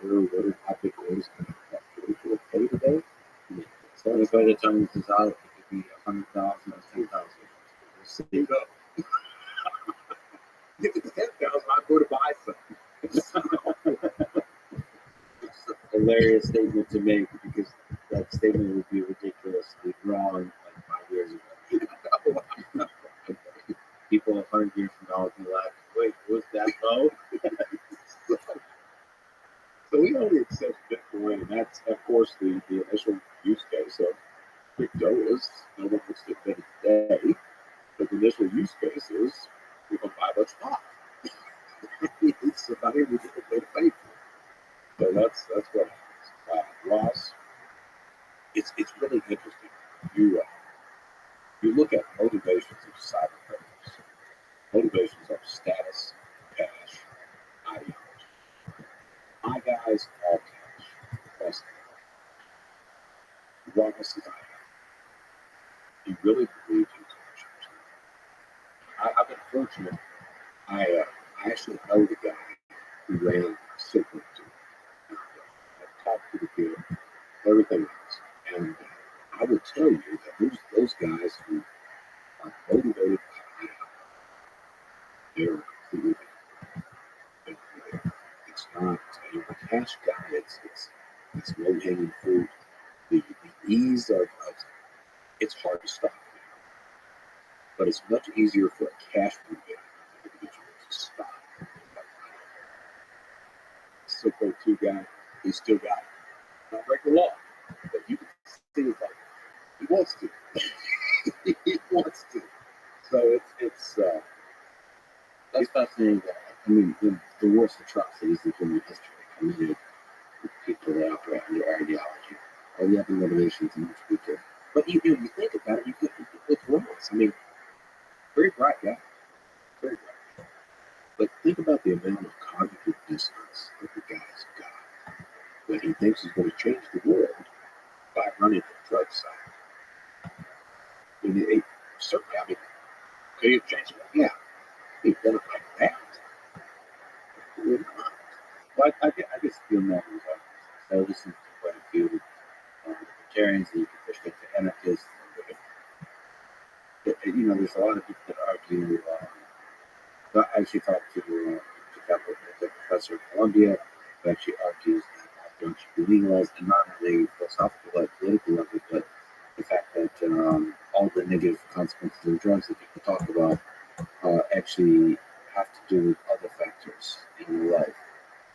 sure what it happened is going to pay today. So by the time this is out, it could be 100,000 or 10,000. We'll see you go. Get to 10,000, I'll go to buy something. It's a hilarious statement to make because that statement would be ridiculously wrong like 5 years ago. People 100 years from now will be like, wait, was that low? So we only accept Bitcoin, and that's, of course, the initial use case of crypto is no one wants to admit it today, but the initial use case is we can buy what's not. It's somebody we get to pay for it. So that's what happens. Ross, it's really interesting. You look at motivations of cyber criminals. Motivations are status, cash, ideology. My guys all cash. Plus, Ross is he really believes in culture. I've been fortunate. I actually know the guy who ran Silver. I've talked to the kid, everything else. And I would tell you that those guys who are motivated by they're completely it's not a cash guy, it's low hanging fruit. The ease of it's hard to stop. But it's much easier for a cash motivated individual to stop. Silver 2 guy, he's still got it. Not break the law. But you can see it's like he wants to. He wants to. So it's that's fascinating. I mean, the worst atrocities in human history committed with people that operate under ideology. All the other motivations are much weaker. But you think about it, you look at Ross. I mean, very bright guy. Very bright. But think about the amount of cognitive dissonance that the guy's got when he thinks he's going to change the world by running the drug side. I mean, certainly, I mean, could he have changed it? Yeah. He's done it like that. Well, I guess feel more results. I listen to quite a few libertarians and you can push them to anarchists. There's a lot of people that argue. I actually talked to a professor at Columbia who actually argues that drugs should be legalized, and not only philosophical but political level, but the fact that all the negative consequences of drugs that people talk about actually have to do with other factors in your life.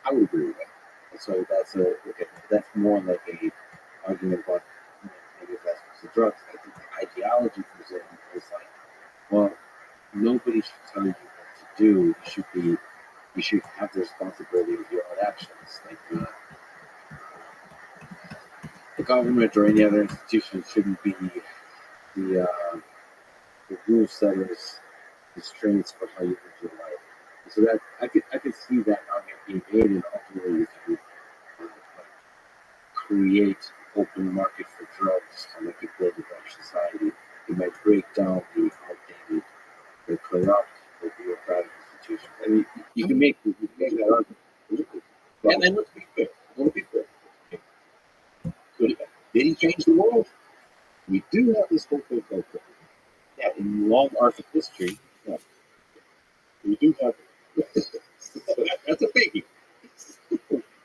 I would agree with that. So that's more like a argument about negative aspects of drugs. I think the ideology comes in is like, well, nobody should tell you what to do. You should have the responsibility of your own actions. Like the government or any other institution shouldn't be the rule setters, constraints for how you live your life. So that I could see that argument being made, and ultimately, if you create open market for drugs and like a build a better society, it might break down the outdated, the corrupt, the bureaucratic institutions. I mean, you can make that argument. And then let's be fair. Did he change the world? We do have this whole thing called yeah, in long arc of history, yeah, we do have that's a biggie.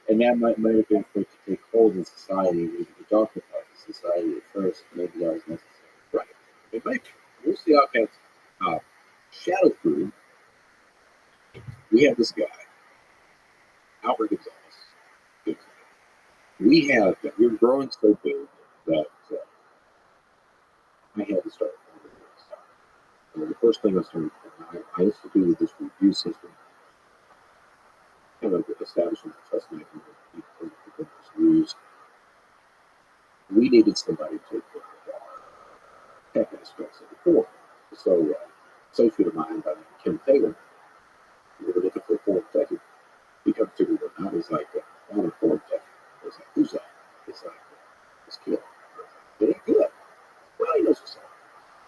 And that might have been for it to take hold in society. We talked about the society at first, maybe that was necessary. Right. It might be. We'll see how it gets. Shadow Crew, we have this guy, Albert Gonzalez. We're growing so big that I had to start. The first thing I started, I used to do this review system, kind of establishing the trust mechanism people used. We needed somebody to take care of our tech aspects of the core. So, associate of mine by Kim Taylor, we were looking for a foreign tech. He comes to me one night, he's like, I want a foreign tech. I was like, who's that? He's like, this kid. It ain't good. Well, he knows what's up.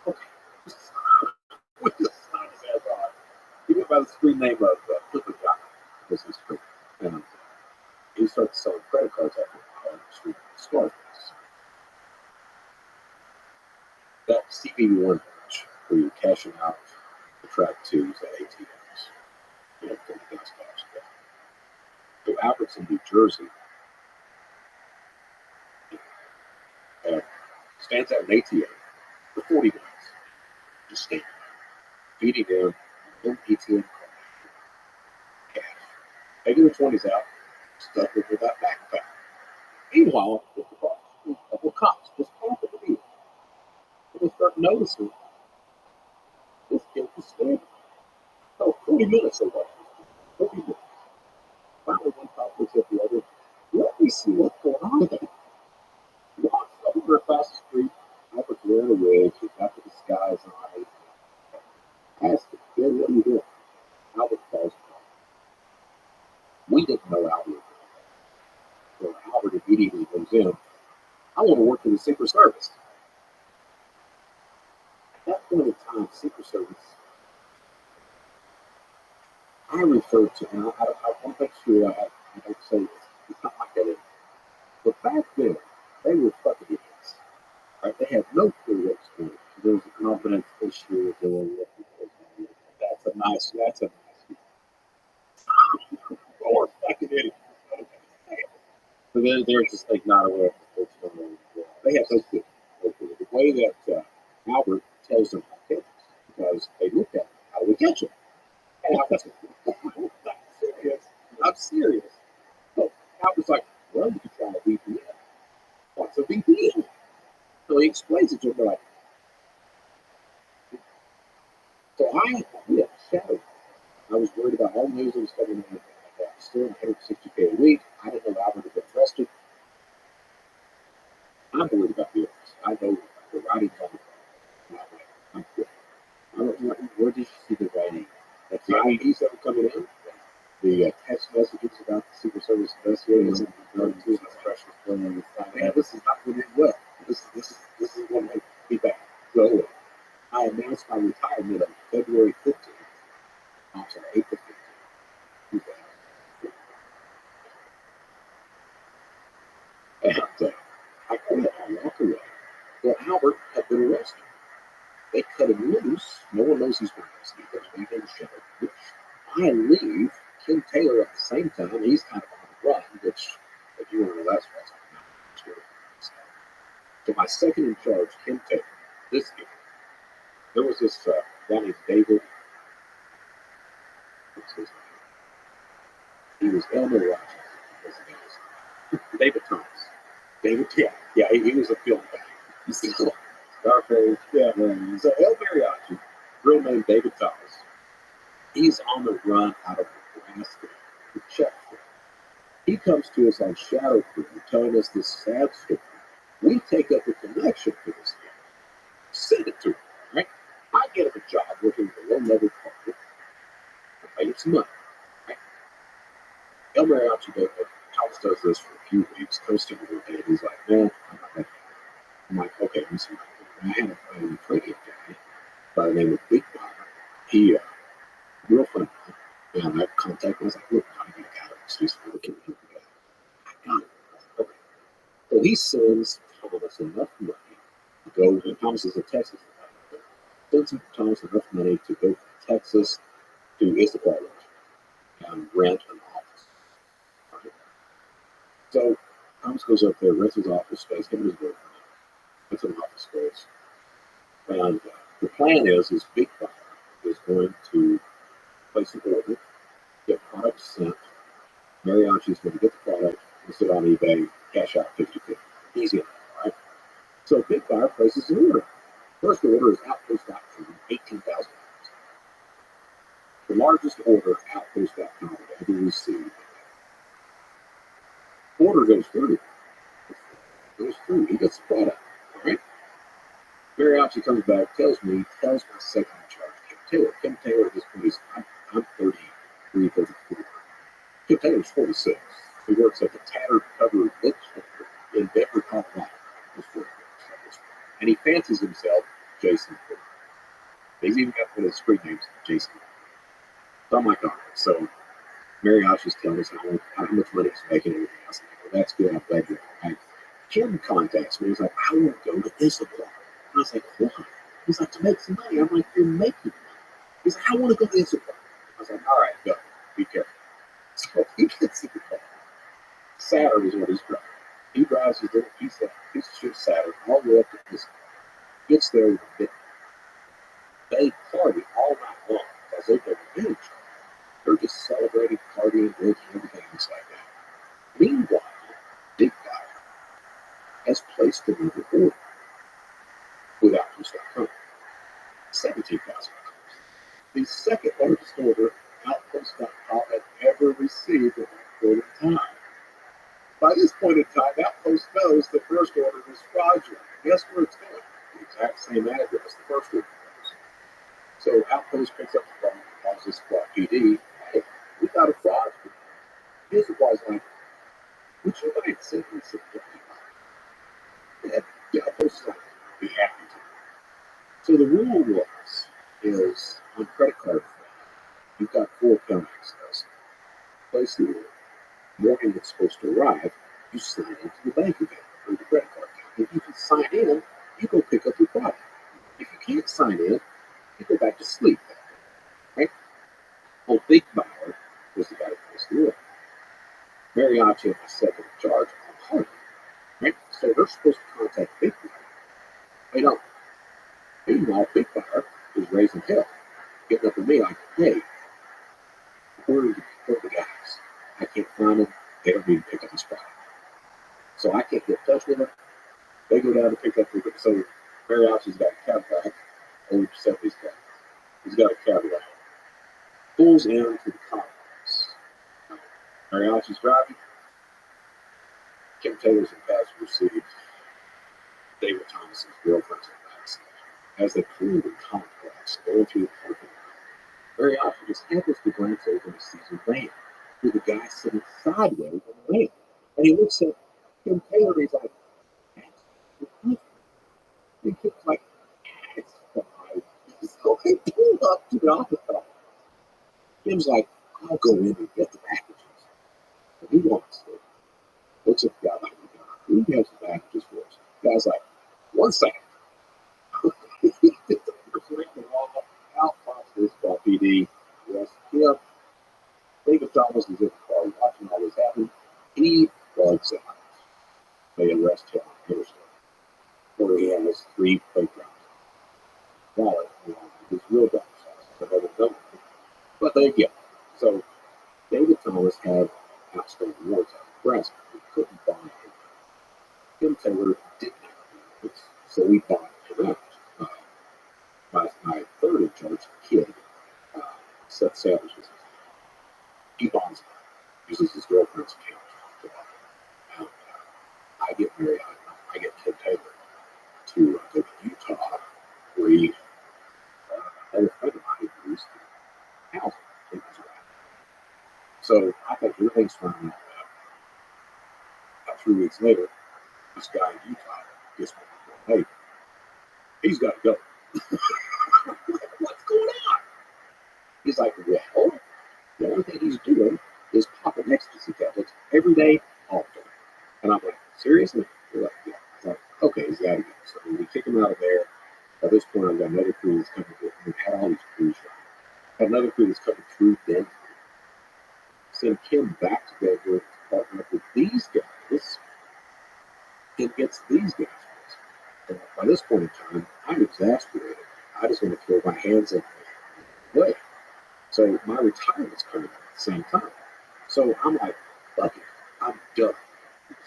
Okay. We just signed his ass on. He went by the screen name of Flipper Guy. This is great. And he started selling credit cards after a while. And Scarface. That CB1 batch where you're cashing out the track twos at ATMs. You know, from the gas cash. So Albertson, New Jersey, stands at an ATM for 40 minutes. Just standing there, feeding them an ATM cash. Taking the 20s out, stuck with that backpack. Meanwhile, with the boss, a couple of cops just off at the deal. And they start noticing this kid was standing. Oh, 40 minutes away. 40 minutes. Finally, one cop looks at the other. Let me see what's going on there. Walks over across the street. Albert's wearing a wig. He's got the disguise on. Asked him, "Bill, what are you doing?" Albert calls him. We didn't know Albert. So Albert immediately goes in. I want to work in the Secret Service. At that point in time, Secret Service, I refer to, and I want to make sure I don't say this. It's not like that anymore. But back then, they were fucking idiots. Right? They had no clue what was going on. There was a confidence issue. There was that's a nice. Or fucking idiots. So they're just like not aware of what's going on. They have no clue. The way that Albert tells them how to catch us, because they looked at him, how do we catch him? And Albert's like, I'm serious. So Albert's like, well, you can try a VPN. What's a VPN? So he explains it to them, like, so we had shadow. I was worried about all the news that was coming in. Still $160K a week. I didn't know Albert had been arrested. I'm worried about the others. I know the writing's on the wall. I'm good. I don't know, where did you see the writing? That's the IEDs that were coming in. The text messages about the Secret Service investigators and the special playing. Man, this is not going to end well. This is going to be bad. So I announced my retirement on February 15th. I'm sorry, April 15th. And I quit. I walk away. Well, Albert had been arrested. They cut him loose. No one knows he's been arrested. He's been shut. I leave. Kim Taylor at the same time. He's kind of on the run, which, if you want to know, that's what's going on. So my second in charge, Kim Taylor, this guy, there was this guy named David. What's his name? He was Elmer Rothschild. David Thomas. David, yeah, he was a film guy. Scarface, yeah. So El Mariachi, real name David Thomas, he's on the run out of Nebraska to check for him. He comes to us on Shadow Crew telling us this sad story. We take up a connection for this guy, send it to him, right? I get him a job working with a low-level partner, I pay him some money, right? El Mariachi Thomas does this for a few weeks, comes to me one day, and he's like, man, I'm not that guy. I'm like, okay, let me see. I had a training guy by the name of Big Bob. He, real funny. And I contacted him. I was like, look, I got a guy. He's looking at me. I got it. Okay. So he sends Thomas enough money to go, and Thomas is in Texas. Sends Thomas enough money to go from Texas to Issapar and rent an office. Right? So Thomas goes up there, rents his office space, him and his girlfriend. It's an office space. And the plan is Big Fire is going to place an order, get products sent. Mariachi's going to get the product, list it on eBay, cash out 50/50. Easy enough, right? So Big Fire places an order. First order is Outpost.com, $18,000. The largest order Outpost.com ever received. Order goes through. He gets the product. Right? Mariachi comes back, tells my second in charge, Kim Taylor. Kim Taylor at this point is, I'm 33, 34. Kim Taylor's 46. He works at the Tattered Cover Bookstore in Denver, Colorado. And he fancies himself Jason Ford. He's even got one of the screen names, Jason. So I'm like, all right. So Mariachi's telling us how much money he's making and everything else. Well, that's good. I'm glad you're all right. Kim contacts me. He's like, I want to go to Issachar. And I was like, why? He's like, to make some money. I'm like, you're making money. He's like, I want to go to Issachar. I was like, all right, go. Be careful. So he gets in the car. Saturn is what he's driving. He drives his little piece of shit Saturn all the way up to this. Gets there with a bit. They party all night long because they've never been in church. They're just celebrating, partying, drinking, everything else like that. Meanwhile, Big Fire has placed another order with Outpost.com. $17,000. The second largest order Outpost.com had ever received at that point in time. By this point in time, Outpost knows the first order was fraudulent. Guess where it's going? The exact same address the first order was. So Outpost picks up the phone and calls this PD. Hey, we got a fraud. His was like, would you mind sending some money? Yeah, Outpost is like, be happy to. So the rule is on credit card fraud, you've got 4 account access. Place the order. Morning it's supposed to arrive, you sign into the bank account or the credit card account. If you can sign in, you go pick up your product. If you can't sign in, you go back to sleep. Right? Well, Big Bauer was the guy who placed the order. Mariachi and myself in charge on Harvey. Right? So they're supposed to contact Big Bauer. They don't. Meanwhile, Big Bauer is raising hell, getting up to me like, hey, where are the guys? I can't find them. They don't need to pick up this product. So I can't get in touch with them. They go down to pick up the. So Mariachi's got a Cadillac. Over Giuseppe's got. He's got a Cadillac. Pulls into the complex. Mariachi's driving. Kim Taylor's in passenger seat. David Thomas's girlfriend's in the back seat. As they pull the complex, going through the parking lot, Mariachi just happens to glance over and sees a van with a guy sitting sideways on the van. And he looks at Kim Taylor and he's like, that's your husband. And Kim's like, that's fine. So they pull up to the office. Kim's like, I'll go in and get the packages. And he wants to. Looks at the guy like, who has the packages for us? The guy's like, 1 second. He gets the first ring the wall, out pops this PD. Yes, Kim. David Thomas is in the car watching all this happen. He bugs out. They arrest him on the interstate, where he has 3 playgrounds. Valid, his real driver's license, but they get him. So David Thomas had outstanding warrants out of Nebraska. He couldn't bond him. Tim Taylor didn't have warrants, so we bonded him out. My third in charge, kid, Seth Savage, he bonds him, uses his girlfriend's account to buy him. I get married. I get Tim Taylor to go to Utah, where he had a friend of mine who used to house in his wife. So I think everything's fine like that. About 3 weeks later, this guy in Utah gets me. Hey, he's got to go. What's going on? He's like, well, the only thing he's doing is popping ecstasy tablets every day, all day. And I'm like, seriously? They're like, yeah. I'm like, okay, he's got to go. So we kick him out of there. At this point, I've got another crew that's coming through. We've had all these crews right. Had another crew that's coming through Denver. Send Kim back to Denver to partner up with these guys. Kim gets these guys. And by this point in time, I'm exasperated. I just want to throw my hands up and play. So my retirement's coming at the same time. So I'm like, fuck it, I'm done.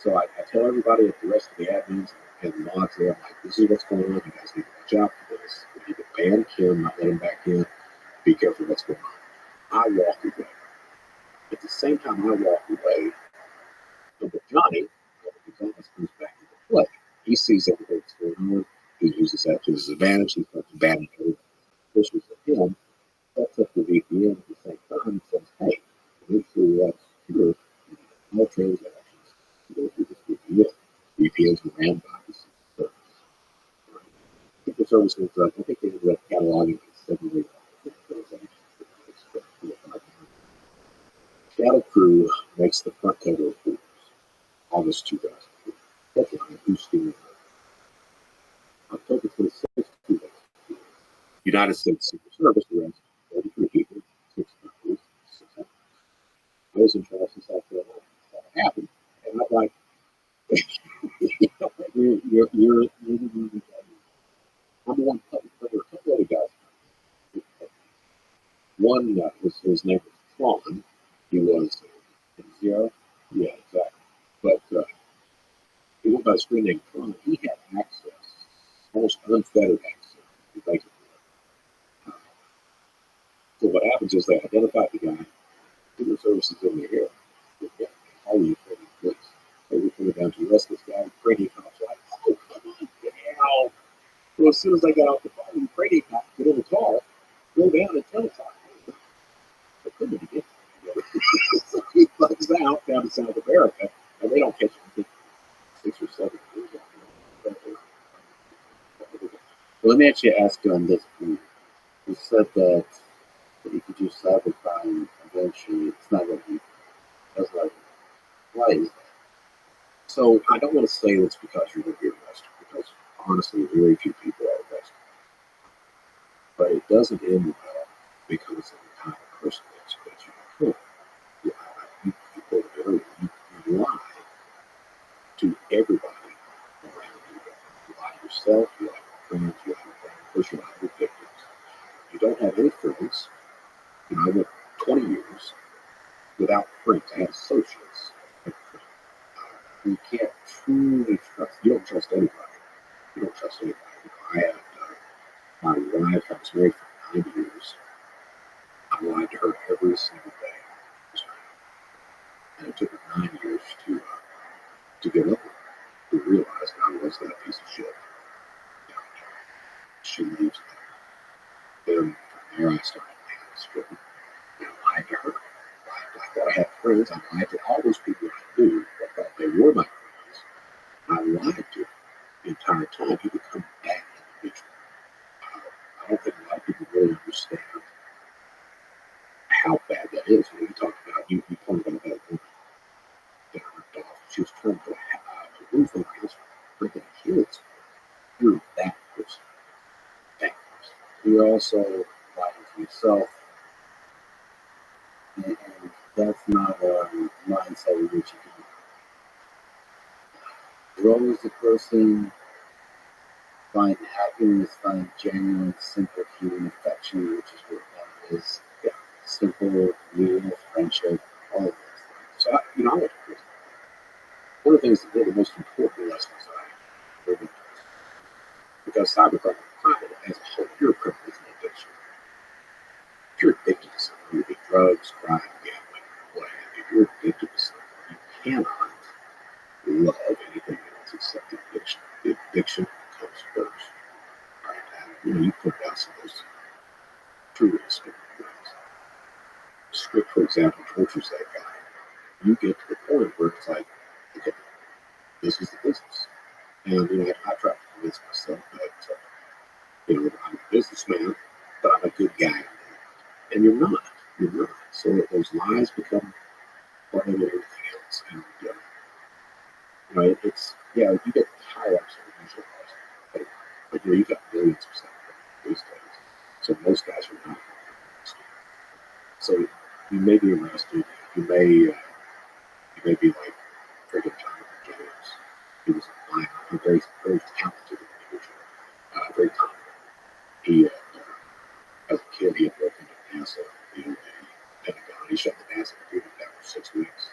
So I tell everybody at the rest of the admins and mods there, I'm like, this is what's going on. You guys need to watch out for this. We need to ban Kim, not let him back in. Be careful what's going on. I walk away. At the same time I walk away, Uncle Johnny, Thomas, comes back into play. He sees everything that's going on. He uses that to his advantage. He starts banning everything. This was for him. Sets up the VPN at the same time and says, hey, make sure you're secure. No transactions. Go through this VPN. VPNs were ran by this service. I think the service was, I think they ended up cataloging like 7 transactions. Battle Crew makes the front cover of Forbes, August 2003. Headline: Who's stealing October 26, 2003. United States Secret Service arrests 33 people, 6 countries, 6 countries. I was in Charleston, South Carolina. That happened. And I'm like, you're number one, there were a couple other guys. One, his name was Thrawn. He was Zero. Yeah, exactly. But he went by the screen name Thrawn. He had access, almost unfettered access to banking. So what happens is they identify the guy. Secret Services in the air. Yeah, how are you for the police? So we put it down to arrest this guy. Brady cops like, oh, come on, get out. So as soon as they got off the phone, Brady cops get in the car, go down and tell us how. They couldn't get him. So he flies out down to South America, and they don't catch him. 6 or 7 years old. Well, let me actually ask you on this point. You said that if you do cybercrime, eventually it's not what you. That's like, why is that? So I don't want to say it's because you're going to be arrested, because honestly, very few people are arrested. But it doesn't end well because of the kind of person that you kill. You lie to everybody around you. You lie to yourself, you lie to friends, you lie to family, you lie to victims. You don't have any friends. I went 20 years without friends. I had associates. You can't truly trust. You don't trust anybody. You don't trust anybody. I had my wife. I was married for 9 years. I lied to her every single day, and it took her 9 years to get up, to realize that I was that piece of shit. She leaves me. Then from there, I started stripping. I lied to her. I thought I had friends. I lied to all those people I knew. I thought they were my friends. I lied to them the entire time. You become a bad individual. I don't think a lot of people really understand how bad that is. When you talk about, you pointed out that woman that ripped off. She was trying to put a roof over his freaking kids. You're that person. That person. You're also lying to yourself, and that's not a mindset in which you can grow as a person, find happiness, find genuine, simple human affection, which is what love is. Yeah. Simple, real friendship, all of those things. So, I went to prison. One of the things, one of the most important lessons I learned, because cybercrime as a whole, you're a criminal, it's an addiction. If you're addicted to something, whether it be drugs, crime, gambling, what have you, if you're addicted to something, you cannot love anything else except the addiction. The addiction comes first. Right? You put down some of those truly stupid things. Script, for example, tortures that guy. You get to the point where it's like, okay, this is the business. And I try to convince myself that I'm a businessman, but I'm a good guy. And you're not. You're not. So those lies become part of everything else. And it's you get higher ups in the usual cost, but you got millions of stuff these days. So most guys are not arrested. So you may be arrested. You may be like freaking Jonathan James. He was a miner, a very, very talented individual, very confident. He, as a kid, he had broken into NASA, the Pentagon. He shut the NASA computer down for 6 weeks.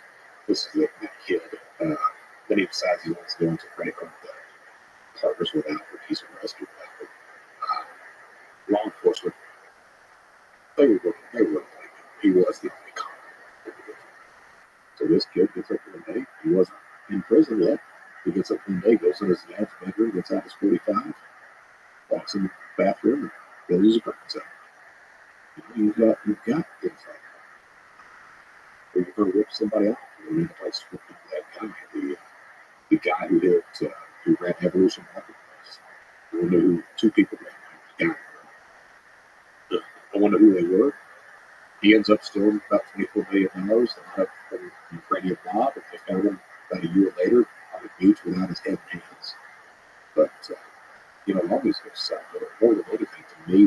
This is that kid. Then he decides he wants to go into credit card debt. Partners with Apple. He's arrested with Apple. Law enforcement, they were like him. He was the only confident individual. So this kid gets up one day. He wasn't in prison yet. He gets up one day, goes in his dad's bedroom, gets out his 45, walks in the bathroom, and builds his brains out. You've got things like that. Or you're going to rip somebody off. You're going to play script with that guy. The guy who ran Evolution Marketplace. I wonder who 2 people ran. I wonder who they were. He ends up stealing about $24 $250 million, a lot of them in Freddie and Bob, and they found him about a year later on a beach without his head and hands. But it always goes south. But more than anything, to me,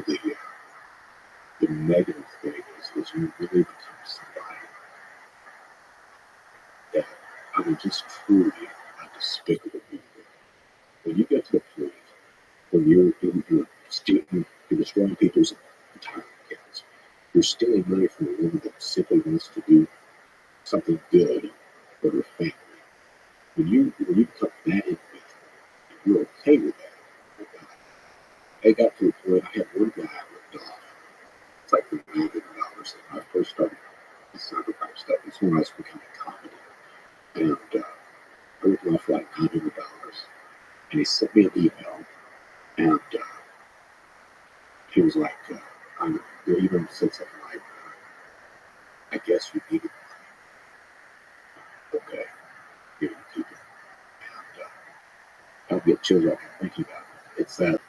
the negative thing is you really become somebody that, just truly a despicable people. When you get to a point when you're destroying people's entire accounts, you're stealing money from a woman that simply wants to do something good for her family. When you become that individual, and you're okay with that, it got to a point. I had one guy ripped off. It's like for $900 when I first started the cybercrime stuff. It's when I was becoming comedy, and I ripped him off for like $900, and he sent me an email, and he was like, they even said something like, "I guess you needed money. Okay, here you keep it." And I'll get chills right now thinking about it. It's that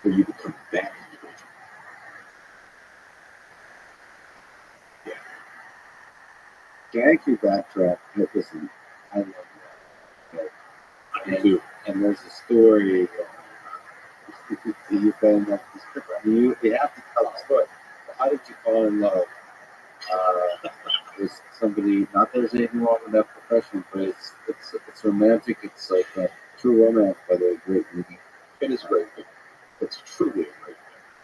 when you become that individual. Yeah. To actually backtrack, listen, I love that. And there's a story. You fell in love with this girl. You have to tell the story. How did you fall in love with somebody? Not that there's anything wrong with that profession, but it's romantic. It's like a true romance by the great movie. It is great. It's truly a great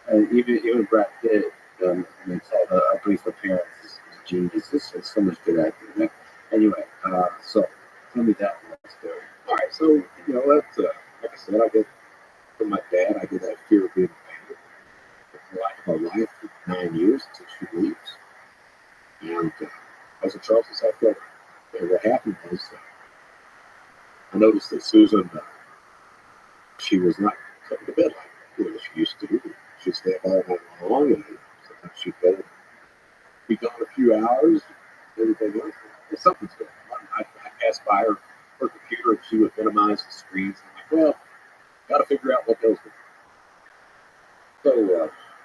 And even Brad Pitt, it's a brief appearance is genius. It's so much good acting. Man. Anyway, so tell me that one story. All right, so that's like I said, I get from my dad. I get that fear of being abandoned. For my wife for 9 years until she leaves, and I was in Charleston, South Carolina. And what happened was, I noticed that Susan, she was not coming to bed like she used to do. She'd stay up all night long, and sometimes she'd be gone a few hours. Everything else, something's going on. I passed by her computer, and she would minimize the screens. I'm like, well, got to figure out what those are. So,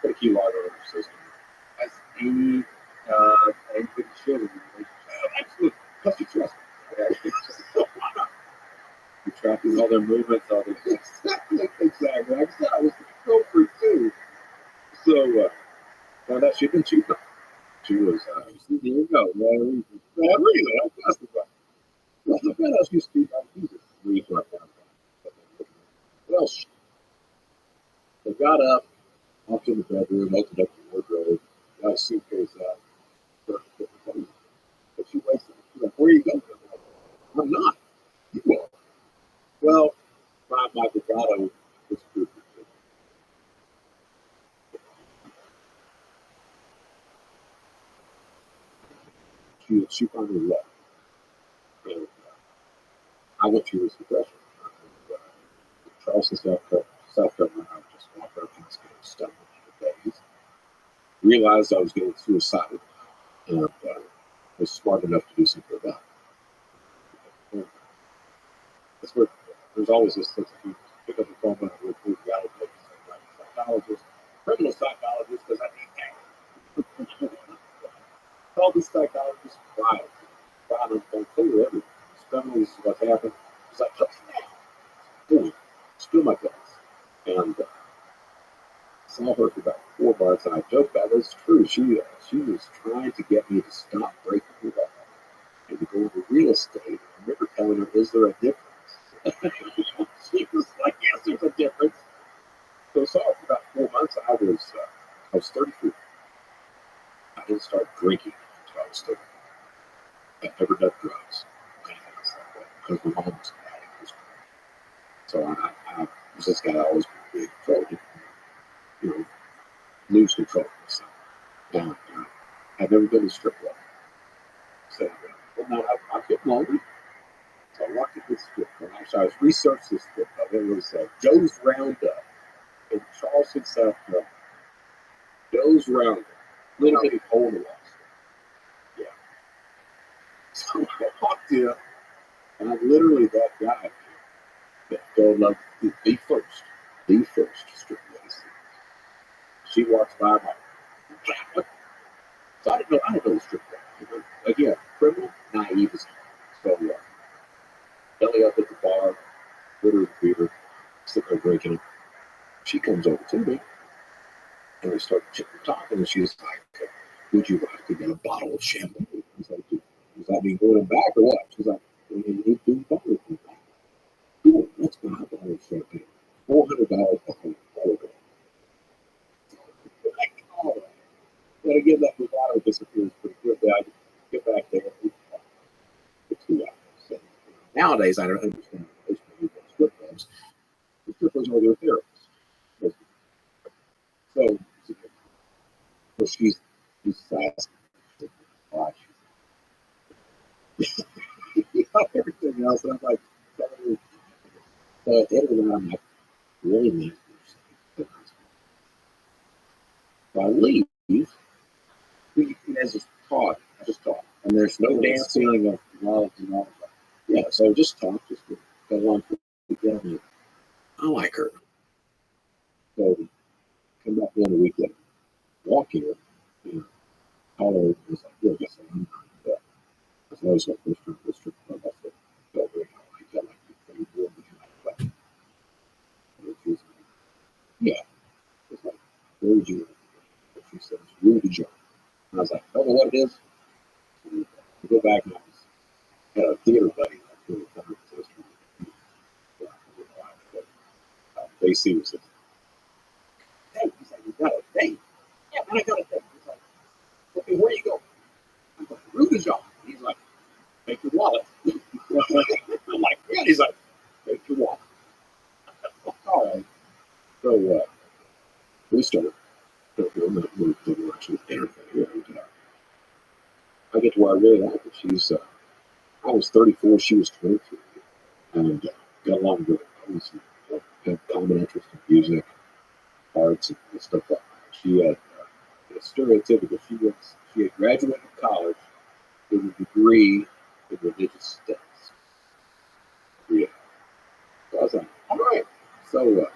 put a keylogger on her system. As anybody should in a relationship. Absolutely. Plus, you trust me. You're tracking all their movements, all their Exactly. Like I said, I was the control freak too. So, found out she'd been cheating on me. She was, there you go. really, I guess the right. Well, the friend else used to be, Jesus, leave right now. Well, they got up, walked in the bedroom, opened up the wardrobe, got a suitcase out, started putting the clothes on. But she wasted it. She's like, where are you going? I'm not. You are. Well, my bravado was proof. She finally left. And I went through this depression. In Charleston, South Carolina, I just walked around the hospital, stumbled for days. Realized I was getting suicidal, and was smart enough to do something about it. And that's where there's always this sense of pick up the phone when I recruit reality psychologist, criminal psychologist, because I need that. Call this psychologist, cried on the phone, told her everything. This is what's happened. She's like, boom, spill my guts. And saw her for about 4 months, and I joked about it. It's true. She was trying to get me to stop breaking her up and to go into real estate. I remember telling her, "Is there a difference?" She was like, "Yes, there's a difference." So I saw her for about 4 months. I was 33. I didn't start drinking until I was 30. I've never done drugs. Because my mom was an addict. So I was this guy always been control. Lose control of myself. And I've never been to strip club. So, well, now I'm getting older. So I walked at this strip club. Actually, I was researching this strip club. It was Joe's Roundup in Charleston, South Carolina. Joe's Roundup. Little bitty hole in the wall. Yeah. So I walked in, and I'm literally that guy that fell in love with the first strip club. She walks by, I'm like, So I didn't know the strip club. Again, criminal, naive as hell. So belly up at the bar, order a beer, sitting there drinking it. She comes over to me, and we start talking, and she's like, "Would you like to get a bottle of champagne?" I was like, "Does that mean going back or what?" She's like, "We need to do both." Cool, let's buy a bottle of champagne. $400 bottle of like, oh, but again, that bravado disappears pretty quickly. I get back there for 2 hours. So, nowadays, I don't understand most of the strip clubs. The strip clubs are their therapists. So she's fast. Watch. Everything else. And I'm like, so at the end of the night, I'm like, really nasty. So I leave. We just talk. Just talk. And there's no dancing of love and all that. Yeah, so just talk. Just go on together. I like her. So come back in a week later. Walk here. You know, all over. It's like, well, guess I'm not. But I was like, this trip club. I said, go very high. I like you. Pretty good. And she's like, yeah. It's like, where would you? And she says, Rudy John. And I was like, I don't know what it is. And I go back and I had a theater buddy. AC was like, hey, he's like, you got a date? Yeah, man, I got a date. He's like, okay, where you go? I'm like, Rudy's John. He's like, take your wallet. I'm like, yeah. He's like, take your wallet. All right. So we started. We actually dinner thing. And I get to where I really like her. I was 34, she was 23, and got along good. Always had common interest in music, arts, and stuff like that. She had stereotypical. She had graduated college with a degree in religious studies. Yeah. So I was like, all right. So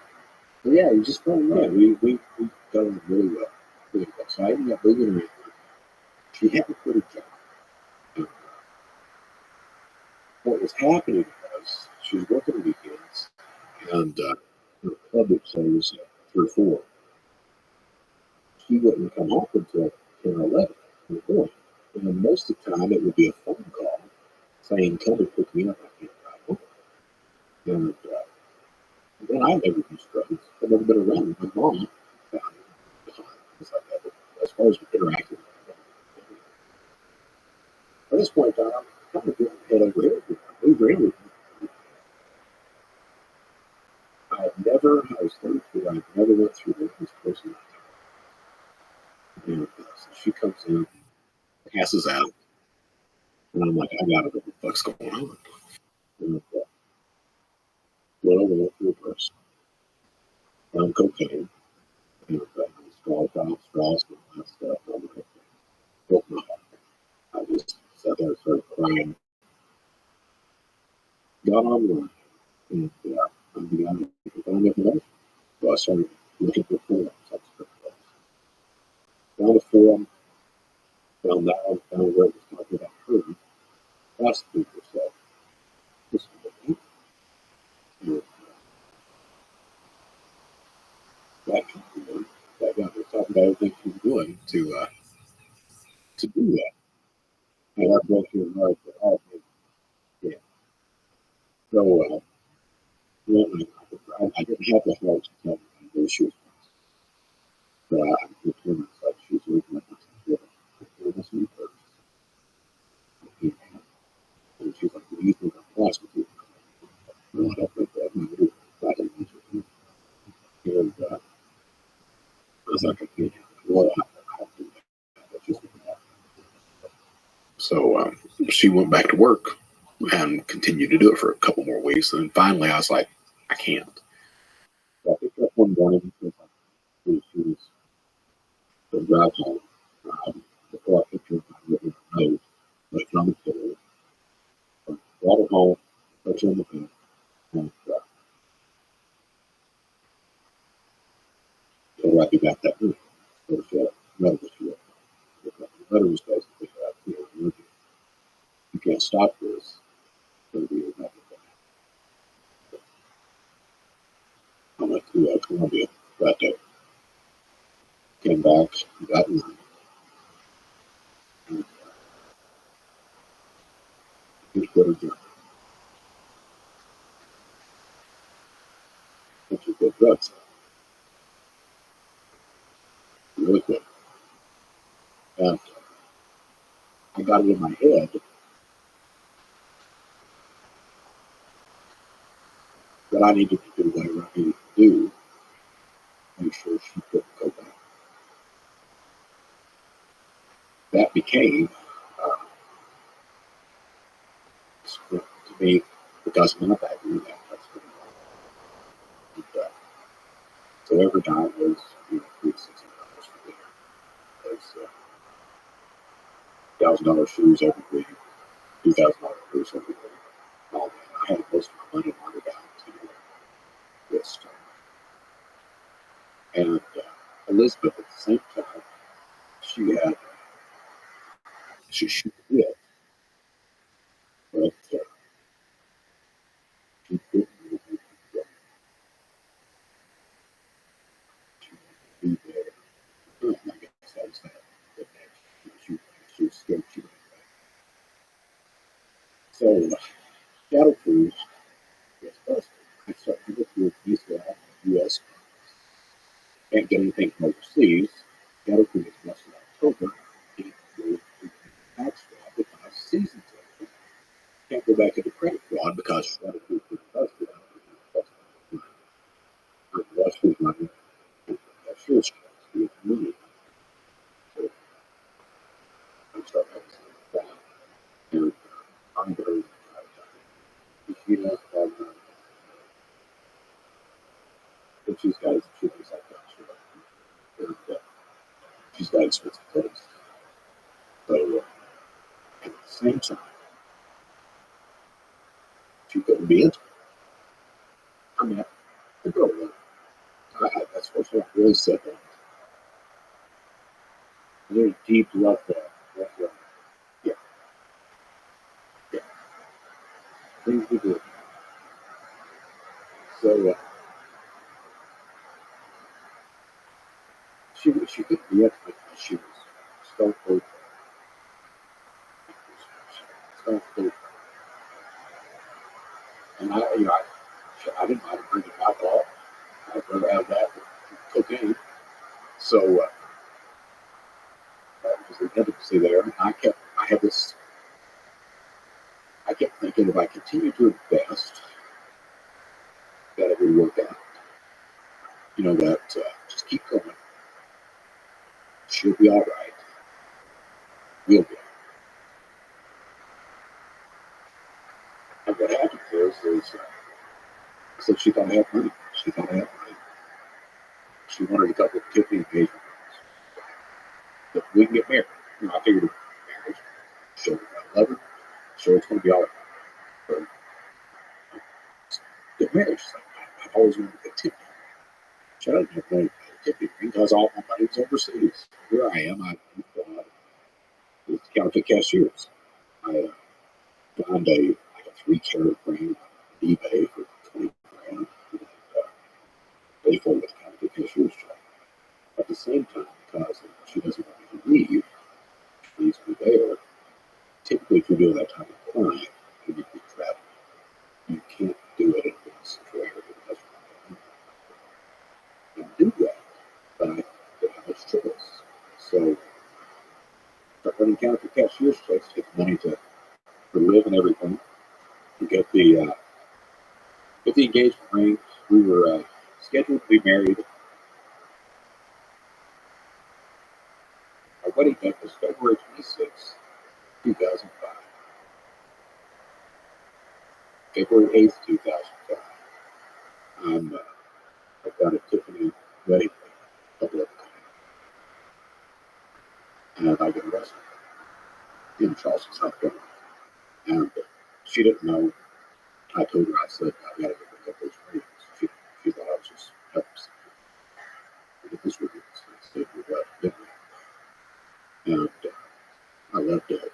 yeah, we just fell in love. We got on really well. Really well. So I ended up moving her in. She had to quit her job. And what was happening was she was working weekends, and her club would close at 3 or 4. She wouldn't come home until 10 or 11 in the morning. And most of the time, it would be a phone call saying, come and pick me up. I can't drive home. And then I never used drugs. I've never been around my mom. Things like that. But as far as interacting with her, at this point in time, I'm kind of getting head over here. Over here. I was 34, I've never went through this person. And so she comes in, passes out, and I'm like, I gotta know what the fuck's going on. And went over there through a person, found cocaine, and straws, and all that stuff. And I'm like, broke my heart. I just sat there and started crying. Got online, and I began to find information. So I started looking for forums. Found a forum, found that one, found where it was talking about her, prostitute herself. This is what and that got me talking about everything she was doing to do that. And I broke her heart for all of it. Yeah. So well, I didn't have the heart to tell her where she was from. So I determined that she was looking at myself. It was me first. And she's like, well, you think I'm prostitute? No, I don't think that. No, I didn't answer her. And I was like, okay, well, I'll do that. That's just what happened. So she went back to work and continued to do it for a couple more weeks. And then finally, I was like, I can't. So I picked her up one morning because she was the drive home. Before I picked her up, I written her a note, left her on the pillow, brought her home, put her in the bed, and told her I'd be back that night. So she had another issue. The letter was basically you can't stop this. It'll be nothing. I went to Columbia that day. Came back, got in line, and just put her down. Which is good drugs. Really quick. And I got it in my head that I needed to do whatever I needed to do to make sure she couldn't go back. That became, to me, because I'm not that doing that. That's pretty much. And, so every time was, $3,600 for dinner. There's $1,000 shoes every week, $2,000 purse every week. Oh man, I had most of my money wandered out to this stuff. And Elizabeth, at the same time, she quit, but she couldn't really be there. And I guess that was that. That she was scared she would go back. So, cattle cruise was busted. I started to look through a piece of U.S. Can't get anything from overseas. Cattle cruise was busted in October. Can't go to tax fraud because season tickets. Can't go back into credit fraud because cattle cruise was busted. Rothschild money. Cashier's checks. We have money. So I start having some fun. And I'm very she knows about but she's got she knows like that. And she's got expensive clothes. So at the same time, she couldn't be into it. I mean, the girl was. That's what I really said that. There's deep love there. Yeah, yeah. Things we do. So she couldn't be into it because she was stone cold. Stone cold. And I didn't mind drinking alcohol. I'd rather have that than cocaine. So that was the intimacy there. And I kept thinking if I continue to invest, that it would work out. That just keep going. She'll be all right. We'll be. And what happened is I said she thought I had money. She thought I had money. She wanted a couple of Tiffany engagement rings. But we can get married. I figured marriage. Show her I love her. Show her it's going to be all right. But get married. She's like, I've always wanted to get Tiffany. She doesn't have money to get Tiffany ring because all my money was overseas. Here I am. With counterfeit cashiers. I found like a 3-carat ring on eBay for 20 grand. And, they fold with counterfeit cashier's check. At the same time, because she doesn't want me to leave, she needs me there. Typically, if you're doing that type of crime, you need to be traveling. You can't do it in one situation. You can do that, but I don't have much choice. So, start running counterfeit cashier's checks to get the money to live and everything. To get the engagement ring. We were scheduled to be married. Our wedding date was February 26, 2005. February 8th, 2005. I've got a Tiffany wedding ring, a couple of times. And I get arrested in Charleston, South Carolina. And she didn't know. I told her, I said, I got to go pick up those rings. She thought I was just helping. Get this ring. I said, you're right, didn't we? And I left at 8 o'clock.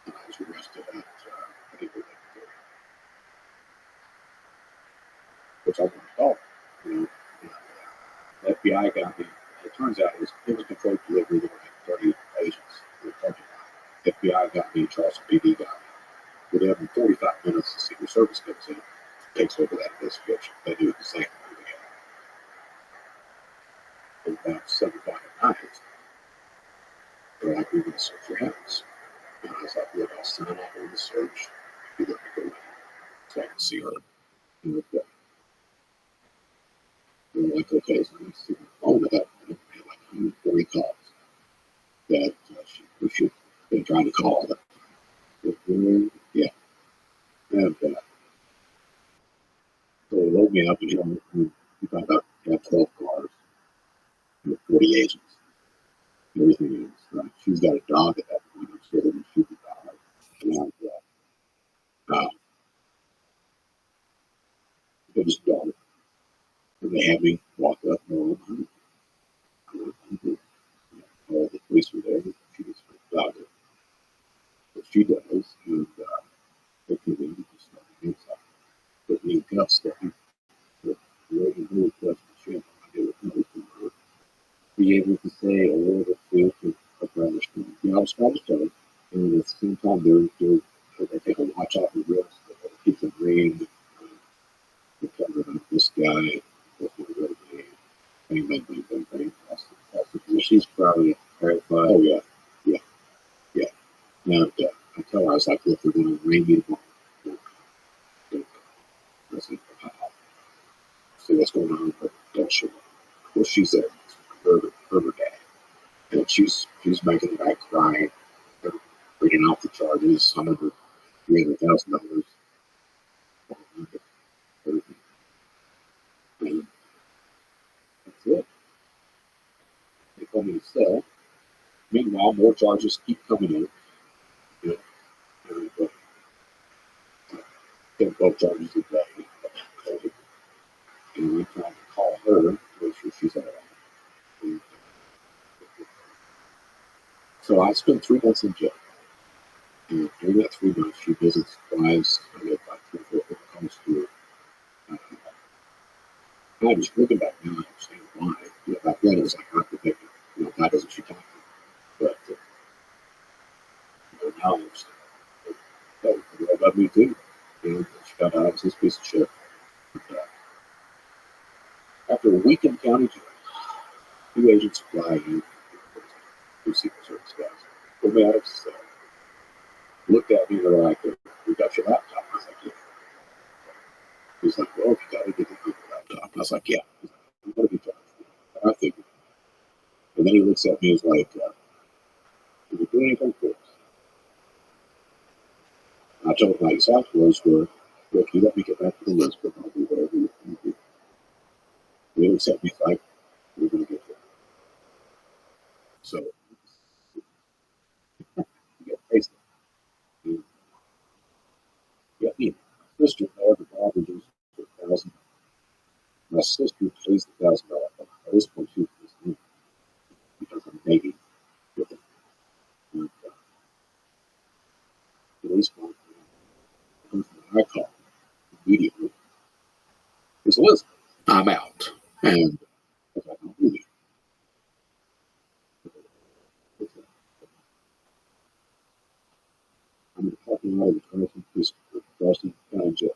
And I was arrested at, I think it was which I want to call. You know, the FBI got me. It turns out it was controlled delivery. There were like 30 agents in the parking lot. FBI got me, Charleston PD got me. Within 45 minutes, the Secret Service comes in, takes over that investigation. They do exactly what they have. And about 7 o'clock at night, they're like, we're going to search your house. And I was like, look, I'll sign off on the search. You let me go in so I can see her. And they're like, okay, so I'm sitting on the phone at that point. I had like 140 calls that she'd been trying to call. Yeah. And so they load me up, and we found out we had 12 cars, 40 agents, and everything else. She's got a dog at that point. I'm sure they would shoot the dog. And it was dark. And they had me walk up and all the police were there. She was about it. What she does, and they came in and just started inside. Put me in cuffs there. But really, really question shit. I did it no be able to say a word or two to British. You know, I was trying to tell them, and at the same time, they take a watch out for real. Keep them green. This guy, bang, bang, bang, bang, bang. She's probably terrified. Oh, yeah, yeah, yeah. And I tell her, I was like, look, they're going to ring me tomorrow. I said, see what's going on, but don't show up. Well, she's there. Her dad. And she's making the guy cry, bringing out the charges, some of the $300,000. And that's it. They told me to sell. Meanwhile, more charges keep coming in. You know, and, get both charges a day. And I'm trying to call her to make sure she's all right. So I spent 3 months in jail. And during that 3 months, she visits twice. I get about 3 or 4 calls to her. I was looking back now, I understand why. You know, back then it was like, I could make it. You know, why doesn't she talk to me? But now I understand. The girl loved me too. You know, she got out of this piece of shit. But, after a week in county jail, 2 agents fly in, 2 Secret Service guys, pulled me out of the cell, looked at me, and they're like, we got your laptop. I was like, yeah. He's like, well, if you got to get the laptop. I was like, yeah. I'm going to be charged. And I figured. And then he looks at me and is like, did you do anything for us? And I told him my exact words were, look, you let me get back to the list, but I'll do whatever you want to do. And he looks at me like, we're going to get there. So, you get faced it. Get me. My sister had the averages for $1,000. My sister pays the $1,000. At this point, she was me because I'm maybe with it. And police called me. I called immediately. It's Elizabeth. I'm out. And I was like, I'm really. I'm in the parking lot of the Charleston County Jail.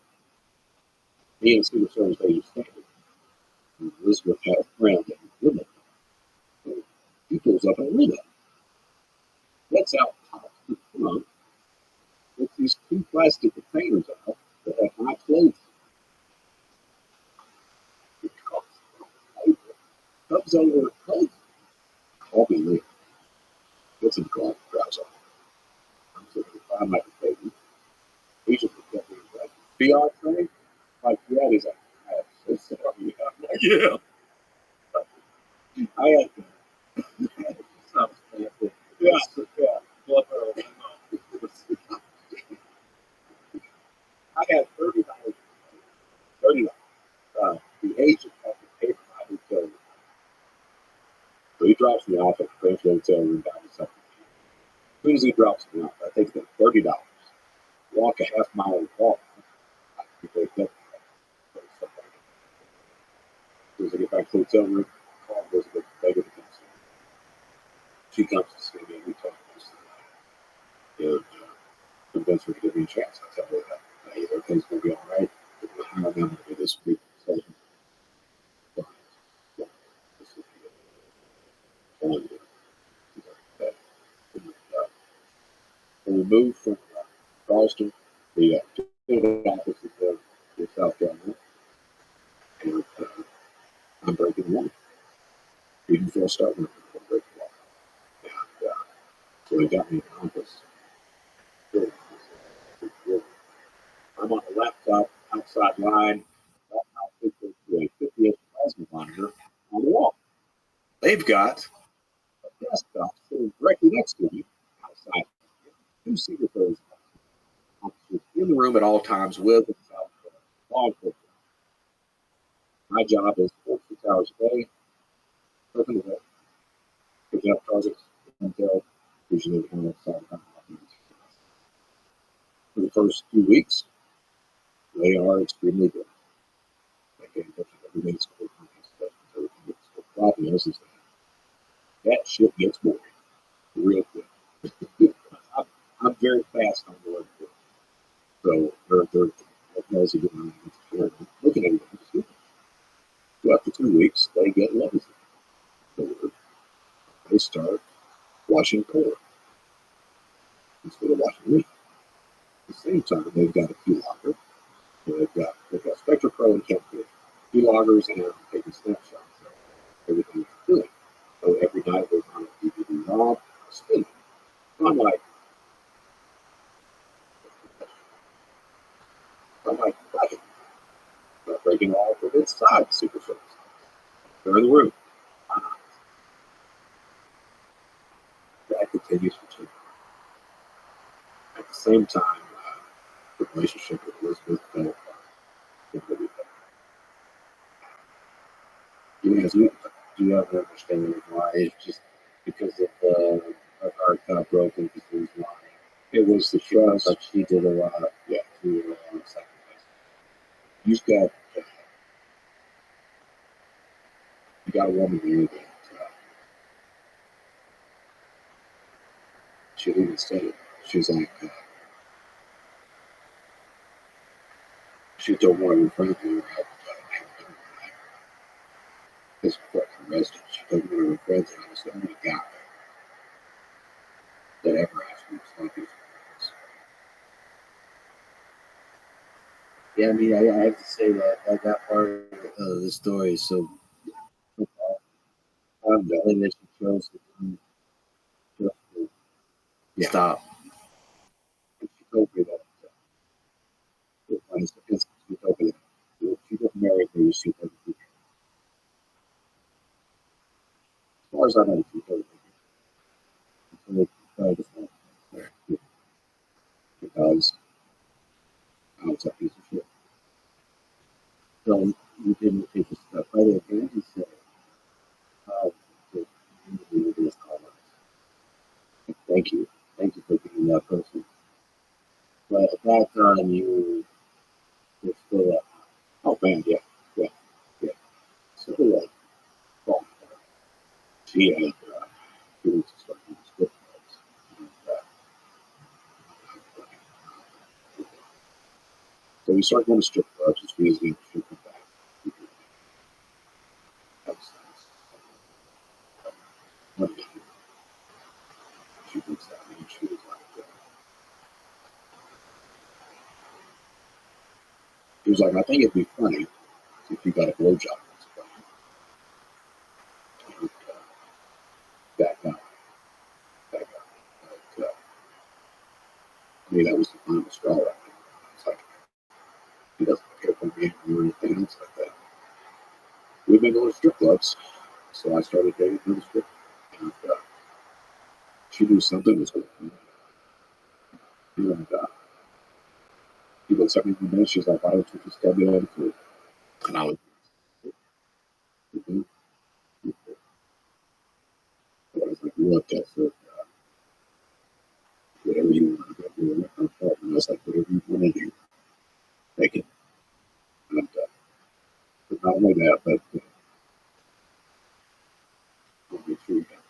Me and Secret Service agents standing. And Elizabeth had a friend that was with her. So he pulls up and with her. Let's out top of the front with these 2 plastic containers out that have my clothes. It comes over her clothes. Call me later. Gets in the car, drives off. I'm sitting there, I'm like a baby. Agent would get me like, PR training? Like, yeah, he's like, I'm so sorry. I'm like, yeah. I had yeah, yeah. I had $30. $30. The agent had to pay for my hotel. So he drops me me off at the hotel room down in something. As soon as he drops me off, I take them $30. Walk a half mile walk. I pick up. As soon as I get back to the hotel room, call Elizabeth, beg her to come see me. She comes to see me, and we talk most of the night. And convince her to give me a chance. I tell her that, hey, everything's going to be all right. I remember this week. So, this will be fun. When we moved from Charleston, the field office is in South Carolina, and I'm breaking the law. Even before I start working, I'm breaking the law. And so they got me in the office. I'm on a laptop outside line, to a 50-inch plasma monitor on the wall. They've got a desktop sitting directly next to me outside. Two Secret Service officers in the room at all times with and without law enforcement. My job is 46 hours a day, working away, picking up targets until usually the kind of for the first few weeks, they are extremely good. They can touch every day school stuff until it gets the problem is that shit gets boring real quick. I'm very fast on the word. So they're looking at it. So after 2 weeks, they get lazy. They start washing core instead of washing me. At the same time, they've got a key logger. So they've got Spectra Pro and Kempfish key loggers, and I'm taking snapshots of everything they're doing. So every night they're on a DVD log, spinning. I'm like, fucking, not breaking all from inside the Super Service. They're in the room. That continues for 2 months. At the same time, the relationship with Elizabeth fell apart. Do you ever understand why? It's just because of her heart got broken because he was lying. It was the trust. Like she did a lot. Yeah. To sacrifice. You got a woman here that she even said it. She's like, she told one of her friends who were out this fucking resident. She told one of her friends that I was the only guy that ever asked me to like his friends. Yeah, I mean, I have to say that part of the story is so. I'm telling that she chose to stop. And she told me that she told me that if she didn't marry me, she wouldn't be. As far as I know, she told me. Because I was a piece of shit. So you didn't take a step further again. You said, you do this call us. Thank you. Thank you for being that person. But at that time, you were still up. Oh man, yeah. So like, well, she had feelings to start doing strip clubs. And, so we started going to strip clubs. It's easy to come back. That's one day. She thinks that and she was like, I think it'd be funny if you got a blowjob. And, back up. But, I mean, that was the final straw right there. It's like, he doesn't care for me or anything else like that. We've been going to strip clubs, so I started dating another strip club. And she knew something was going on. And he looks at me one day, she's like, why don't you just tell me all the truth? And I was, look, I said, whatever you want to do, and I was like, whatever you want to do, take it. And but not only that, but I'll make sure you got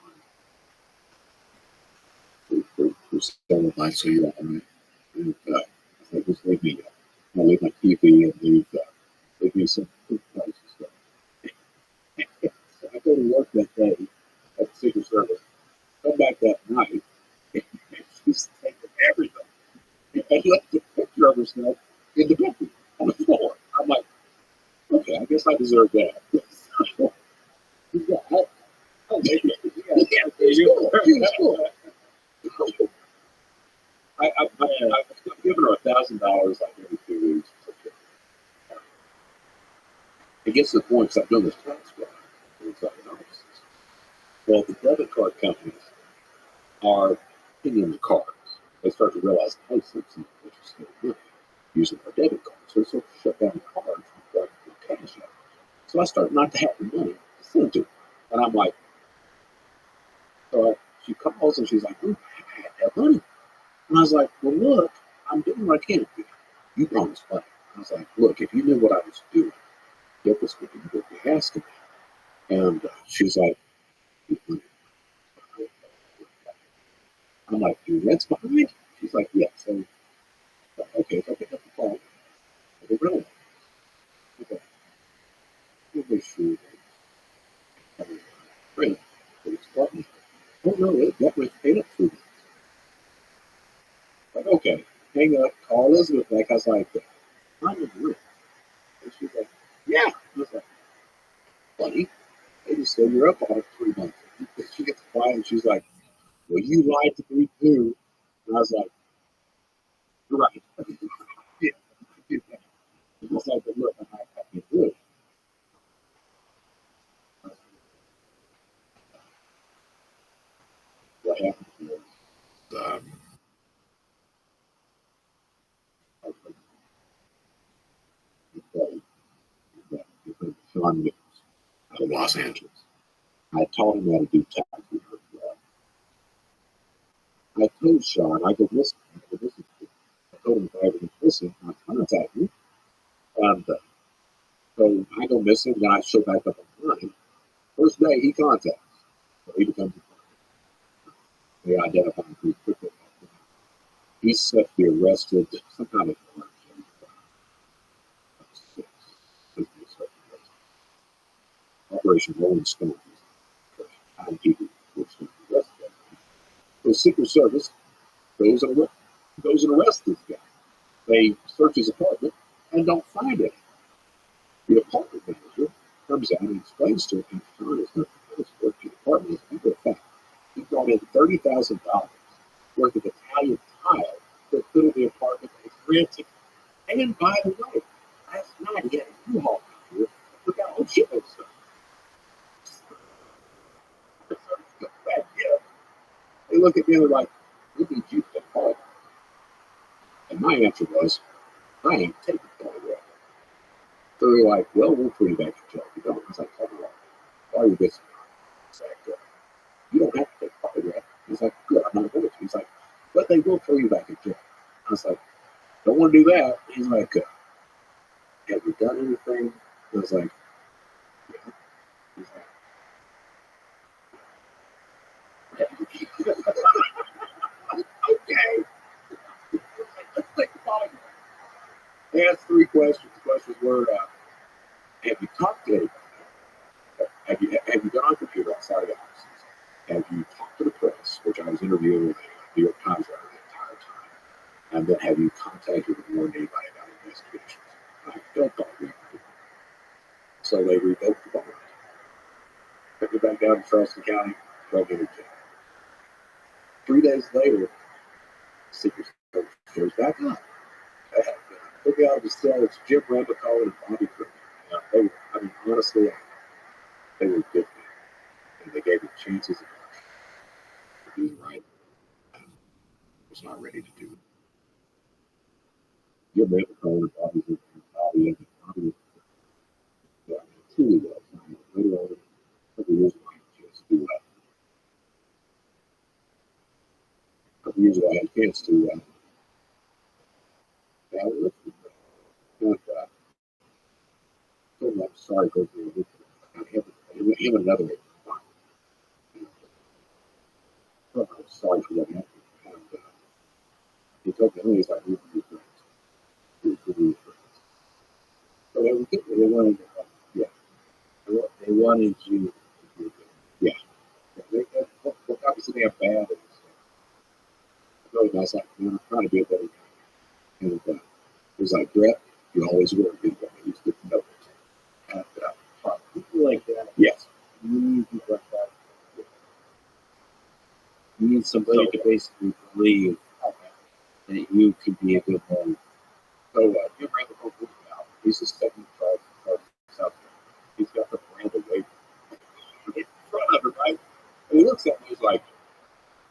money for several nights so you don't want to. And I was like, just leave me, I'll leave my TV and leave me some food prices. So I go to work that day at the Secret Service, come back that night, and she's taking everything. And left the picture of herself in the bedroom on the floor. I'm like, okay, I guess I deserve that. Yeah, I'll make it. Yeah, it was cool. I've given her $1,000 like every 2 weeks. It gets to the point because I've done this tax fraud. It's like, well, the debit card companies are pinging the cards. They start to realize, hey, something interesting using our debit cards. So they start to shut down the cards and cash out. So I start not to have the money to send to her. And I'm like, so she calls and she's like, oh, I have that money. And I was like, well, look, I'm doing what I can do. You promised money. I was like, look, if you knew what I was doing, get this would be asking me. And she's like, I'm like, your rent's behind? She's like, yeah. So, okay, so I pick up the phone. I go, really? Okay. We'll make sure that rent. But it's button. Oh, no, that rent's paid up for me. Like, okay, hang up, call Elizabeth back. I was like, I'm in the room. And she's like, yeah. I was like, buddy, they just said you're up on it 3 months. She gets quiet and she's like, well, you lied to me too. And I was like, you're right. Yeah. It's like, look, I can do it. What happened was, I was Sean Nichols out of Los Angeles. I taught him how to do tax returns. I told Sean, I go, listen, I told him if I ever get missing, I'll contact you. And so I go missing, then I show back up online. First day, he contacts. So he becomes a partner. They identify him pretty quickly. He's set to be arrested, some kind of charge. Operation Rolling Stone. And he was arrested. The Secret Service goes and arrests this guy. They search his apartment and don't find it. The apartment manager comes out and explains to him, and Sean is not supposed to work to the apartment. As a matter of fact, he brought in $30,000 worth of Italian tile to put in the apartment that he's renting. And by the way, last night he had a U-Haul out here. Look out, oh shit, stuff. They look at me and they're like, we need you to call. And my answer was, I ain't taking polygraph. So they're like, well, we'll put you back in jail. You don't. I was like, hold on. Why are you this? He's like, you don't have to take polygraph. He's like, good, I'm not going to. He's like, but they will throw you back in jail. I was like, don't want to do that. He's like, have you done anything? I was like, yeah. He's like, okay. Let's take the polygraph. They asked 3 questions. The questions were, have you talked to anybody? Have you gone on computer outside of the offices? Have you talked to the press, which I was interviewing with a New York Times writer the entire time? And then have you contacted or warned anybody about investigations? I don't talk to anybody. So they revoked the bond. Took me back down to Charleston County, drug into jail. 3 days later, Secret Service shows back up. Took me out of the cell. It's Jim Rambacall and Bobby Cook. They were, I mean, honestly, they were good men. And they gave me chances of being right. I was not ready to do it. Jim Rambacall and Bobby, truly was. Later on, a couple years ago, I just do that. couple years ago, I had a chance to look and told him I'm sorry for the him and another I was sorry for what happened. And he told me, he's like, we can be friends. We can be friends. So they were good. They wanted, yeah, they wanted you to be good. Yeah. What got me so damn bad is really nice. Like, man, I'm trying to be a better guy. And it was like, Brett, you always were a good guy. You just didn't know it. And people like that. Yes. You need people like that. You need somebody to basically believe that you could be a good one. So, Jim Randall now, he's the second child from South Carolina. He's got the Randall wave in front of him, right? And he looks at me, he's like,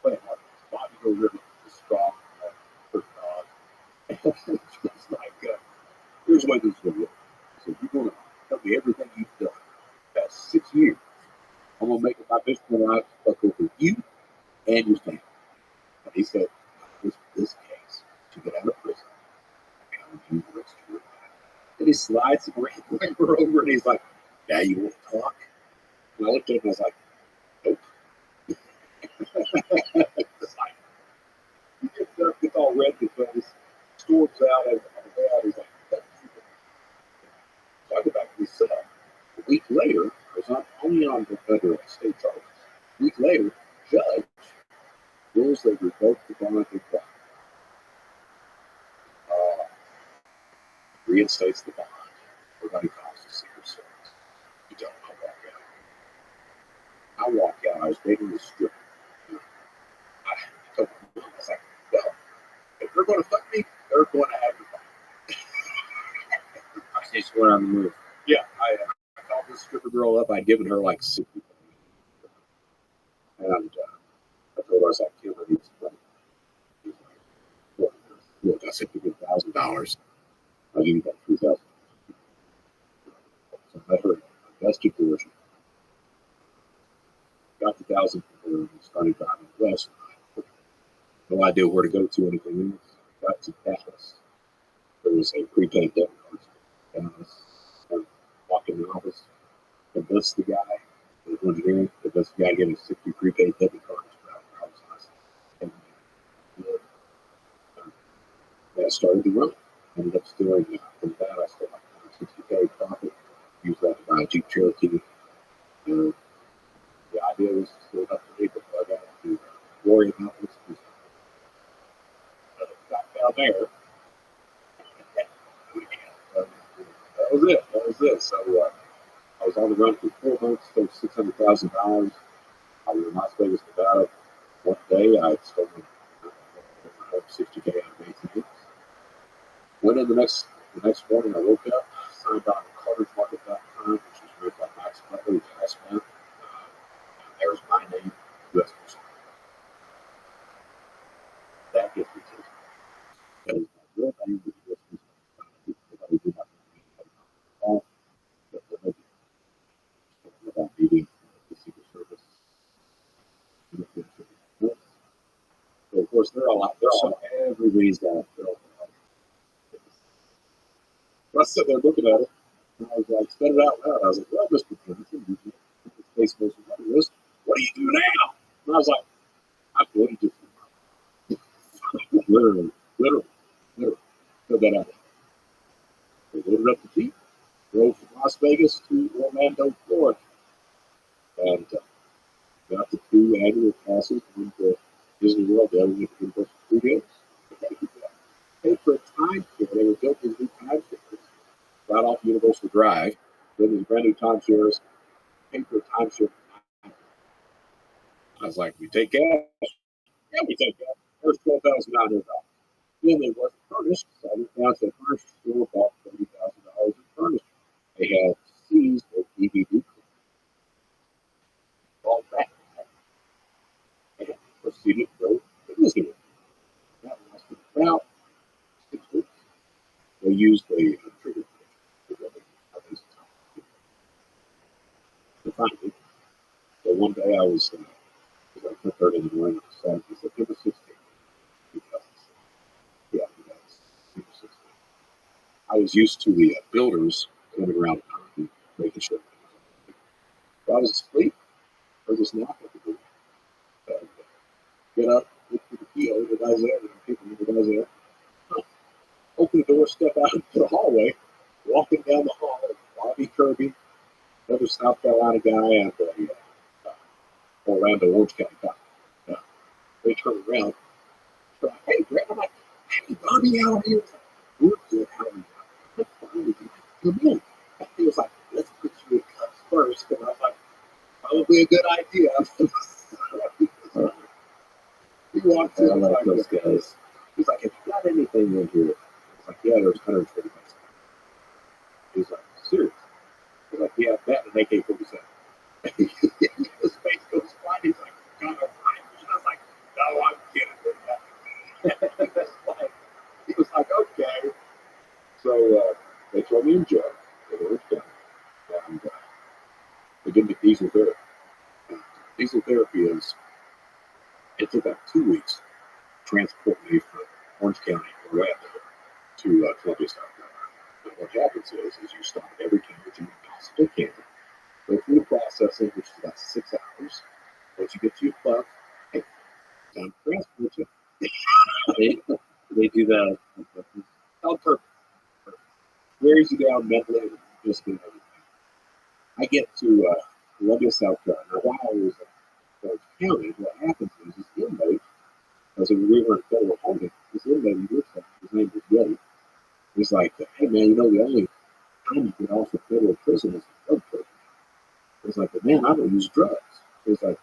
wait, what? Bobby go really strong first dog. It's like, here's the way this is going to look. So, you're going to tell me everything you've done the past 6 years. I'm going to make it my best when I fuck over you and your family. And he said, this case, to get out of prison, and you the rest of your life. And he slides the Rambler over and he's like, now you want to talk? And I looked at him and I was like, nope. It's like, he gets all red because storms out and on the way out, he's like, so I go back to his cell. A week later, I was not only on the federal state charges. A week later, judge rules they revoke the bond and bond. Reinstates the bond. Everybody calls the Secret Service. You don't know I walk out. I was dating this stripper. I told my mom, I was like, well, if they're going to fuck me, they're going to have to fuck me. I just went on the move. Yeah, I called this stripper girl up. I'd given her like 60. And I told her, I was like, Kim, I need some money. She's like, look, I said, give me $1,000. I'll give you about $3,000. So I met her invested portion. Got the 1,000 from her and started driving west. No idea where to go to anything else. Got to Dallas. There was a prepaid debit card in Dallas. I walked in the office, convinced the guy, the engineering, convinced the guy to get me 60 prepaid debit cards for our house. And I started to run. Ended up stealing from that. I stole like $160K profit. Used that to buy a Jeep Cherokee. The idea was to steal it up to me before I got to worry about this. Got down there. That was it. That was it. So I was on the run for 4 months, stole $600,000. I was in Las Vegas, Nevada. One day I had stolen $60K out of ATMs. Went in the next morning. I woke up, signed on CartersMarket.com, which was written by Max Butler, who's a nice man. There's my name, U.S. Person. That gets me to because my real name was U.S. Person. Nobody did not know without meeting the Secret Service. So of course they're all everybody's got it. So I sat there looking at it, and I was like, said it out loud. I was like, well, Mr. Clinton, what do you do now? And I was like, I'm going to do literally. Said that out loud. They loaded up the Jeep, drove from Las Vegas to Orlando, Florida, and got the 2 annual passes into Disney World, the other one to Universal Studios. Paid for a timeshare. They were built as new timeshares right off Universal Drive. Then there's brand new timeshares. Paid for a timeshare. I was like, we take cash? Yeah, we take cash. There's $12,900. Then they wasn't furnished, so I went down to the furniture store, bought $30,000 in furniture. They had seized their DVD all back and proceeded to go to Disney World. That lasted about 6 weeks. They used a trigger to find it. So one day I was like 3:30 in the morning, Saturday, September 16th. I was used to the builders coming around and making sure. If I was asleep, I was just not at the door. Get up, look for the key, the guy's there, people, the guy's there. Open the door, step out into the hallway, walking down the hall, Bobby Kirby, another South Carolina guy, and Orlando Orange County guy. They turn around, hey, Greg, I'm like, hey, Bobby, out here. We're good, how are you? I'm fine with you. Come in. And he was like, let's put you in cups first. And I was like, probably a good idea. He walked in, like those guys. He's like, have you got anything in here? I was like, yeah, there's 120 bucks. He's like, serious? He's like, yeah, that and AK-47. His face goes flat. He's like, God, I'm fine. And I was like, no, I'm kidding. He was like, okay. So they throw me in jail. They were done. And they give me diesel therapy. Diesel therapy is, it took about 2 weeks to transport me from Orange County, Colorado, to Columbia, South Carolina. And what happens is you stop at every county you possibly can, go through the processing, which is about 6 hours. Once you get to your buck, hey, time to transport you. They do that On purpose. Wears you down mentally, just everything. I get to Columbia, South Carolina. While I was at Orange County, what happens is this inmate, as we were in federal holding, this inmate he looks at, his name was Willie. He's like, hey man, the only time you get off of federal prison is a drug program. He's like, but man, I don't use drugs. He's like,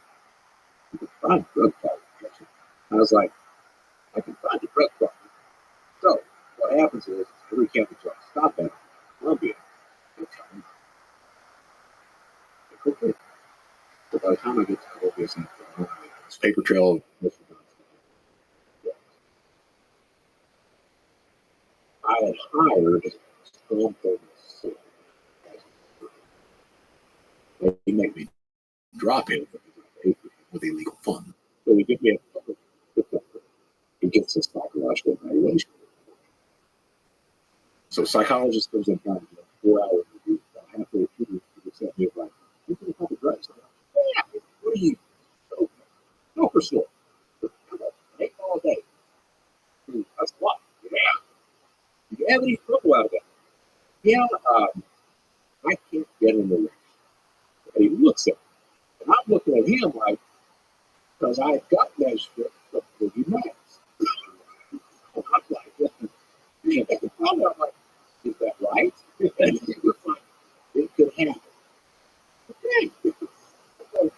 you can find drug problem. I was like, I can find a drug problem. So what happens is every county judge stop at Columbia. Okay. So by the time I get to Columbia, South Carolina, it's paper trail. I had hired some things. They make me drop in with illegal funds. So they give me it gets a psychological evaluation. So psychologist goes in kind of 4 hour review. Halfway through, he looks at me like, you can have a drugs. Yeah, what are you? No, for sure. Take all day. That's what. Yeah. Do you have any trouble out of that? Yeah, I can't get in the race. And he looks at me. And I'm looking at him like, because I got that shit from the Max. I'm like, I'm like, is that right? And he was like, it could happen. Okay. So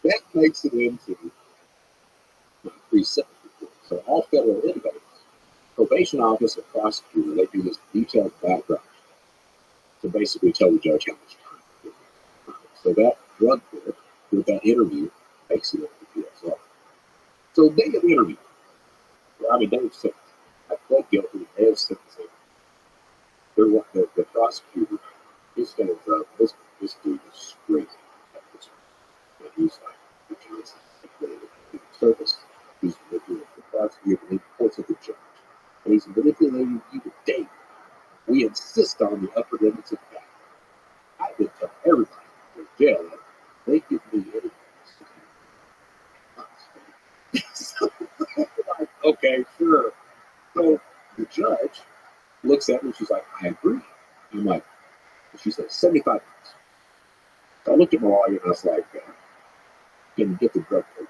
that makes it into pre-sentence report. So all federal inmates, probation office and prosecutor, they do this detailed background to basically tell the judge how much time. So that drug court, with that interview, makes it into the PSR. So they get the interview. I mean, they have sentenced. I pled guilty. They have sentenced him. The prosecutor, this dude is crazy. And he's like, the Johnson, the service. He's manipulating the prosecutor, and he reports to the judge. And he's manipulating you to date. We insist on the upper limits of that. I would tell everybody in jail that they give me anything. So, like, okay, sure. So the judge looks at me and she's like, I agree. And I'm like, she said, 75 bucks. So I looked at my lawyer and I was like, can you get the drug court?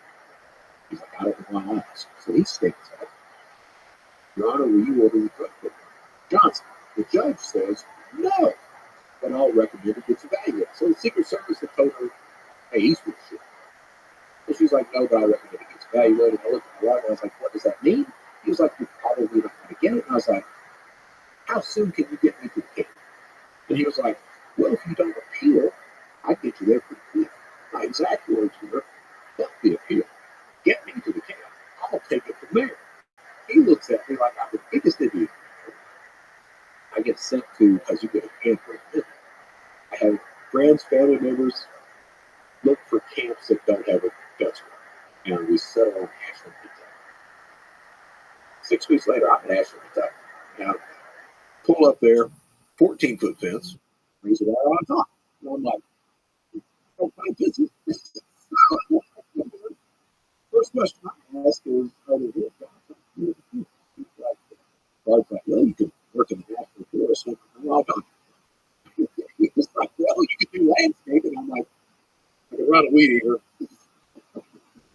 He's like, I don't know why I asked. So he states that, Your Honor, will you order the drug court? Johnson. The judge says, no. But I'll recommend it gets evaluated. So the Secret Service had told her, hey, he's full of shit. And she's like, no, but I recommend it gets evaluated. I looked at my lawyer and I was like, what does that mean? He was like, you're probably not going to get it. And I was like, how soon can you get me to the case? And he was like, well, if you don't appeal, I get you there pretty quick. My exact words were, fuck the appeal. Get me to the case. I'll take it from there. He looks at me like I'm the biggest idiot. I get sent to, because you get a camp for a I have friends, family members, look for camps that don't have a Dutch one. And we settle on Ashland, Kentucky. 6 weeks later, I'm in Ashland, Kentucky. Now, pull up there. 14-foot fence, brings it right on top. And I'm like, oh, my goodness. First question I asked is, are there real guys? He's like, well, you can work in the national forest. I'm like, he was like, well, you can do landscaping. I'm like, I can run a weed eater. A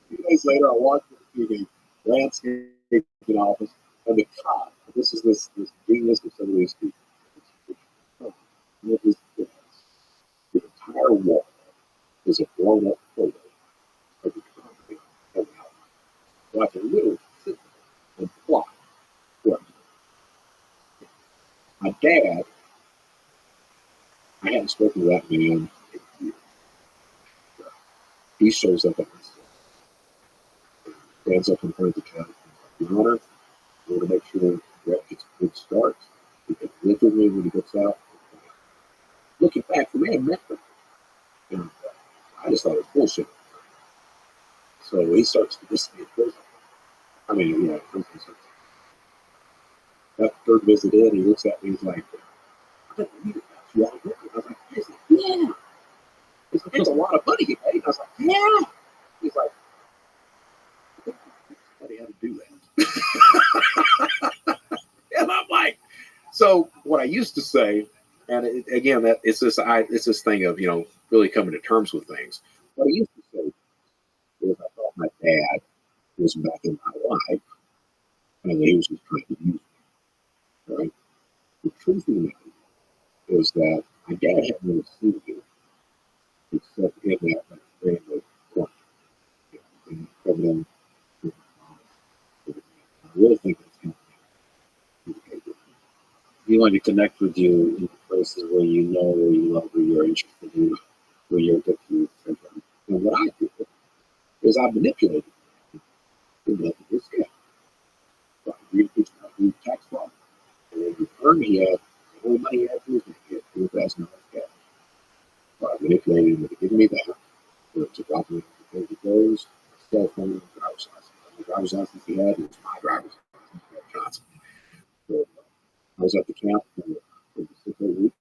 few days later, I walked into the landscaping office, and the cop, this is this genius of some of these people. The entire wall is a blown up photo of the company coming out. Like a little simple and plot. Right. My dad, I hadn't spoken to that man in years. He shows up at my store. Stands up in front of the counter. Your Honor, I want to make sure Brett gets a good start. He can live with me when he gets out. Looking back, the man met me. And I just thought it was bullshit. So he starts to listen to me in prison. I mean, you know, that third visit in, he looks at me, he's like, I didn't believe it. You all good? I was like, yeah. He's like, there's a lot of money you made. I was like, yeah. He's like, how do you have to do that? And I'm like, so what I used to say, and again, that it's this thing of, you know, really coming to terms with things. What I used to say is I thought my dad was back in my life, and he was just trying to use me. Right? The truth of the matter is that my dad hadn't really seen me except in that family corner. And from them, I really think that's kind of You want to connect with you in places where you know, where you love, where you're interested in, where you're good to. and what I do is I manipulate it. And let this guy. So I do tax fraud. And in return, he had the whole money he had for his name. He had $2,000 cash. So I manipulated him into giving me that. To drop me because it goes, cell phone, and driver's license. The driver's license he had was my driver's license, Johnson. So I was at the camp for the 6 weeks.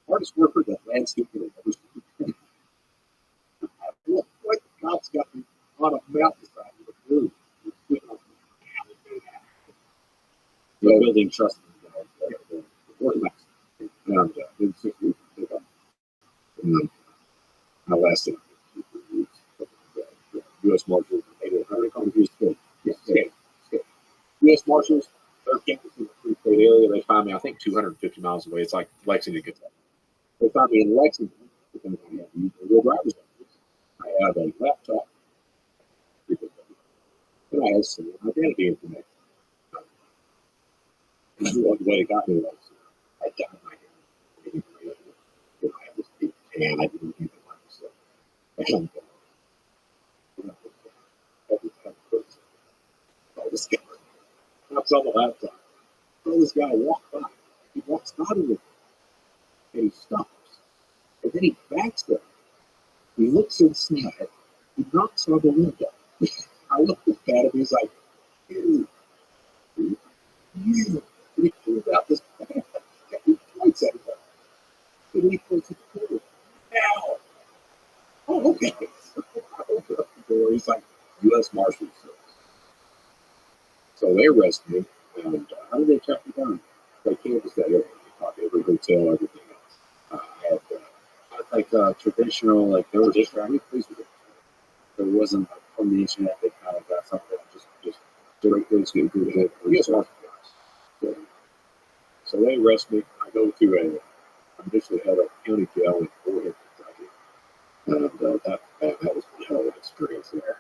Hardest worker that landscape would have ever seen. I looked like the cops got me on a mountainside with a blue. You're building trust. And in 6 weeks, and I lasted U.S. Marshals, U.S. Marshals, their campus in the Free State area. They find me, I think, 250 miles away. It's like Lexington gets that. They find me in Lexington because I have a real driver's license. I have a laptop, and I have some identity information. And the way it got me was I got my identity. I had this big can. I didn't even like myself. And every time I this guy hops on the laptop. So this guy walked by. He walks by me and he stops. And then he backs up. He looks inside. He knocks on the window. I looked at him. He's like, you. And he pulls out this bag. He points at him. And he points at the door. Now. Oh, okay. I open up the door. He's like, U.S. Marshals. So they arrest me. And how did they track me down? They canvassed that area. They talked every hotel, everything else. I had Like traditional, like there was there wasn't on the internet. They kind of got something just direct things get good ahead. Yes, Marshals. So they arrest me. I go to I'm initially at a county jail in Florida, Kentucky. And that was a hell of an experience there.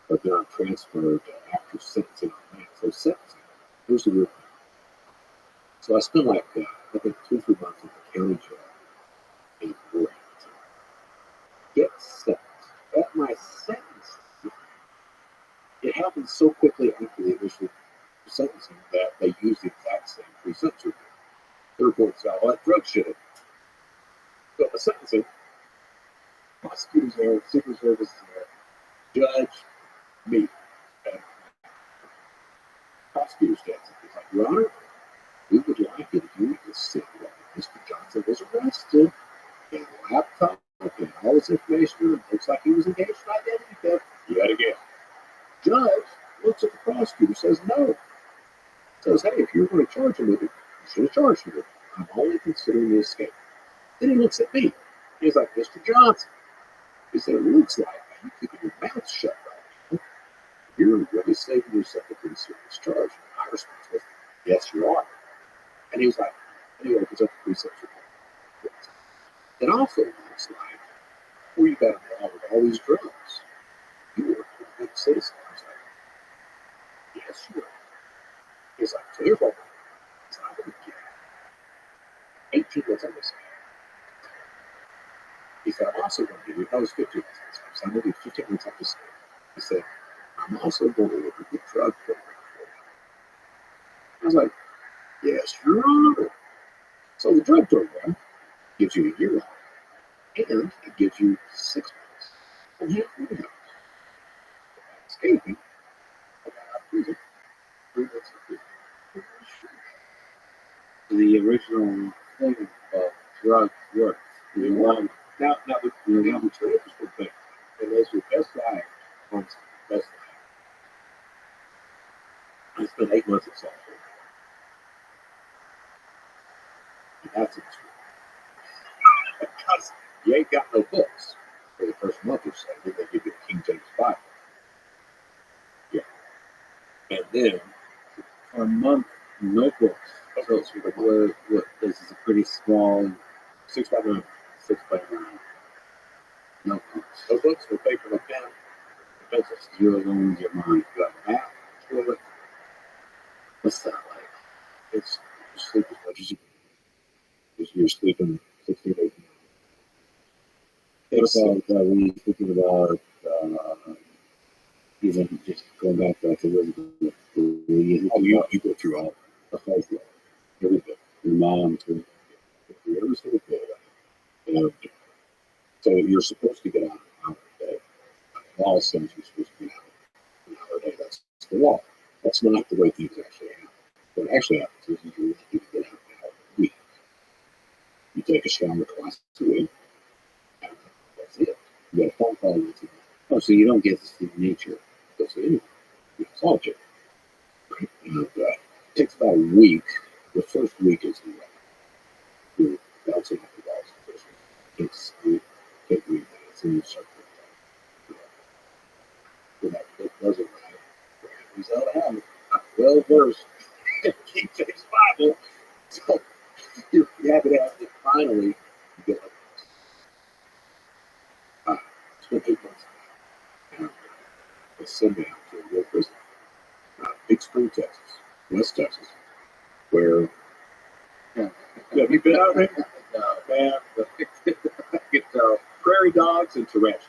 But then I'm transferred after sentencing on that. So sentencing, here's the real thing. So I spent like, I think 2-3 months at the county jail in Florida. Get sentenced. At my sentence, it happened so quickly after the initial sentencing that they used the exact same pre-sentence report. The report said, well, that drug shit. So the sentencing, prosecutors there, Secret Service there, judge, me, and prosecutor stands up. He's like, Your Honor, we would like it if you would just sit down. Mr. Johnson was arrested. He had a laptop, and all his information. Looks like he was engaged in identity theft. Yet again. Judge looks at the prosecutor, says no. Says, hey, if you're going to charge him with it, you should have charged him with it. I'm only considering the escape. Then he looks at me. He's like, Mr. Johnson. He said, it looks like you keeping your mouth shut right now. You're really saving yourself a pretty serious charge. My response was, yes, you are. And he was like, and he opens up the precepts report. It also looks like, well, you got involved with all these drugs. You were a good citizen. I was like, yes, you are. He's like, so here's what I'm going to give 18 months on this. He said, I'm also going to give you, that was 15 months on this. So I'm going to do 15 months on this. He said, I'm also going to look at the drug program for you. I was like, yes, Your Honor. So the drug program gives you a year off, and it gives you 6 months from halfway house. Escaping, I got out of prison 3 months in prison. The original thing of drug works. Now the interesting thing, and as your best guy, once best guy, I spent 8 months at Salt Lake. And that's interesting. Because you ain't got no books for the first month or so. Then they give you the King James Bible. Yeah. And then For a month, no books. So what, this is a pretty small 6x9. 6x9. No books. No books, no paper, no pen, no pencils. You're alone with your mind. You got a map, toilet. What's that like? It's you sleep as much as you can. You're sleeping 16 days. What about, were you thinking about even just going back to like the You go through all the whole thing. Every day. your mom too? Every single day. And so you're supposed to get out an hour a day. Law says you're supposed to get out an hour a day. That's the law. That's not the way things actually happen. What actually happens is you're lucky to get out an hour a week. You take a shower twice a week. And that's it. You get a phone call once a week. Oh, so you don't get to see nature. That's it. It's all check. Right? And it takes about a week. The first week is you're bouncing off the walls. It's take 3 minutes and you start doing that. It doesn't matter. He's out of hand. Well versed in King James Bible. So you're happy to have it. Finally, you get like this. Spent 8 months. And they send me out to a real prison. Big Spring, Texas. West Texas. Where have you been out there? Man, get prairie dogs and tarantulas.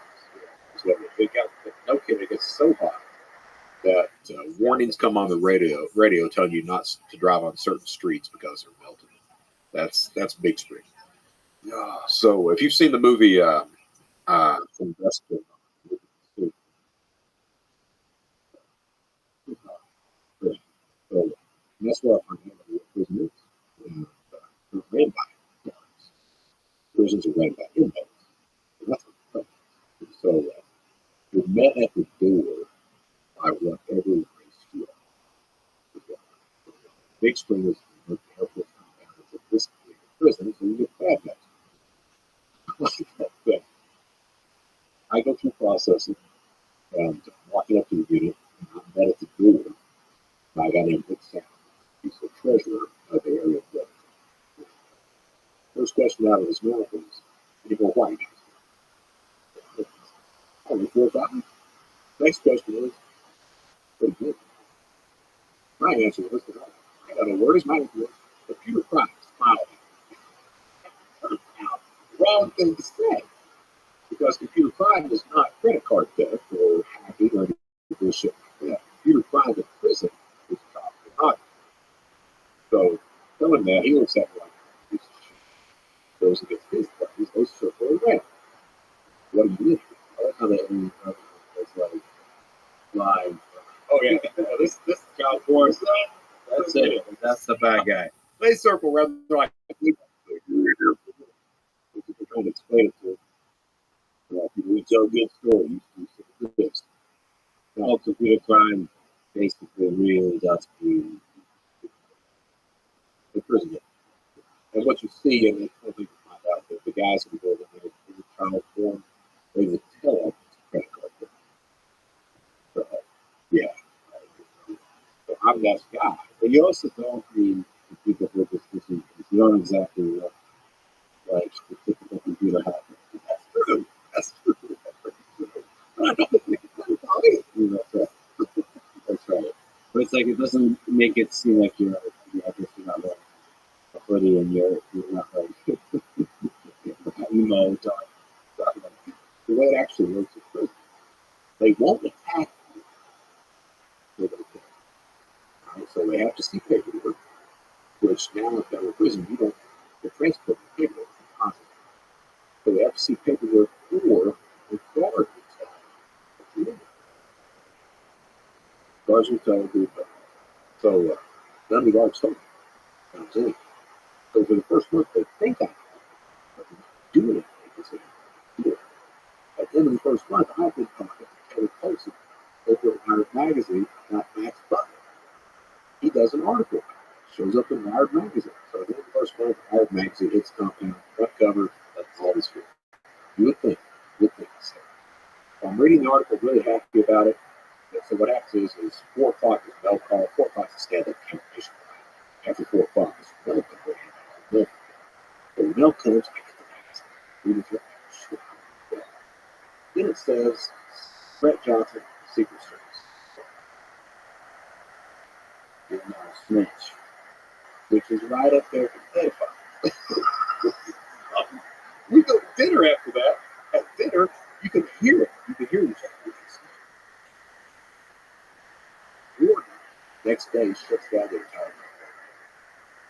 That's what they got. No kidding, it gets so hot that warnings come on the radio telling you not to drive on certain streets because they're melting. That's Big Spring. So if you've seen the movie from Western, so that's what I remember prison is. Ran by dogs. Prisons are ran by inmates. That's what so you're met at the door by whatever race you are. Big Spring is the airport compound. It's a basically a prison, so you get bad next. I go through processing and walking up to the unit, and I'm met at the door by a guy named Rick Sam. He's the treasurer of the area of the first question out of his mouth is, you go white. Only 4 or 5. Next question is, what do you do? My answer was, I got no worries. My answer was, computer crimes. Smile. Now, wrong thing to say. Because computer crime is not credit card theft or hacking or any bullshit like that. Computer crime in prison is not. So, telling that, he looks at me like, this goes against his buddies. Those circle around. What do you do? I like how they it's like live. Oh, yeah. This is Child Force. That's it. That's the bad guy. they circle around. They're like, we're trying to explain it to people. We tell good stories. This. Well, computer crime basically really does mean imprisonment. And what you see, and I think you find out that the guys who go in there in the trial form, they would tell us it's a credit card bill. So, yeah. So I'm that guy. but you also don't need the people with this disease. You don't exactly look like the typical computer hacker. That's true. That's true. I don't think You know, that's right. But it's like it doesn't make it seem like you're not wearing a hoodie and you're not like emo dark. the way it actually works is prison. They won't attack you. They're going to kill you. All right? So they have to see paperwork, which now in federal prison, you don't, the transport the paperwork is constantly. So they have to see paperwork or the guard will tell you. Guards will tell you. So none of the guards told me. Comes in. So for the first month, they think I know, but they're not doing anything. They say, do it. At the end of the first month, I've been talking to Taylor Posey over at Wired Magazine about Max Butler. He does an article. Shows up in Wired Magazine. So at the end of the first month, Wired Magazine hits compound, front cover, that's all this for. You would think. So I'm reading the article, really happy about it. And so what happens is 4 o'clock is bell call. 4 o'clock is stand-up conversation. After 4 o'clock is bell call. So when the mail comes, I get the magazine. Read it through. Then it says Brett Johnson, Secret Service. and snitch. Which is right up there for pedophiles. We go to dinner after that. At dinner, you can hear it. You can hear each other. Warden, next day, shuts down the entire company.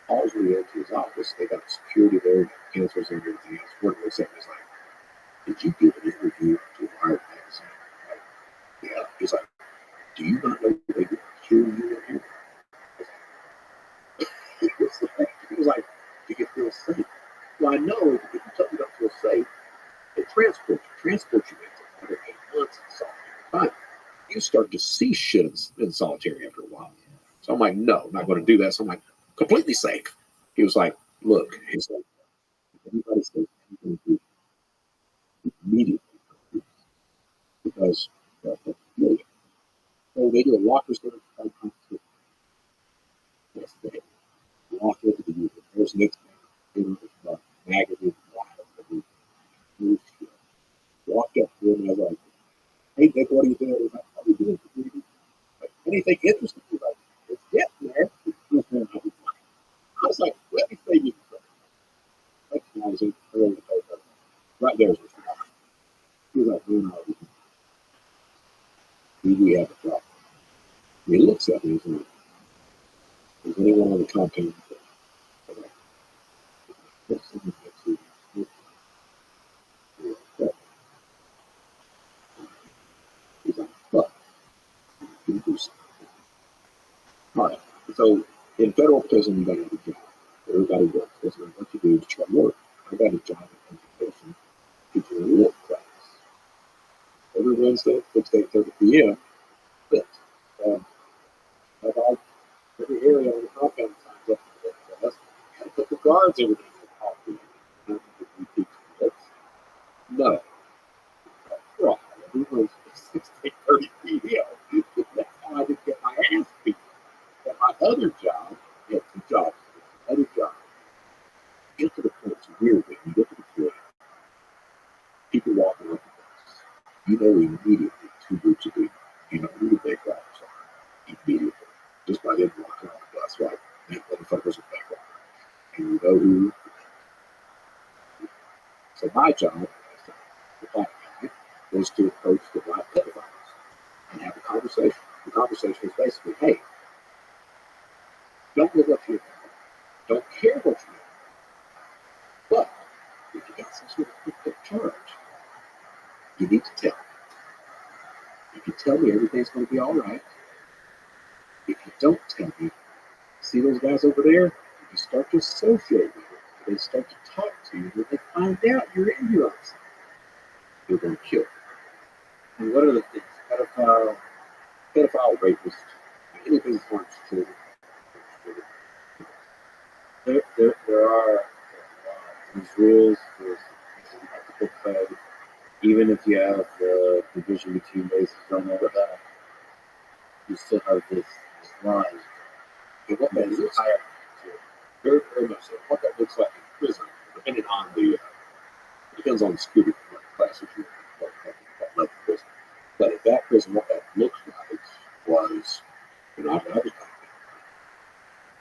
Calls me into his office. They got security there, cancels and everything else. Warden looks at me, he's like, did you give an interview to Wired Magazine? Like, yeah. He's like, do you not know they could kill you in here? He was like, do you feel safe? Well, I know if you tell me you don't feel safe, they transport you into another 8 months in solitary. You start to see shit in solitary after a while. So I'm like, no, I'm not going to do that. So I'm like, completely safe. He was like, look, he's like, everybody says anything to immediately because so they do a locker service. Yes, they walk into the unit. There's next magazine, walked up to him and I was like, hey, Dick, what are you doing? He's like, what are you doing for me? Like, anything interesting? He's like, it's getting there. I was like, let me say you something. Right there is what's wrong. He was like, no, we have a problem. And he looks at me and he's like, is anyone on the compound? I'm like, what's something next to you? He's like, fuck. Can you do something? All right. So in federal prison, you got to have a job. Everybody works. That's what you do to try to work. I got a job in education teaching a lit class. Every Wednesday, 6 to 8:30 p.m. Lit. Like all, every area on the compound signs up for lit class. And put the guards every day in the coffee. No. Right. It was 6 to 8:30 p.m. That's how I didn't get my ass beat. At my other job, you have 2 jobs. Other job. Get to the point, it's weird when you get to the point, people walking up the bus. You know immediately 2 groups of people. You know who the bank robbers are. Immediately. Just by them walking off the bus, like, that motherfucker's a bank robber. And you know who. So my job, the black guy, was to approach the black pedophiles and have a conversation. The conversation is basically, hey, don't live up to your family. Don't care what you do. But if you got some sort of picked charge, you need to tell me. If you tell me everything's going to be all right, if you don't tell me, see those guys over there? If you start to associate with it, they start to talk to you, when they find out you're in drugs, they're going to kill you. And what are the things? Pedophile, rapist, anything that harms children. There are these rules. There's ethical code. Even if you have the division between races on all of that, you still have this line. And what that looks like, very, very much so, what that looks like in prison, depending on the, depends on the security class that you're what level of prison. But at that prison, what that looked like was you're not allowed to talk,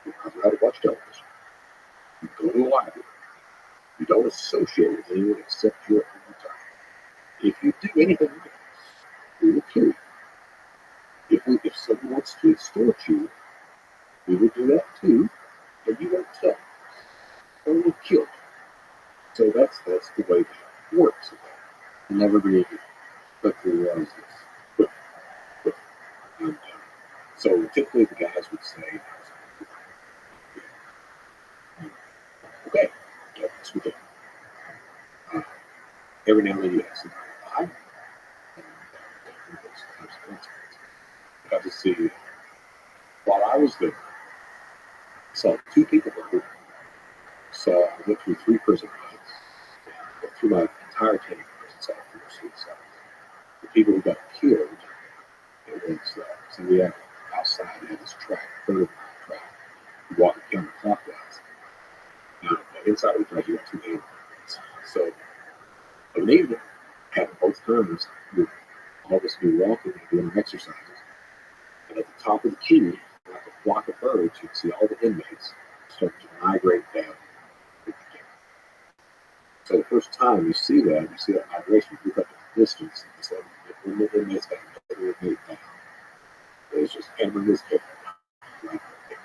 you're not allowed to watch television, you go to the library, you don't associate with anyone except your own time. If you do anything else, we will kill you. If someone wants to extort you, we will do that too, and you won't tell us, or we'll kill you. So that's the way that works. And everybody quickly realizes. But, so typically the guys would say, okay, that's what they every now and then you have somebody die, and those consequences. I got to see, while I was there, I saw 2 people murdered. So I went through 3 prison riots, and went through my entire tenure prison cell for suicide. The people who got killed, it was, so we had outside, we had this track, 30-mile track. You walk counterclockwise. Now, inside of the track, you got 2 animals. So, in the evening, at both times, all of us be walking and doing exercises. And at the top of the key, like a flock of birds, you can see all the inmates start to migrate down. So the first time you see that migration, you look up at the distance, and so when the inmates got another inmate down, it's just hammering his head right there.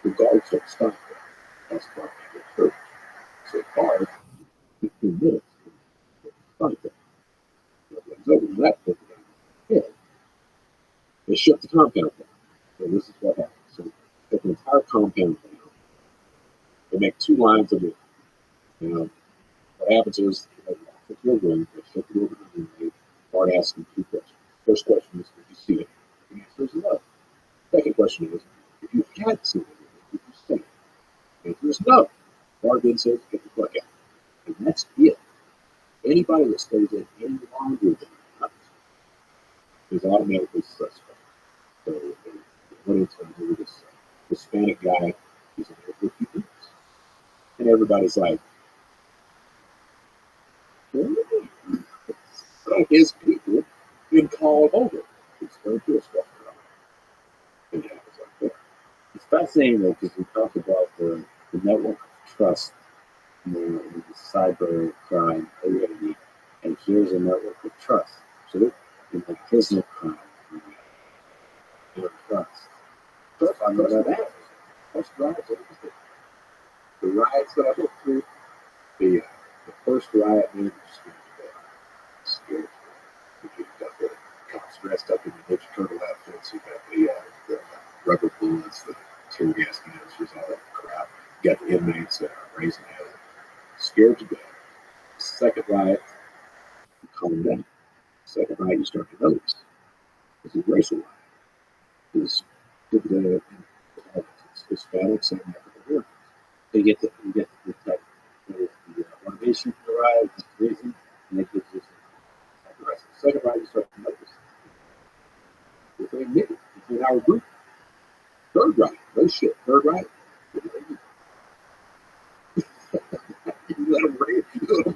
The guards don't stop there. That's why they get hurt. So the guard, 15 minutes, fight them. Over that, yeah, they shut the compound down. So this is what happens. So they the entire compound down. They make 2 lines of it. What happens is they lock the door in, they shut the door behind them, they start asking 2 questions. First question is, did you see it? The answer is no. Second question is, if you had seen it, did you see it? The answer is no. Guard then says, get the fuck out. And that's it. Anybody that stays in any longer than that is automatically suspect. So what it's going to do, this Hispanic guy, he's in there for 50 years. And everybody's like, so his people didn't call him over. It's going to us walking around. And yeah, it's like that. It's fascinating though, because we talk about the network of trust, the cyber crime already, and here's a network of trust. So In the prison crime, your trust. trust that. Trust riots, everything. The riots that I went through, the first riot, man, was scared. You've got the cops dressed up in the Ninja Turtle outfits. You've got the rubber bullets, the tear gas canisters, all that crap. You got the inmates raising hell. Scared to death. Second riot, you calm down. Second riot, you start to notice. This is racial riot. This the Hispanics and African Americans. So you get the type the motivation for the ride, the reason, and it gives you The second riot, you start to notice. If they admit it, it's in our group. Third riot, no shit. Third riot. You let them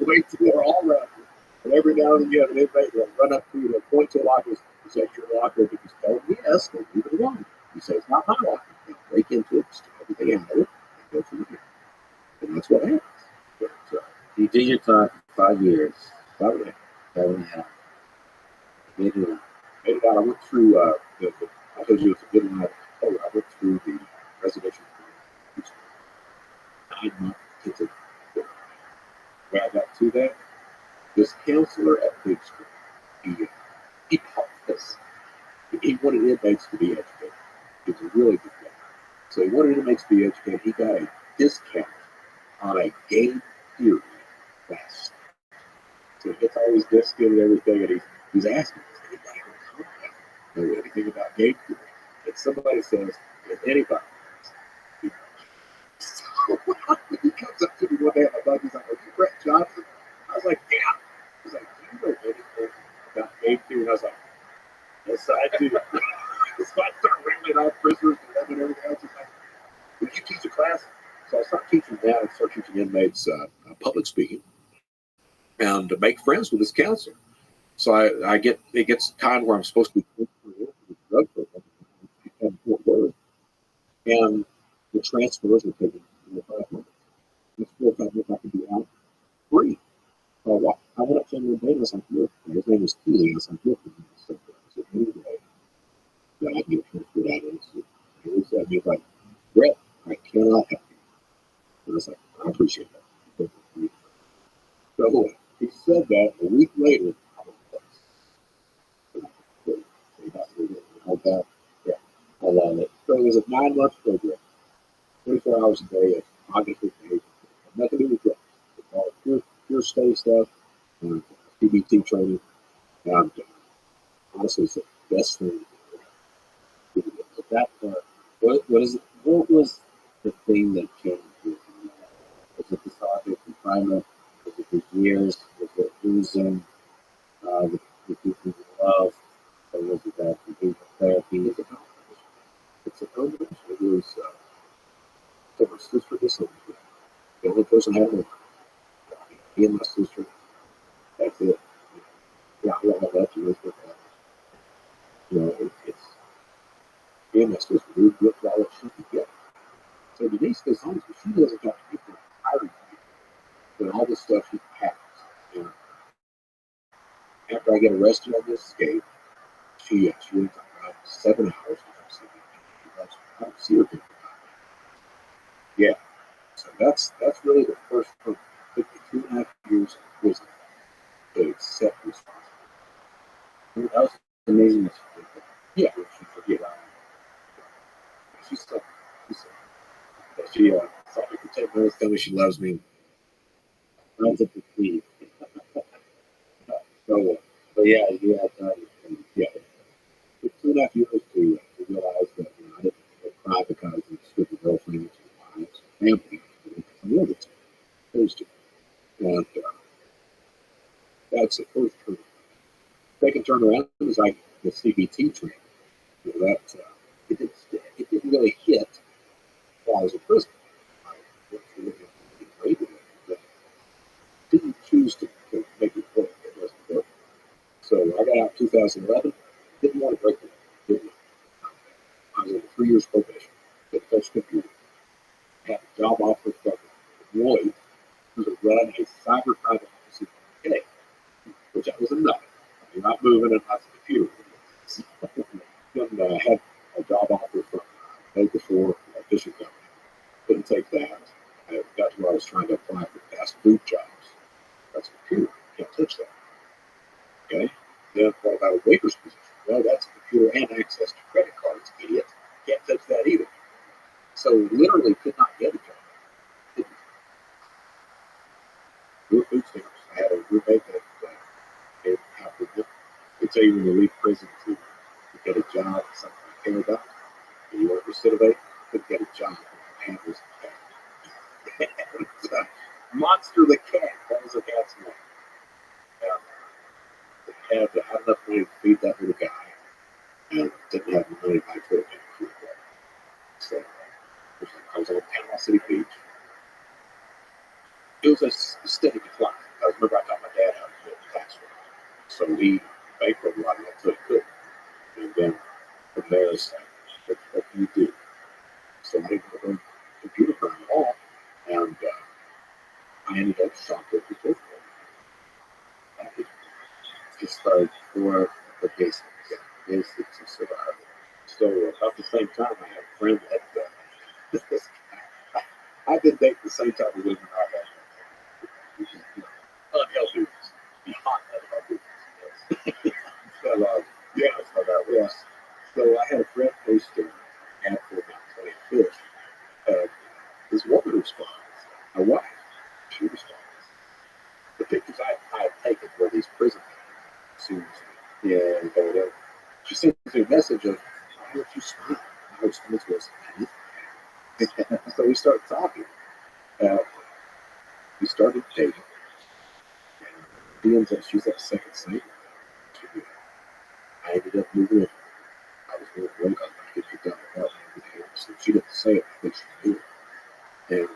wait till they're all around you. And every now and then you have an inmate that'll run up to you and point to a locker. Is that your locker? If you tell them yes, they'll leave it alone. You say it's not my locker. They'll break into it, steal everything out of it, and go through it. And that's what happens. But, you did your time for 5 years, by the way, 5.5. made it out. I went through I told you it's a good line. Oh, I went through the residential 9 month intensive. When I got to that, this counselor at Big School, he taught us. He wanted inmates to be educated. He was a really good guy. So he wanted studying to make be educated. He got a discount on a game theory class. So he gets all these discs and everything, and he's asking, does anybody know anything about game theory? And somebody says, if anybody, so he comes up to me one day at my buddy's like, are you Brett Johnson? I was like, yeah. He's like, do you know anything about game theory? And I was like, yes, I do. So I start rattling off prisoners and everything else. He's like, would you teach a class? So I start teaching that and start teaching inmates public speaking and to make friends with this counselor. So it gets time where I'm supposed to be drug program and Fort Worth, and the transfers are taking 4 or 5 months. It's 4 or 5 months I can be out free. So I went up to him one day and I was like, look, his name was Keely. I was like, look, I said, anyway, that I get transferred out of this. And he said, he was like, Brett, I cannot help you. And I was like, I appreciate that. So he said that a week later, I was like, yeah, I love it. So it was a 9-month program, 24 hours a day, obviously nothing to do with drugs. It's all pure study stuff, CBT training, and honestly, it's the best thing. That part, what was the thing that changed you? Was it the Soviet confinement? Was it the years? Was it losing the people you love? Or was it that behavioral therapy? It's a combination. It was so my sister disowned me. The only person I had was me and my sister. That's it. Yeah, I love that to live with that. It's me and my sister. We looked at all that shit together. So Denise goes home, but she doesn't have to be for hiring people. But all this stuff she happens. And after I get arrested on this escape, she went about 7 hours. I don't see her again. Yeah. So that's really the first 2.5 years of prison to accept responsibility. That was amazing. Yeah, she forget about it. She said, she saw me for 10 minutes, tell me she loves me. I was at the plea. So, but yeah, yeah. It took 2.5 years to realize that I didn't cry because of stupid girlfriends and wives and family. I wanted to. Those two. And that's the first turn. Second turnaround was like the CBT training. That it didn't really hit while I was in prison. I went through it, didn't choose to make it work. It wasn't working. So I got out in 2011. Didn't want to break it. Didn't. I was in 3 years probation. Did post computer. Had a job offer from Lloyd, who was running a cyber private office in the UK, which I was enough. You're not moving and not the computer. Then I had a job offer from day before a fishing company. Couldn't take that. I got to where I was trying to apply for fast food jobs. That's a computer. Can't touch that. Okay? Then what about a waiter's position? Well, that's a computer and access to credit cards, idiot. Can't touch that either. So literally could not get a job. We were food stamps. I had a roommate that gave half of it. They tell you when you leave prison to get a job, something you care about, and you want to recidivate, couldn't get a job. And was a cat. Monster the cat. That was a cat's name. They had enough money to feed that little guy, and didn't have money to buy toilet paper. So I was on Panama City Beach. It was a steady decline. I remember I taught my dad how to do the tax return. So he bankrolled a lot of that so he could. And then from there, it's like, what do you do? So I didn't learn computer program at all. And I ended up shopping at the I just started for the basics. Basics of survival. So about the same time, I had a friend that I've been dating the same type of women I had. Unhealthy. Hot unhealthy. So, yeah. So I had a friend posted ad for about 20 fish. message of, why don't you smile? My response was, so we started talking. Uh, we started dating. And he ends up, she's at second state. I ended up moving in. I was going to work. I was going to get kicked out of the apartment and everything else. So she didn't say it, but she knew it. And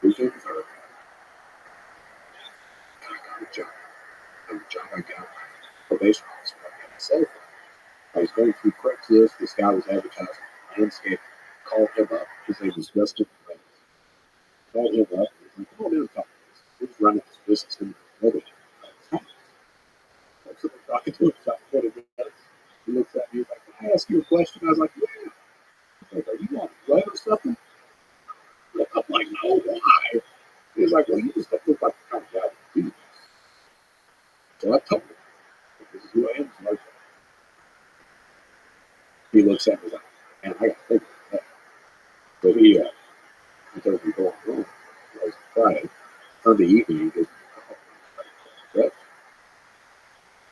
moved in with her. And I got a job. And the job I got, my probation officer, I got a cell phone. I was going through Craigslist. This guy was advertising landscape. Called him up. His name was Dustin. Called him up. He was like, come on in and talk to us. He was running his business in the other. So I'm talking to him for about 20 minutes. He looks at me. He's like, can I ask you a question? I was like, yeah. He's like, are you on a blood or something? I'm like, no, why? He's like, well, you just don't look like the kind of guy that do this. So I told him, this is who I am. So he looks at me like, man, I got to think about that. So he told me going home. I was Friday. Sunday evening, he goes, oh,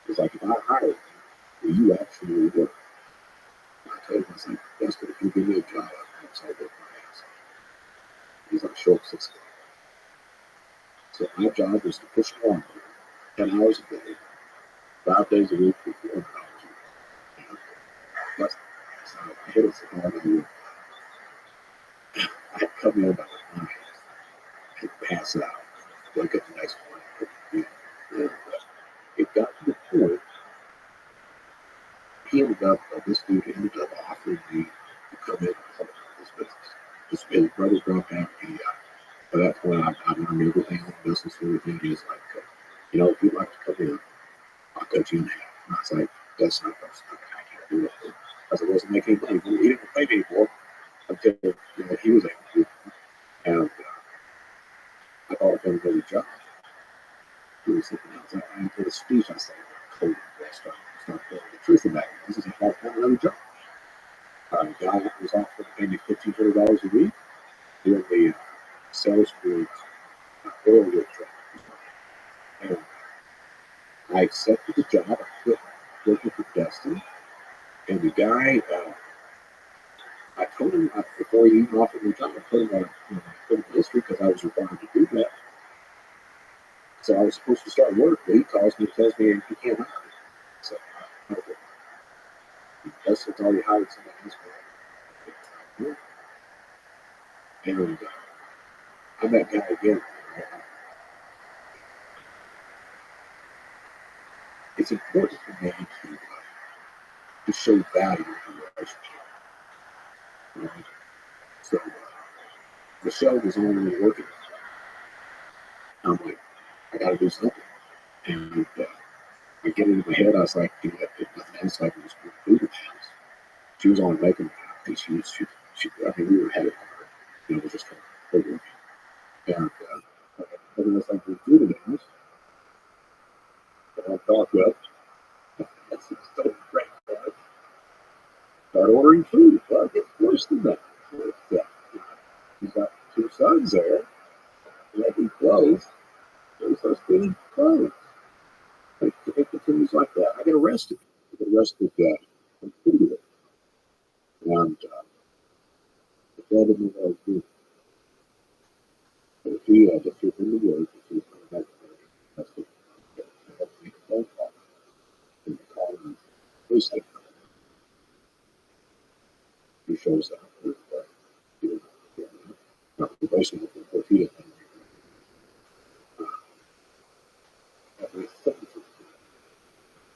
he's like, if I hire you, will you actually work? I told him, I was like, yes, but if you give me a job, I'll work my ass off. He's like, sure, 6 o'clock. So my job was to push a lawnmower 10 hours a day, 5 days a week for $400 a week. That's how I hit it so hard I would. I'd come in about 9 and pass out. Wake up the next morning. And it got to the point, this dude ended up offering me to come in and help this business. His brother dropped out. At that point, I learned everything on business and everything. He was like, if you'd like to come in, I'll cut you in half. And I was like, that's not possible. I can't do it. I said, wasn't making any money. He didn't pay me anymore until he was able to do it. And I thought I found another job. He was something else. I did a speech. I said, totally start telling the truth about it. This is how I found another job. The guy was offering to pay me $1,500 a week doing the sales for oil rig truck. And I accepted the job. I quit working for Dustin. And the guy, I told him before he even offered me a job, I put him on criminal history because I was required to do that. So I was supposed to start work, but he calls me and tells me he can't hire me. So Dustin's already hired somebody else for it. And I met that guy again. It's important for me to show value in the relationship. Right? So Michelle was only working. I'm like, I got to do something. And I get into my head. I was like, if nothing else, I can just put food in the house. She was only making, I think she I mean, we were headed hard. It was just her working. And nothing else I can put food in the house. And I thought, well, that's so great. Start ordering food. Well, it gets worse than that. He's got 2 sons there. Making clothes. So he starts stealing clothes. It continues like that. I get arrested. I get arrested for food. And the fed him what I was doing. But if he had to fit in the work, if he was coming back to work, that's what I had to make a phone call. And the call him, police station. He shows up with, probation for he had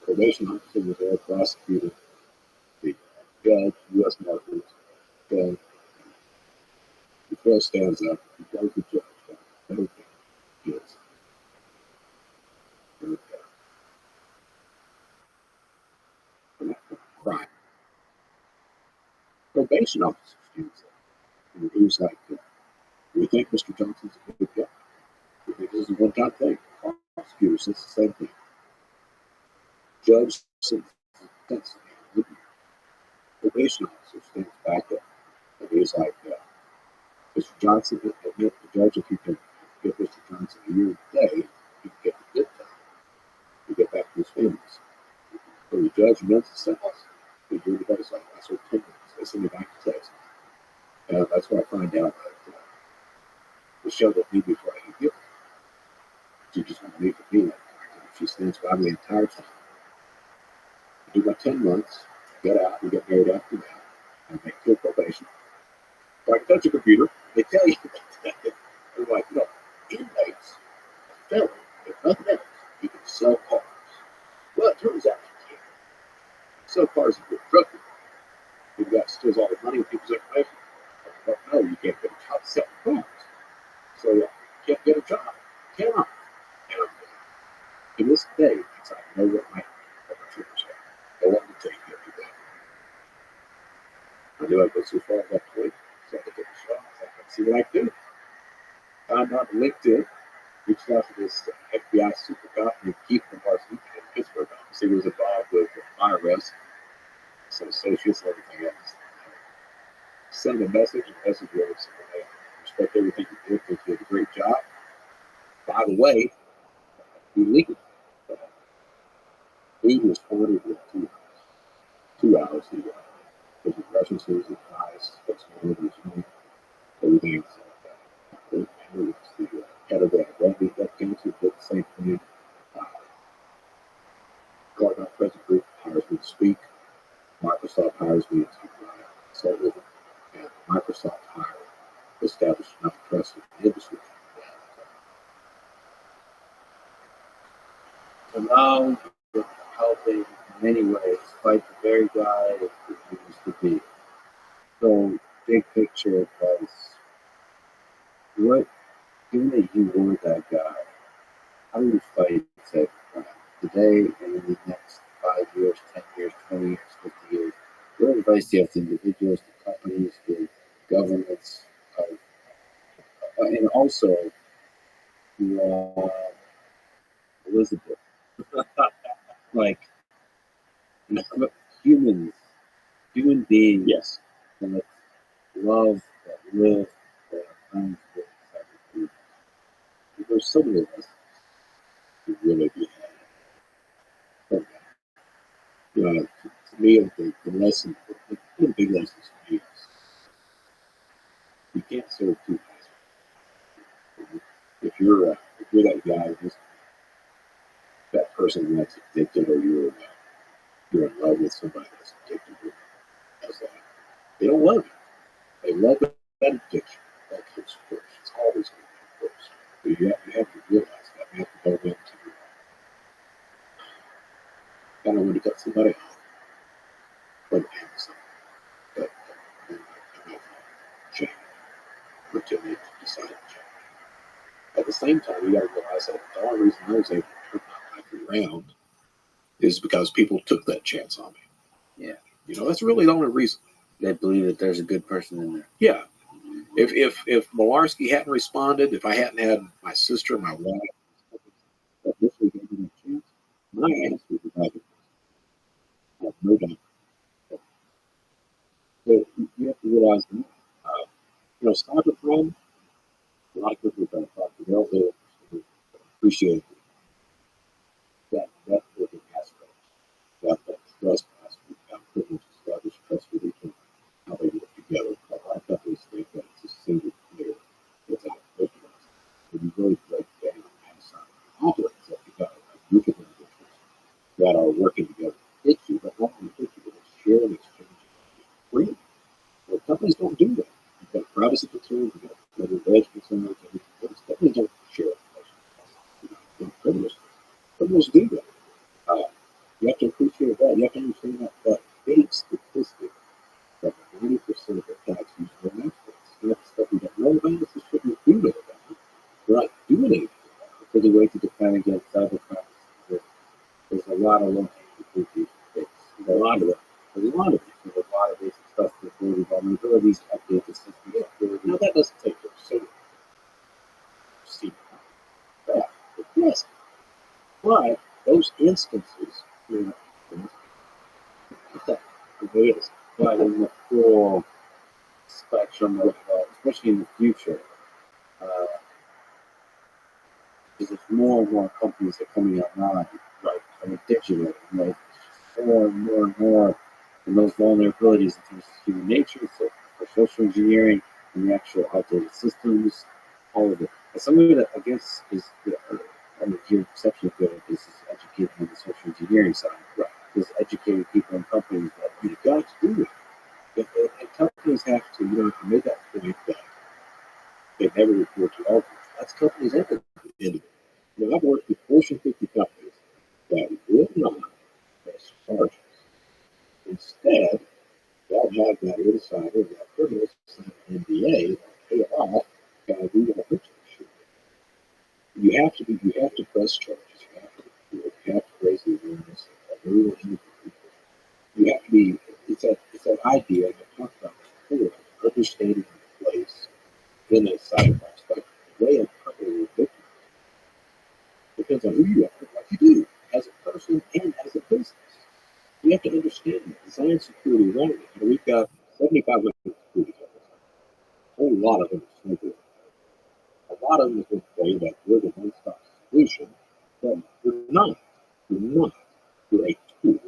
probation officer was there, prosecutor, the judge, U.S. Marshals, judge. The judge stands up, he goes to the judge, everything is. Crime. Probation officer stands up. And he was like, we think Mr. Johnson's a good guy. We think this is a one-time thing. Prosecutor says the same thing. Judge says that's the probation officer stands back up. And he's like, Mr. Johnson, admit the judge, if you can get Mr. Johnson a year today, he can get the good time. He get back to his families. for the judge and mental sentence. They do the so I sort of 10 minutes. They send me back to text. That's where I find out that the show that me before I get she just wanted me to be like that. She stands by me the entire time. I do my 10 months, get out, we get married after that, and make full probation. So I can touch a computer, they tell you that. They're like, inmates, felon, if nothing else, you can sell cars. Well, it turns out you can't. Sell cars if you're a drug dealer. You've got steals all the money and people's information. But no, you can't get a job selling cars. So you can't get a job. Cannot. And to this day, because I know what my perpetrators are. No one can take me to that. I knew I'd go too far at that point, so I took a shot. I was like, let's see what I can do. Found out LinkedIn, reached out to this FBI super cop named Keith from Varsity in Pittsburgh office. He was involved with my arrest, some associates and everything else. Send him a message, and the message was, I respect everything you did, think you did a great job. By the way, illegal. He responded with 2 hours. 2 hours, he was references, advice, what's going on, everything else like that. And the head of the Rabbi that council did the same thing. Garden Present Group hires me to speak. Microsoft hires me to consult with them. And Microsoft hired established enough trust in the industry. So now you're helping in many ways fight the very guy that you used to be. So, big picture was what, given that you were that guy, how do you fight that today and in the next 5 years, 10 years, 20 years, 50 years? What advice do you have to individuals, to companies, to governments, and also to Elizabeth? Like, humans, human beings Yes. that love, that live, that are friends with other people. There's so many lessons you really do have. To me, the lesson, one of the big lessons for me is you can't serve two guys. If you're that guy, that person that's addicted, or you're in love with somebody that's addicted, as that, they don't love you. They love that addiction. That comes first. It's always going to come first. But you have to realize that. You have to go into kind of when you got somebody off, or the something that I'm not going to change until they decide to change. At the same time, you got to realize that the only reason I was able to turn my life around is because people took that chance on me. Yeah. That's really the only reason. They believe that there's a good person in there. Yeah. If Malarski hadn't responded, if I hadn't had my sister, my wife, that initially gave me a chance, my ass would be back. I have no doubt. So you have to realize that. Cybercrime, a lot of people have talked to they'll appreciate that working aspect, that trust aspect, that privilege established trust with each other, how they work together. A lot of companies think that it's a single player without victims. When you really break down outside operates that you got a group of individuals that are working together to hit you, but not only hit you, but share and exchange freely. Well, companies don't do that. You've got privacy concerns, you've got federal edge concerns, everything else. Companies don't share information. Criminals do that. You have to appreciate that. You have to understand that big statistic that 90% of attacks use their experts. That's stuff we don't know about. It's just shouldn't do that about it. We're not doing anything about it. For the way to defend against cybercrime, there's a lot of low-hanging fruit. A lot of it. There's a lot of it. There's a lot of basic stuff with data vulnerabilities, update the system security. Now, that doesn't take your see that. Yes. But those instances, that it is. But in the full spectrum of, especially in the future, because there's more and more companies that are coming online, right, and digital, right? more and more and more in those vulnerabilities in terms of human nature, so for social engineering and the actual outdated systems, all of it. As somebody that I guess is I'm here exceptionally good at this is educating on the social engineering side. Right. Is educating people in companies that you've got to do it. And companies have to, you know, make that point that they never report to all. That's companies at the end of it. You know, I've worked with Fortune 50 companies that will not press charges. Instead, they'll have that inside or that criminal NDA that pay off and we will hurt you. You have to press charges. You have to raise the awareness of real people. You have to be. It's that idea that I talked about before. Understanding the place in a cyber like the way of covering your victims depends on who you are, what you do as a person and as a business. You have to understand that design security running it. You know, we've got 7,500 security companies. A whole lot of them are simple. A lot of them will say that we're the one-stop solution, but we're not. We're not. We're a tool.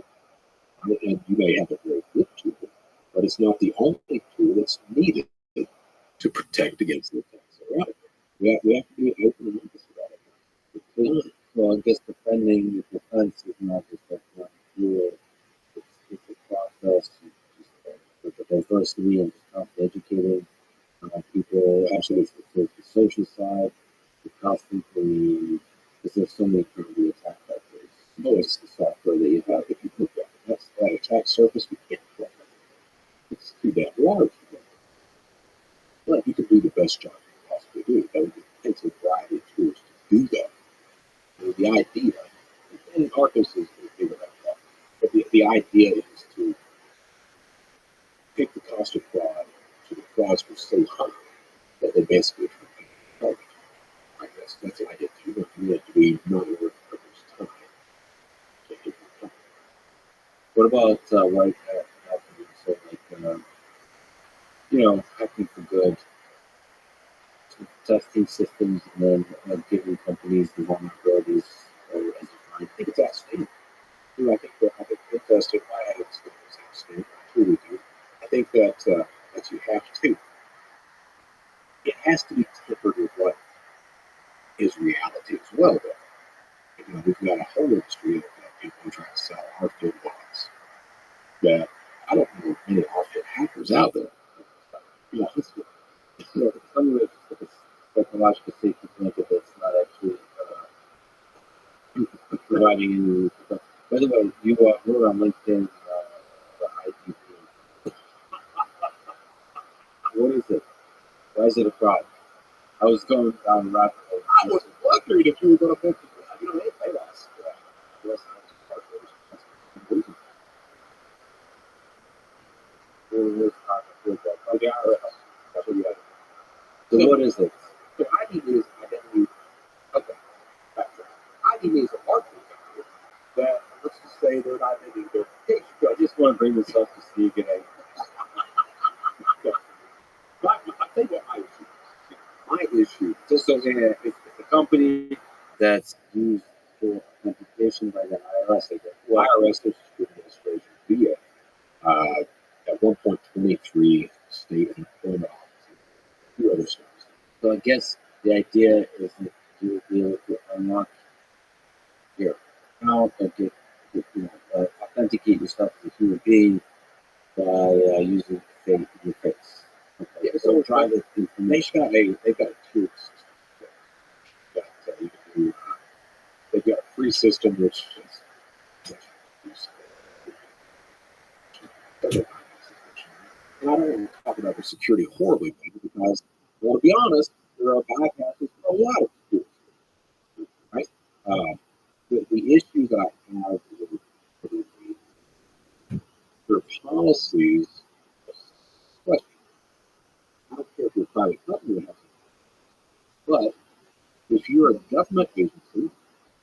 And you may have a very good tool, but it's not the only tool that's needed to protect against the attacks around it. We have to be open and honest about it. Well, I guess defending the defense is not just like one tool. It's a process. With the diversity and just constantly educating people, absolutely the social side, the constantly, because there's so many kind of the attack vectors. Oh, it's the software that you have. If you put that attack surface, we can't play it. It's too damn large. But you can do the best job you can possibly do. But it takes a variety of tools to do that. And the idea, and Arcos is figure out that, but the idea is to pick the cost of fraud so the frauds were so high that they basically target. I guess that's the idea. You have to be not worth time. What about white hat hacking? So, like, you know, hacking for good, testing systems, and then giving companies the vulnerabilities as defined. I think it's outstanding. You know, I think the testing I have is outstanding. I truly do. I think that you have to. It has to be tempered with what is reality as well. Though, you know, we've got a whole industry of people trying to sell RFID bots that I don't know many RFID hackers out there. You know, So, some of it's psychological safety blanket that's not actually providing any stuff. By the way, you wrote on LinkedIn the IDP. What is it? Why is it a fraud? I was going down the rabbit hole. I was wondering if you were going to mention that. You know, they lost. The IRS. That's what you have. So what is it? So IDB is identity. Okay, backtrack. IDB is a marketing company that, let's just say, they're an identity verification. I just want to bring this up to see again. I think what my issue, Just so it's a company that's used for authentication by the IRS, I guess. well, IRS, Social Security Administration, via at 1.23 state employment offices, two other states. So I guess the idea is that you will be able to unlock your account or authenticate yourself as a human being by using your face. Okay. Yeah, So private information. they've got a tiered system that you can do. They've got a free system which is and I don't want to talk about their security horribly because, well, to be honest, there are bypasses for a lot of security, right? The issue that I have with their policies, question. I don't care if you're a private company, but if you're a government agency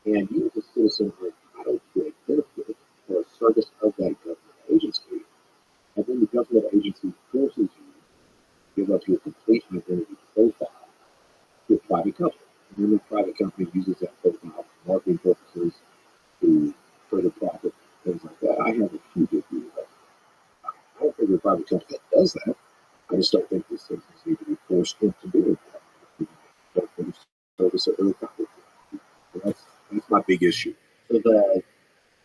and you as a citizen are entitled to a benefit or a service of that government agency, and then the government agency forces you to give up your complete identity profile to a private company. And then the private company uses that profile for marketing purposes to further profit things like that. I have a huge issue with that. I don't think there's a private company that does that. I just don't think these things need to be forced into doing that. But the service that they're accountable for. So that's my big issue. So that,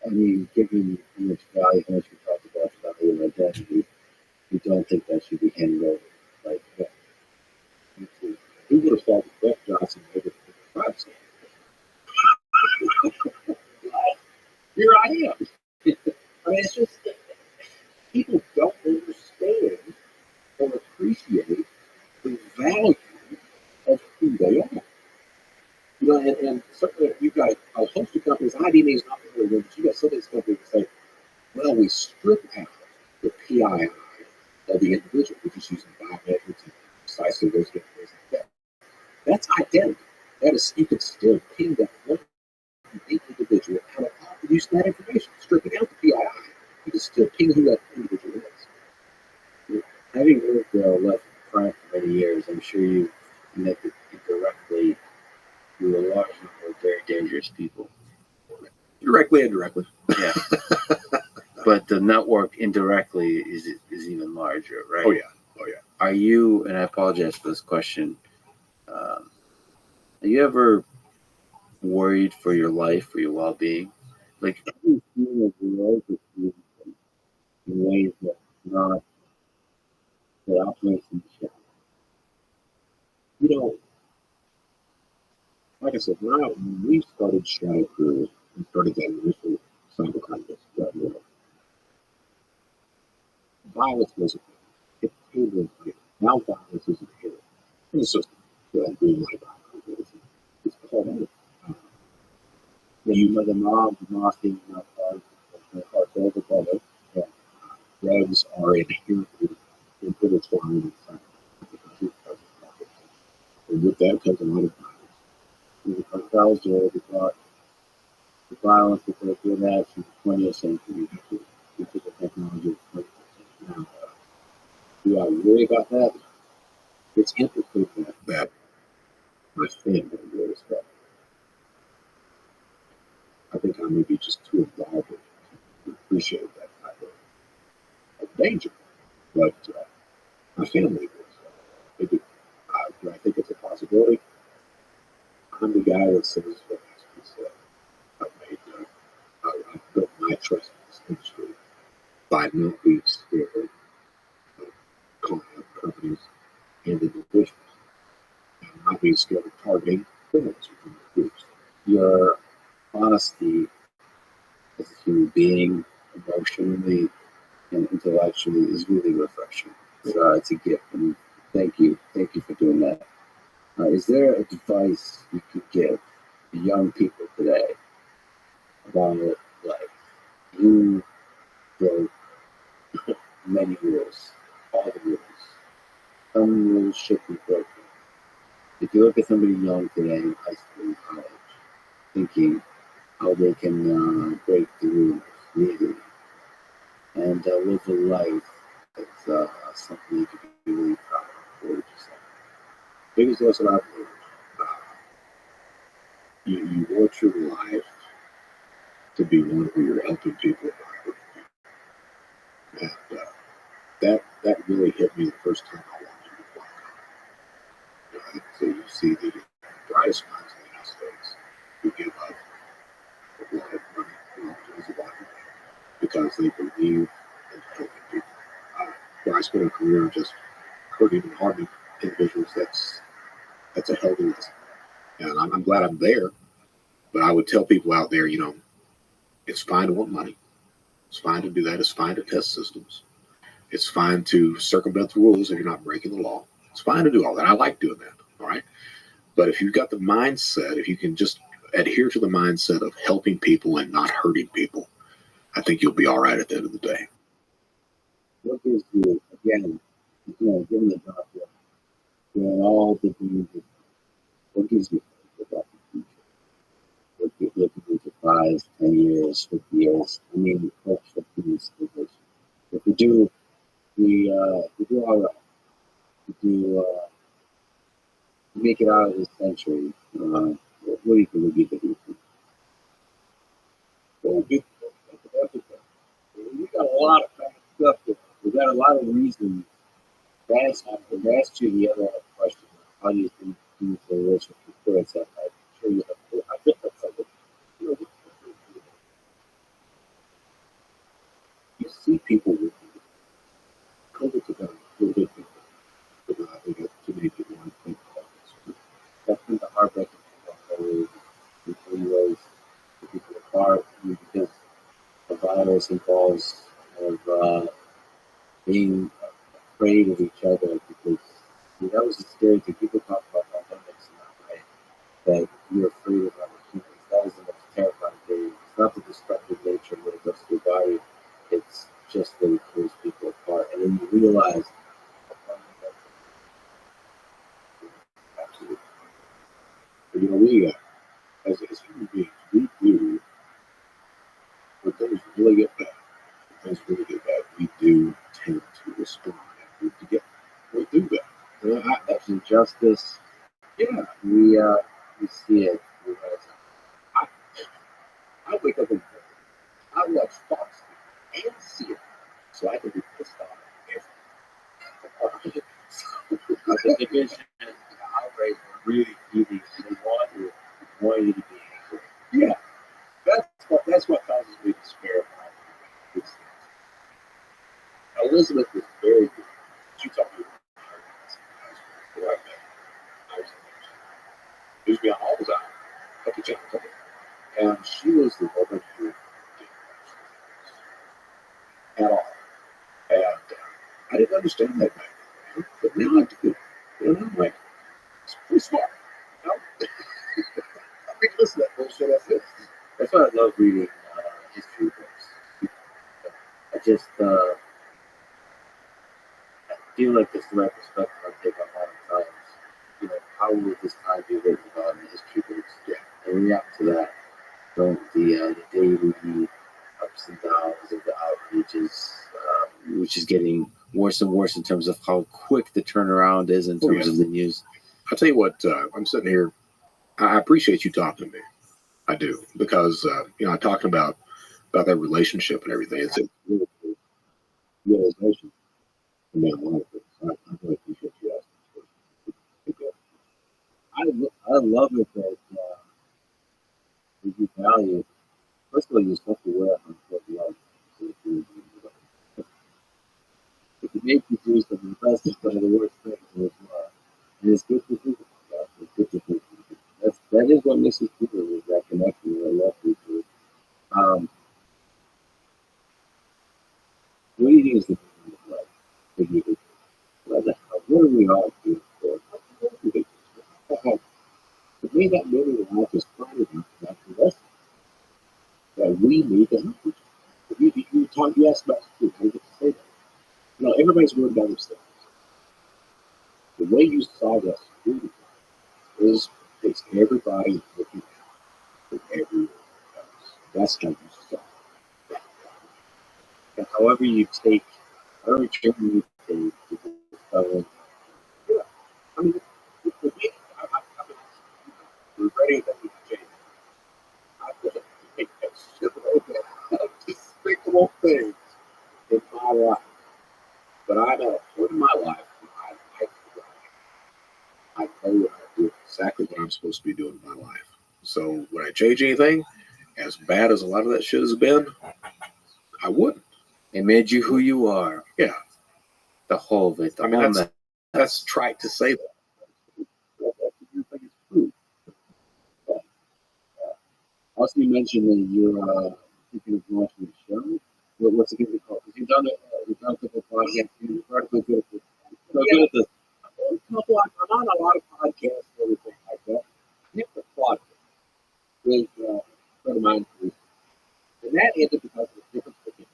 I mean, given how much value, how much we talked about value and identity, we don't think that should be handed over. Like, yeah. Who would have thought that Brett Johnson made it to the 5 cent? Here I am. I mean, it's just people don't understand or appreciate the value of who they are. You know, and certainly you've got a host of companies. IDMA is not really good, but you got some of these companies that say, well, we strip out the PII of the individual. We're just using biometrics and precisely those different things like that. That's identity. That is, you can still ping that one individual out of using that information. Stripping out the PII, you can still ping who that individual is. Having worked left front for many years, I'm sure you connected indirectly to a large number of very dangerous people. Directly and indirectly. Yeah. But the network indirectly is even larger, right? Oh yeah. Are you, and I apologize for this question, are you ever worried for your life, for your well-being? Like, you feel like you're always in ways that not that operates in the shadow. You know, like I said, when we started Shadow Crew and started that initial cybercrime investigation, violence wasn't it came in. Now violence is inherent in the system. So being like violence, it's called out. You know, the mob, the mafia, the cartel, the brother. Yeah. Drugs are inherently intertwined with crime. And with that comes a lot of violence. The cartels are the violence that they're good at in the 20th century. We took the technology of the 20th century. Now, Do I worry about that? It's implicated that my family worries about it. I think I may be just too involved to appreciate that type of danger. But my family worries about it. They do. Do I think it's a possibility? I'm the guy that says what has to be said. I've built my trust in this industry by not being scared of calling out companies and individuals, and not being scared of targeting criminals within the groups. your honesty as a human being, emotionally and intellectually, is really refreshing. So it's a gift, and thank you for doing that. Is there advice you could give to young people today about like you broke many rules, all the rules? Some rules should be broken. If you look at somebody young today in high school and college, thinking how they can break the rules legally and live a life that's something you could be really proud of for yourself. Biggest lesson I've learned: you want your life to be one where you're helping people, and that really hit me the first time I walked into the black. So you see the brightest minds in the United States who give up a lot of money as a black man because they believe in helping people. Where I spent a career just hurting and harming individuals, that's a healthy lesson. And I'm glad I'm there. But I would tell people out there, it's fine to want money. It's fine to do that. It's fine to test systems. It's fine to circumvent the rules if you're not breaking the law. It's fine to do all that. I like doing that. All right. But if you've got the mindset, if you can just adhere to the mindset of helping people and not hurting people, I think you'll be all right at the end of the day. What gives you, again, given the job, doing all the things, what gives you about the future? What gives you looking into 5, 10 years, 50 years? I mean, what's the things? If we do, we do all right. We make it out of this century. What do you think would be the future? Well, that's a we got a lot of bad stuff. We got a lot of reasons. That's to the other question. How do you think things are relationship with kids? I'm sure you have. I think that's something. You know, you see people with COVID to them, really good people. But I think that too many people want to think about this. That's been the heartbreaking thing in many ways. The people apart because the virus involves of being afraid of each other because that was the scary thing. People talk about pandemics in that way, that you're afraid of other humans. That is the most terrifying thing. It's not the destructive nature of what it does to your body, it's just that it pulls people apart. And then you realize, absolutely. But, we, as human beings, we do, when things really get bad, we do tend to respond and move together. We do that. That's injustice. Yeah. We see it. I, I wake up in the morning, I watch Fox News and see it, so I can be pissed off every I think the division and the outrage are really easy. They want you to be angry. Yeah, that's what causes me despair about these things. Elizabeth was very good. She taught me what I met. I was used to be on all the time at the channel, and she was the woman who didn't at all. And I didn't understand that back then, but now I do. I'm like, it's pretty smart. You know? I mean, listen to that bullshit. That's why I love reading history books. I just feel like it's the right perspective I take on modern times. How would this time be written about in the history books? Yeah. And react to that. Don't the daily ups and downs of the outrages, which is getting worse and worse in terms of how quick the turnaround is in terms of the news. I'll tell you what, I'm sitting here. I appreciate you talking to me. I do, because, I'm talking about that relationship and everything. It's a really cool realization. I mean, a lot of things. I really appreciate you asking. I love it that you value. First of all, you have to wear on what love. If you make you do something, the best is one of the worst things in this world. And it's good to think about that. It's good to think about that. That is what makes us people is that connection, that love people. What do you think is the meaning of love? What do you think? What are we all doing for? To me, that meaning of life is probably not the rest that we need to help each other. You asked about food, I get to say that. Everybody's worried about themselves. The way you solve that security problem is it's everybody looking out for everyone else. That's how you solve it. And however you take, however journey you take to discover, I mean, for me, we're ready that we can change. I'm going to make that shit of despicable things in my life. But I'm at a point in my life where I know what I do exactly what I'm supposed to be doing in my life. So would I change anything? As bad as a lot of that shit has been, I wouldn't. It made you who you are. Yeah. The whole of it. That's trite to say that. It's true. Also, you mentioned that you're thinking of launching a show. What's it going to be called? Because you've done a couple of podcasts. You're incredibly good at this. Good at this. I'm on a lot of podcasts and everything like that. Hit the plot with a friend of mine, and that ended because of a different opinion.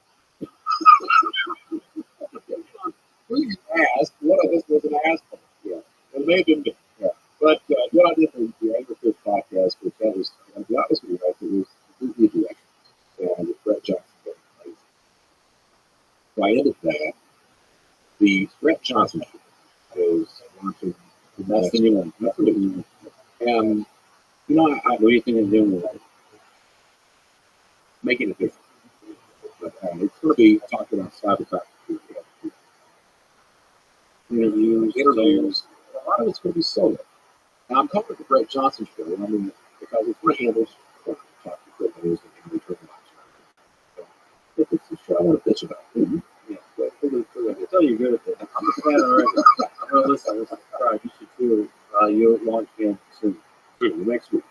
Please ask. One of us was an asshole. Yeah, it may have been me. Yeah. But what I did for the Angry Fish podcast, which that was, to be honest with you, it was completely direct. And with Brett Johnson. So I ended that. The Brett Johnson show is launching. That's the new one. That's the new one. And, what do you think of doing with it? Making a difference. It's going to be talking about sabotage. Interviews. A lot of it's going to be solo. Now, I'm calling it the Brett Johnson show. I mean, because it's what handles talk to criminals and return lives. If it's a show I want to bitch about, yeah, but I can tell you're good at that. I'm a fan already. I'm going to listen. I'm subscribe. You should too. You're launching soon. Next week.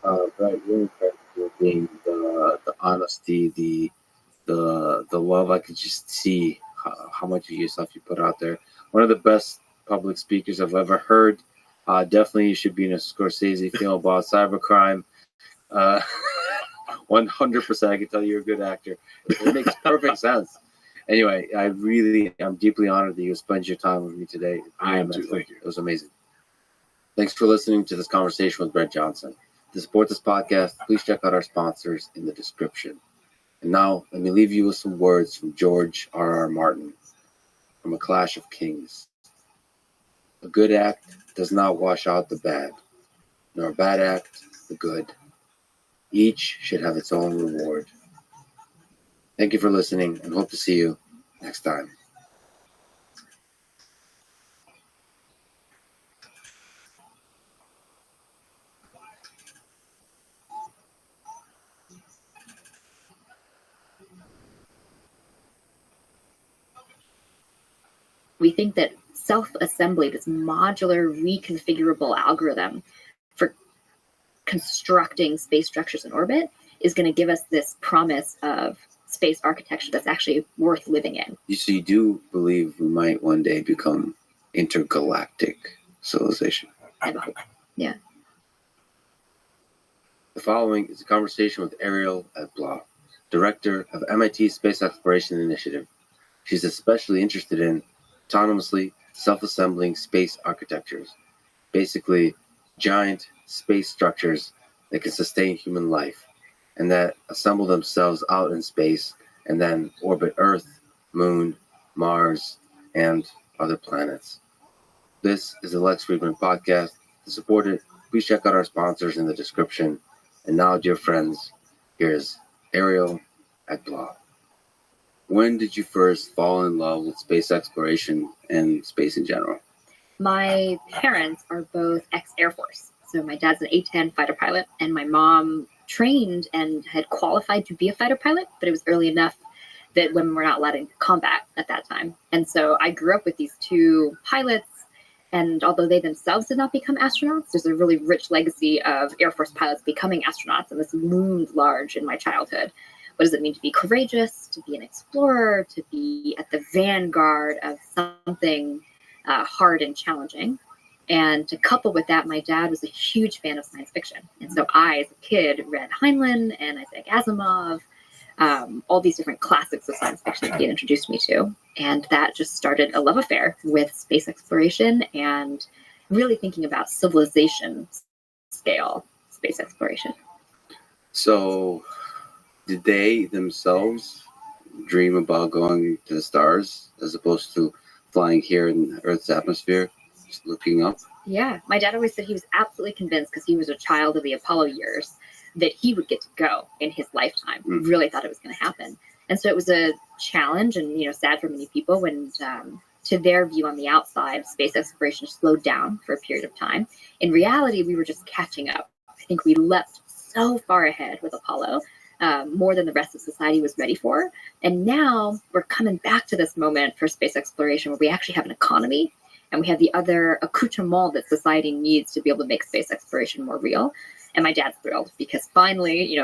Right, really practical being the honesty, the love. I could just see how much of yourself you put out there. One of the best public speakers I've ever heard. Definitely, you should be in a Scorsese film about cybercrime. 100%. I can tell you're a good actor. It makes perfect sense. Anyway, I'm deeply honored that you spent your time with me today. I am too. Thank you. It was amazing. Thanks for listening to this conversation with Brett Johnson. To support this podcast, please check out our sponsors in the description. And now, let me leave you with some words from George R.R. Martin from A Clash of Kings. A good act does not wash out the bad, nor a bad act the good. Each should have its own reward. Thank you for listening, and hope to see you next time. We think that self-assembly, this modular, reconfigurable algorithm for constructing space structures in orbit, is going to give us this promise of space architecture that's actually worth living in. So you do believe we might one day become intergalactic civilization? I hope. Yeah. The following is a conversation with Ariel Edblaw, director of MIT Space Exploration Initiative. She's especially interested in autonomously self-assembling space architectures, basically giant space structures that can sustain human life and that assemble themselves out in space and then orbit Earth, Moon, Mars, and other planets. This is the Lex Friedman podcast. To support it, please check out our sponsors in the description. And now, dear friends, here's Ariel Edblaw. When did you first fall in love with space exploration and space in general? My parents are both ex-Air Force. So my dad's an A-10 fighter pilot, and my mom trained and had qualified to be a fighter pilot, but it was early enough that women were not allowed in combat at that time. And so I grew up with these two pilots, and although they themselves did not become astronauts, there's a really rich legacy of Air Force pilots becoming astronauts, and this loomed large in my childhood. What does it mean to be courageous, to be an explorer, to be at the vanguard of something hard and challenging? And to couple with that, my dad was a huge fan of science fiction. And so I, as a kid, read Heinlein and Isaac Asimov, all these different classics of science fiction that he had introduced me to. And that just started a love affair with space exploration and really thinking about civilization scale space exploration. So, did they themselves dream about going to the stars as opposed to flying here in Earth's atmosphere, just looking up? Yeah, my dad always said he was absolutely convinced, because he was a child of the Apollo years, that he would get to go in his lifetime. He really thought it was going to happen. And so it was a challenge and, sad for many people when, to their view on the outside, space exploration slowed down for a period of time. In reality, we were just catching up. I think we leapt so far ahead with Apollo, more than the rest of society was ready for. And now we're coming back to this moment for space exploration where we actually have an economy and we have the other accoutrement that society needs to be able to make space exploration more real. And my dad's thrilled because finally,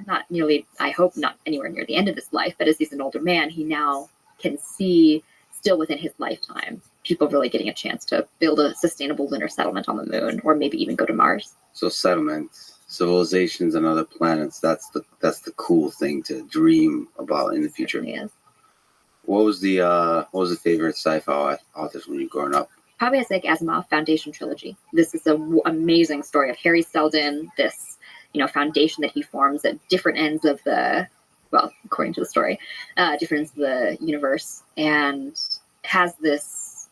not nearly, I hope not anywhere near the end of his life, but as he's an older man, he now can see still within his lifetime, people really getting a chance to build a sustainable lunar settlement on the moon, or maybe even go to Mars. So settlements, civilizations on other planets, that's the cool thing to dream about in the future. Yes. What was the favorite sci-fi authors when you were growing up? Probably Isaac Asimov Foundation trilogy. This is an amazing story of Harry Seldon, this foundation that he forms at different ends of the, well, according to the story, different ends of the universe, and has this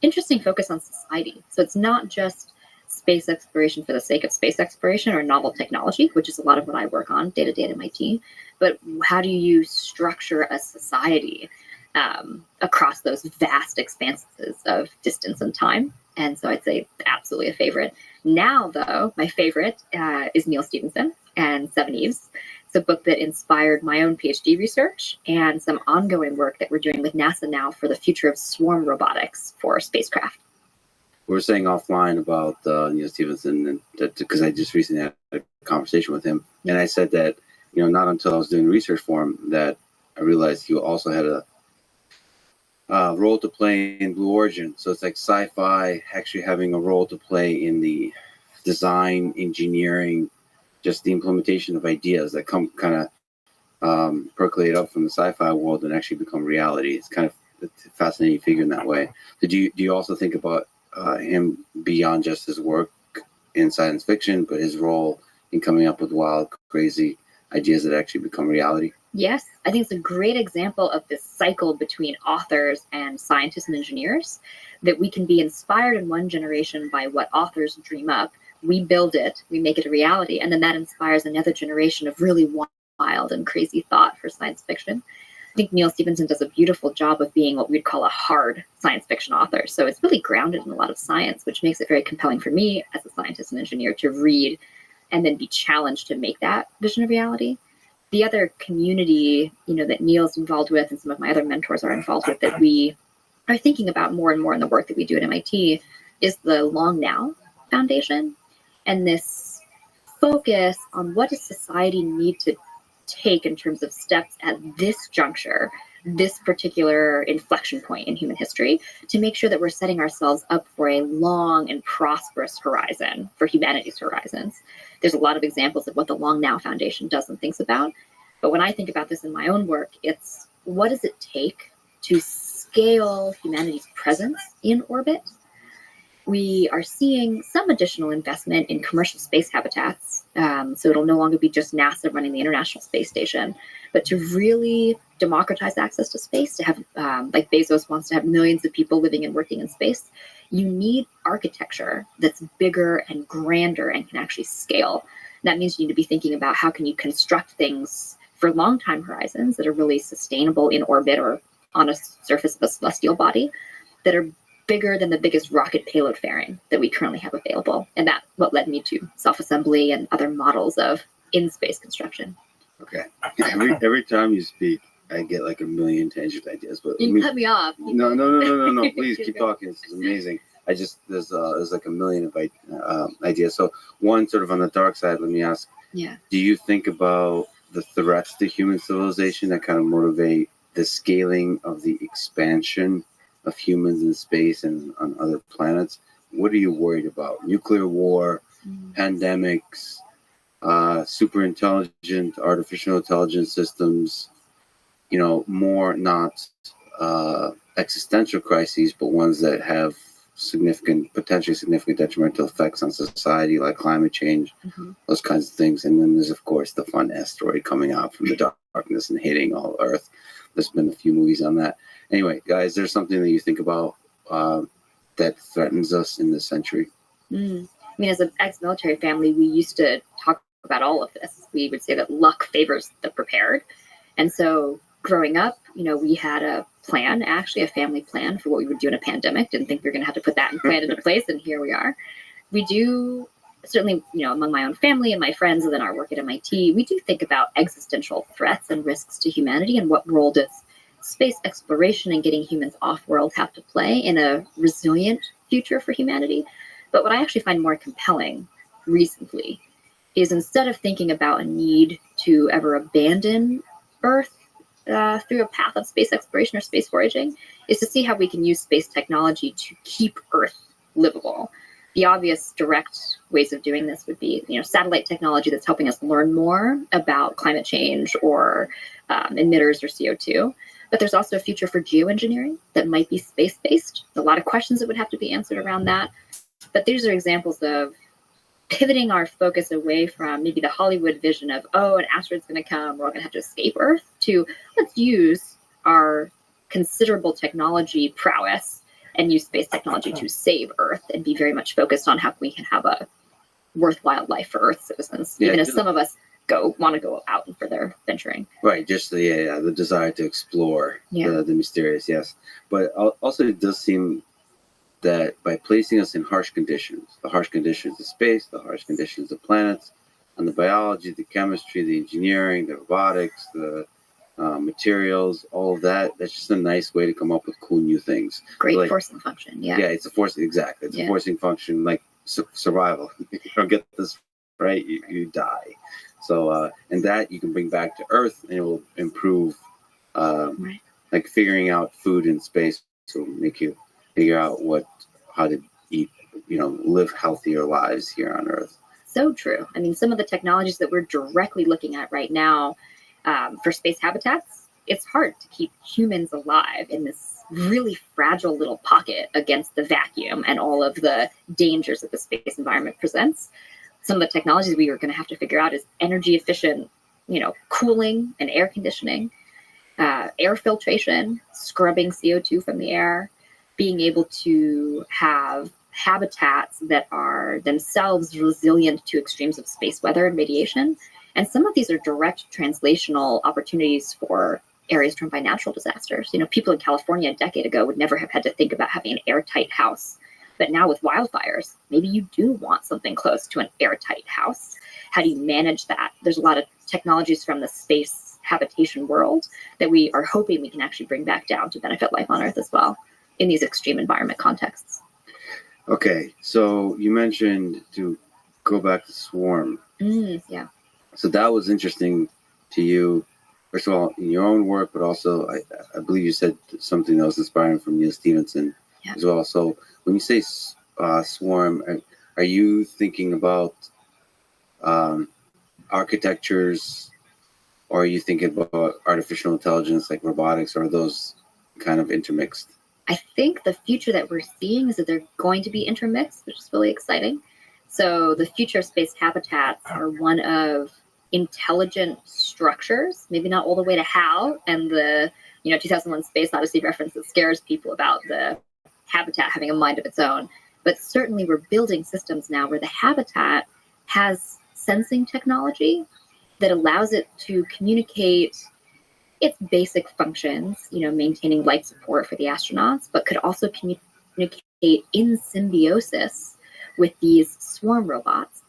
interesting focus on society. So it's not just space exploration for the sake of space exploration or novel technology, which is a lot of what I work on day to day at MIT. But how do you structure a society across those vast expanses of distance and time? And so I'd say absolutely a favorite. Now, though, my favorite is Neil Stephenson and Seven Eves. It's a book that inspired my own PhD research and some ongoing work that we're doing with NASA now for the future of swarm robotics for spacecraft. We were saying offline about Neil Stephenson, and because I just recently had a conversation with him, and I said that, not until I was doing research for him that I realized he also had a role to play in Blue Origin. So it's like sci-fi actually having a role to play in the design, engineering, just the implementation of ideas that come kind of percolate up from the sci-fi world and actually become reality. It's kind of a fascinating figure in that way. So do you also think about him beyond just his work in science fiction, but his role in coming up with wild, crazy ideas that actually become reality? Yes, I think it's a great example of this cycle between authors and scientists and engineers, that we can be inspired in one generation by what authors dream up. We build it, we make it a reality, and then that inspires another generation of really wild and crazy thought for science fiction. I think Neil Stephenson does a beautiful job of being what we'd call a hard science fiction author. So it's really grounded in a lot of science, which makes it very compelling for me as a scientist and engineer to read and then be challenged to make that vision a reality. The other community, that Neil's involved with and some of my other mentors are involved with that we are thinking about more and more in the work that we do at MIT is the Long Now Foundation, and this focus on what does society need to take in terms of steps at this juncture, this particular inflection point in human history, to make sure that we're setting ourselves up for a long and prosperous horizon for humanity's horizons. There's a lot of examples of what the Long Now Foundation does and thinks about. But when I think about this in my own work, it's what does it take to scale humanity's presence in orbit? We are seeing some additional investment in commercial space habitats. So it'll no longer be just NASA running the International Space Station, but to really democratize access to space, to have, like Bezos wants to have millions of people living and working in space, you need architecture that's bigger and grander and can actually scale. And that means you need to be thinking about how can you construct things for long time horizons that are really sustainable in orbit or on a surface of a celestial body that are bigger than the biggest rocket payload fairing that we currently have available. And that's what led me to self-assembly and other models of in-space construction. Okay. Every time you speak, I get like a million tangent ideas. But You cut me off. No. Please keep talking. This is amazing. There's like a million of ideas. So one sort of on the dark side, let me ask, do you think about the threats to human civilization that kind of motivate the scaling of the expansion of humans in space and on other planets? What are you worried about? Nuclear war, pandemics, super intelligent artificial intelligence systems, more not existential crises, but ones that have potentially significant detrimental effects on society, like climate change, those kinds of things. And then there's, of course, the fun asteroid coming out from the darkness and hitting all Earth. There's been a few movies on that. Anyway, guys, there's something that you think about that threatens us in this century? I mean, as an ex-military family, we used to talk about all of this. We would say that luck favors the prepared. And so growing up, we had a plan, actually a family plan for what we would do in a pandemic. Didn't think we were going to have to put that plan into place, and here we are. We do, certainly, among my own family and my friends and then our work at MIT, we do think about existential threats and risks to humanity and what role does space exploration and getting humans off-world have to play in a resilient future for humanity. But what I actually find more compelling recently is, instead of thinking about a need to ever abandon Earth through a path of space exploration or space foraging, is to see how we can use space technology to keep Earth livable. The obvious direct ways of doing this would be, satellite technology that's helping us learn more about climate change or emitters or CO2. But there's also a future for geoengineering that might be space-based. A lot of questions that would have to be answered around that. But these are examples of pivoting our focus away from maybe the Hollywood vision of, an asteroid's going to come, we're all going to have to escape Earth, to let's use our considerable technology prowess and use space technology to save Earth and be very much focused on how we can have a worthwhile life for Earth citizens, even as some of us want to go out and further venturing. Right, just the desire to explore the mysterious, yes. But also it does seem that by placing us in harsh conditions, the harsh conditions of space, the harsh conditions of planets, and the biology, the chemistry, the engineering, the robotics, the materials, all of that, that's just a nice way to come up with cool new things. Great forcing function, yeah. Yeah, it's a force, exactly. It's a forcing function, like survival. If you don't get this right, you die. So, and that you can bring back to Earth, and it will improve, like figuring out food in space will make you figure out how to eat, live healthier lives here on Earth. So true. I mean, some of the technologies that we're directly looking at right now for space habitats, it's hard to keep humans alive in this really fragile little pocket against the vacuum and all of the dangers that the space environment presents. Some of the technologies we are going to have to figure out is energy efficient, cooling and air conditioning, air filtration, scrubbing CO2 from the air, being able to have habitats that are themselves resilient to extremes of space weather and radiation. And some of these are direct translational opportunities for areas torn by natural disasters. People in California a decade ago would never have had to think about having an airtight house. But now with wildfires, maybe you do want something close to an airtight house. How do you manage that? There's a lot of technologies from the space habitation world that we are hoping we can actually bring back down to benefit life on Earth as well in these extreme environment contexts. Okay, so you mentioned to go back to Swarm. Yeah. So that was interesting to you, first of all, in your own work, but also I believe you said something that was inspiring from Neil Stephenson as well. So when you say Swarm, are you thinking about architectures, or are you thinking about artificial intelligence like robotics, or are those kind of intermixed? I think the future that we're seeing is that they're going to be intermixed, which is really exciting. So the future of space habitats are one of intelligent structures, maybe not all the way to HAL and the 2001 Space Odyssey reference that scares people about the habitat having a mind of its own. But certainly we're building systems now where the habitat has sensing technology that allows it to communicate its basic functions, maintaining life support for the astronauts, but could also communicate in symbiosis with these swarm robots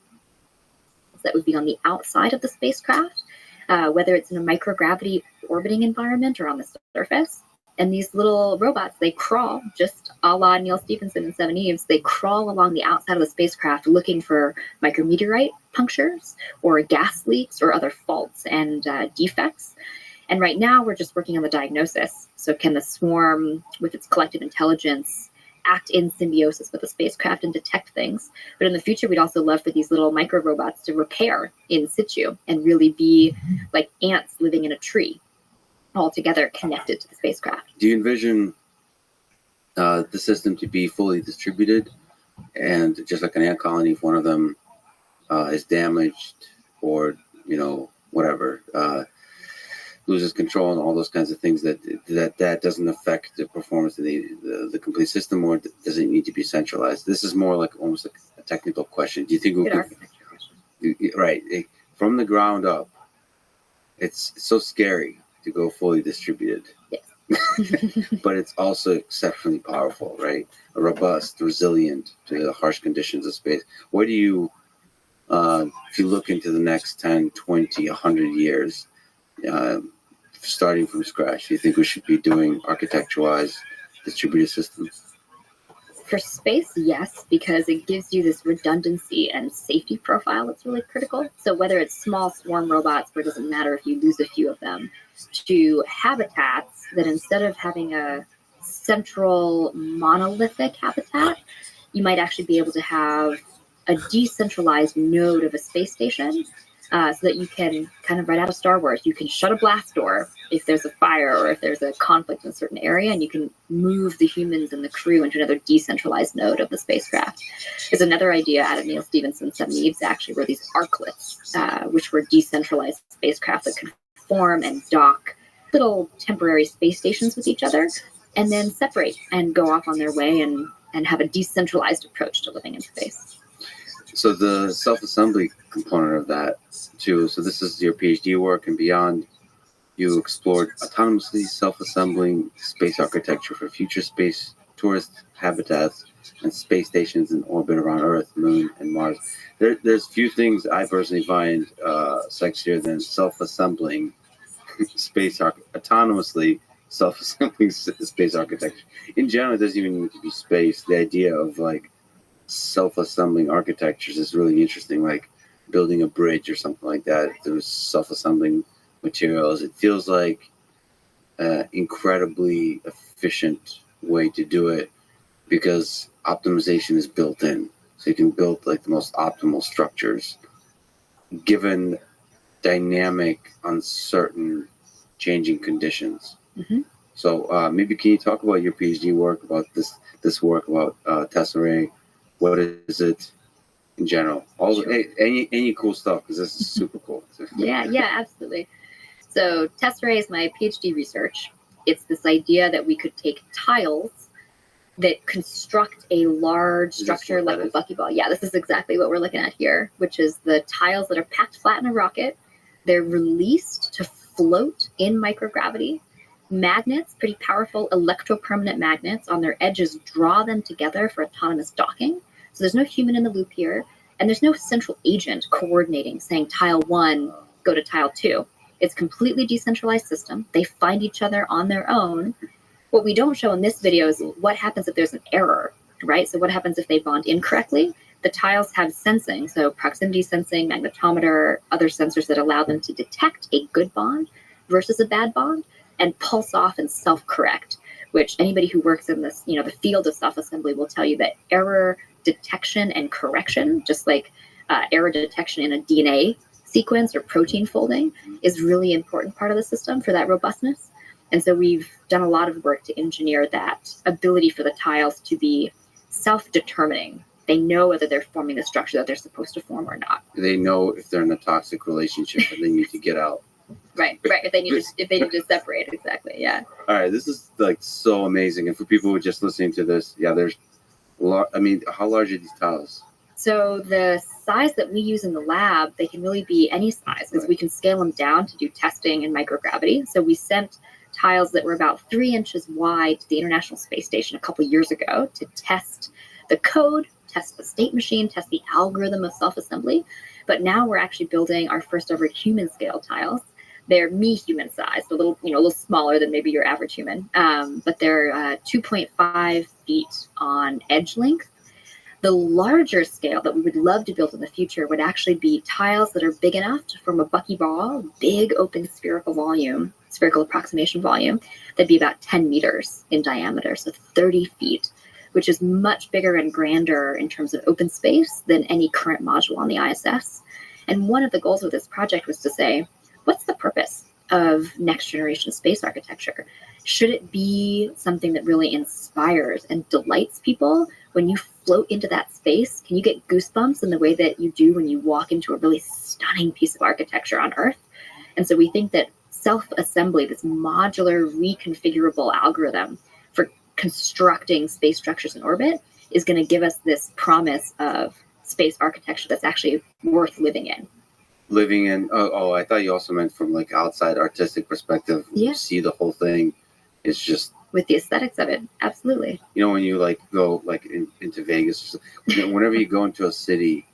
that would be on the outside of the spacecraft, whether it's in a microgravity orbiting environment or on the surface. And these little robots, they crawl, just a la Neil Stephenson and Seven Eves, they crawl along the outside of the spacecraft looking for micrometeorite punctures or gas leaks or other faults and defects. And right now we're just working on the diagnosis. So can the swarm, with its collective intelligence, act in symbiosis with the spacecraft and detect things? But in the future, we'd also love for these little micro robots to repair in situ and really be like ants living in a tree, all together connected to the spacecraft. Do you envision the system to be fully distributed, and just like an ant colony, if one of them is damaged or whatever, loses control and all those kinds of things, that doesn't affect the performance of the complete system, or does it need to be centralized? This is more like almost like a technical question. Do you think we could, right, from the ground up, it's so scary to go fully distributed. Yes. But it's also exceptionally powerful, right? Robust, resilient to the harsh conditions of space. What do you, if you look into the next 10, 20, 100 years, starting from scratch, do you think we should be doing architecture-wise distributed systems? For space, yes, because it gives you this redundancy and safety profile that's really critical. So whether it's small swarm robots, where it doesn't matter if you lose a few of them, to habitats that instead of having a central monolithic habitat, you might actually be able to have a decentralized node of a space station. So that you can, kind of right out of Star Wars, you can shut a blast door if there's a fire or if there's a conflict in a certain area, and you can move the humans and the crew into another decentralized node of the spacecraft. There's another idea out of Neil Stephenson's Seven Eves, actually, where these arklets, which were decentralized spacecraft that could form and dock little temporary space stations with each other, and then separate and go off on their way and have a decentralized approach to living in space. So the self-assembly component of that too. So this is your PhD work and beyond. You explored autonomously self-assembling space architecture for future space tourist habitats and space stations in orbit around Earth, Moon, and Mars. There's few things I personally find sexier than self-assembling autonomously self-assembling space architecture. In general, it doesn't even need to be space. The idea of like self-assembling architectures is really interesting, like building a bridge or something like that through self-assembling materials. It feels like an incredibly efficient way to do it because optimization is built in. So you can build like the most optimal structures given dynamic, uncertain, changing conditions. Mm-hmm. So maybe can you talk about your PhD work, about this work about tesserae? What is it in general? Any cool stuff, because this is super cool. Yeah, absolutely. So tesserae is my PhD research. It's this idea that we could take tiles that construct a large structure like a buckyball. Yeah, this is exactly what we're looking at here, which is the tiles that are packed flat in a rocket. They're released to float in microgravity. Magnets, pretty powerful electropermanent magnets on their edges, draw them together for autonomous docking. So there's no human in the loop here, and there's no central agent coordinating, saying tile 1, go to tile 2. It's a completely decentralized system. They find each other on their own. What we don't show in this video is what happens if there's an error, right? So what happens if they bond incorrectly? The tiles have sensing, so proximity sensing, magnetometer, other sensors that allow them to detect a good bond versus a bad bond and pulse off and self-correct, which anybody who works in this, the field of self-assembly will tell you that error detection and correction, just like error detection in a DNA sequence or protein folding, is really important part of the system for that robustness. And so we've done a lot of work to engineer that ability for the tiles to be self-determining. They know whether they're forming the structure that they're supposed to form or not. They know if they're in a toxic relationship and they need to get out. Right. If they need to separate, exactly. Yeah. All right. This is like so amazing. And for people who are just listening to this, there's how large are these tiles? So the size that we use in the lab, they can really be any size because we can scale them down to do testing in microgravity. So we sent tiles that were about 3 inches wide to the International Space Station a couple years ago to test the code, test the state machine, test the algorithm of self-assembly. But now we're actually building our first ever human scale tiles. They're human sized, a little smaller than maybe your average human, but they're 2.5 feet on edge length. The larger scale that we would love to build in the future would actually be tiles that are big enough to form a buckyball, big open spherical approximation volume, that'd be about 10 meters in diameter, so 30 feet, which is much bigger and grander in terms of open space than any current module on the ISS. And one of the goals of this project was to say, what's the purpose of next generation space architecture? Should it be something that really inspires and delights people? When you float into that space, can you get goosebumps in the way that you do when you walk into a really stunning piece of architecture on Earth? And so we think that self-assembly, this modular, reconfigurable algorithm for constructing space structures in orbit, is going to give us this promise of space architecture that's actually worth living in. I thought you also meant from like outside artistic perspective. Yeah. You see the whole thing. It's just with the aesthetics of it, absolutely. When you like go like into Vegas, whenever you go into a city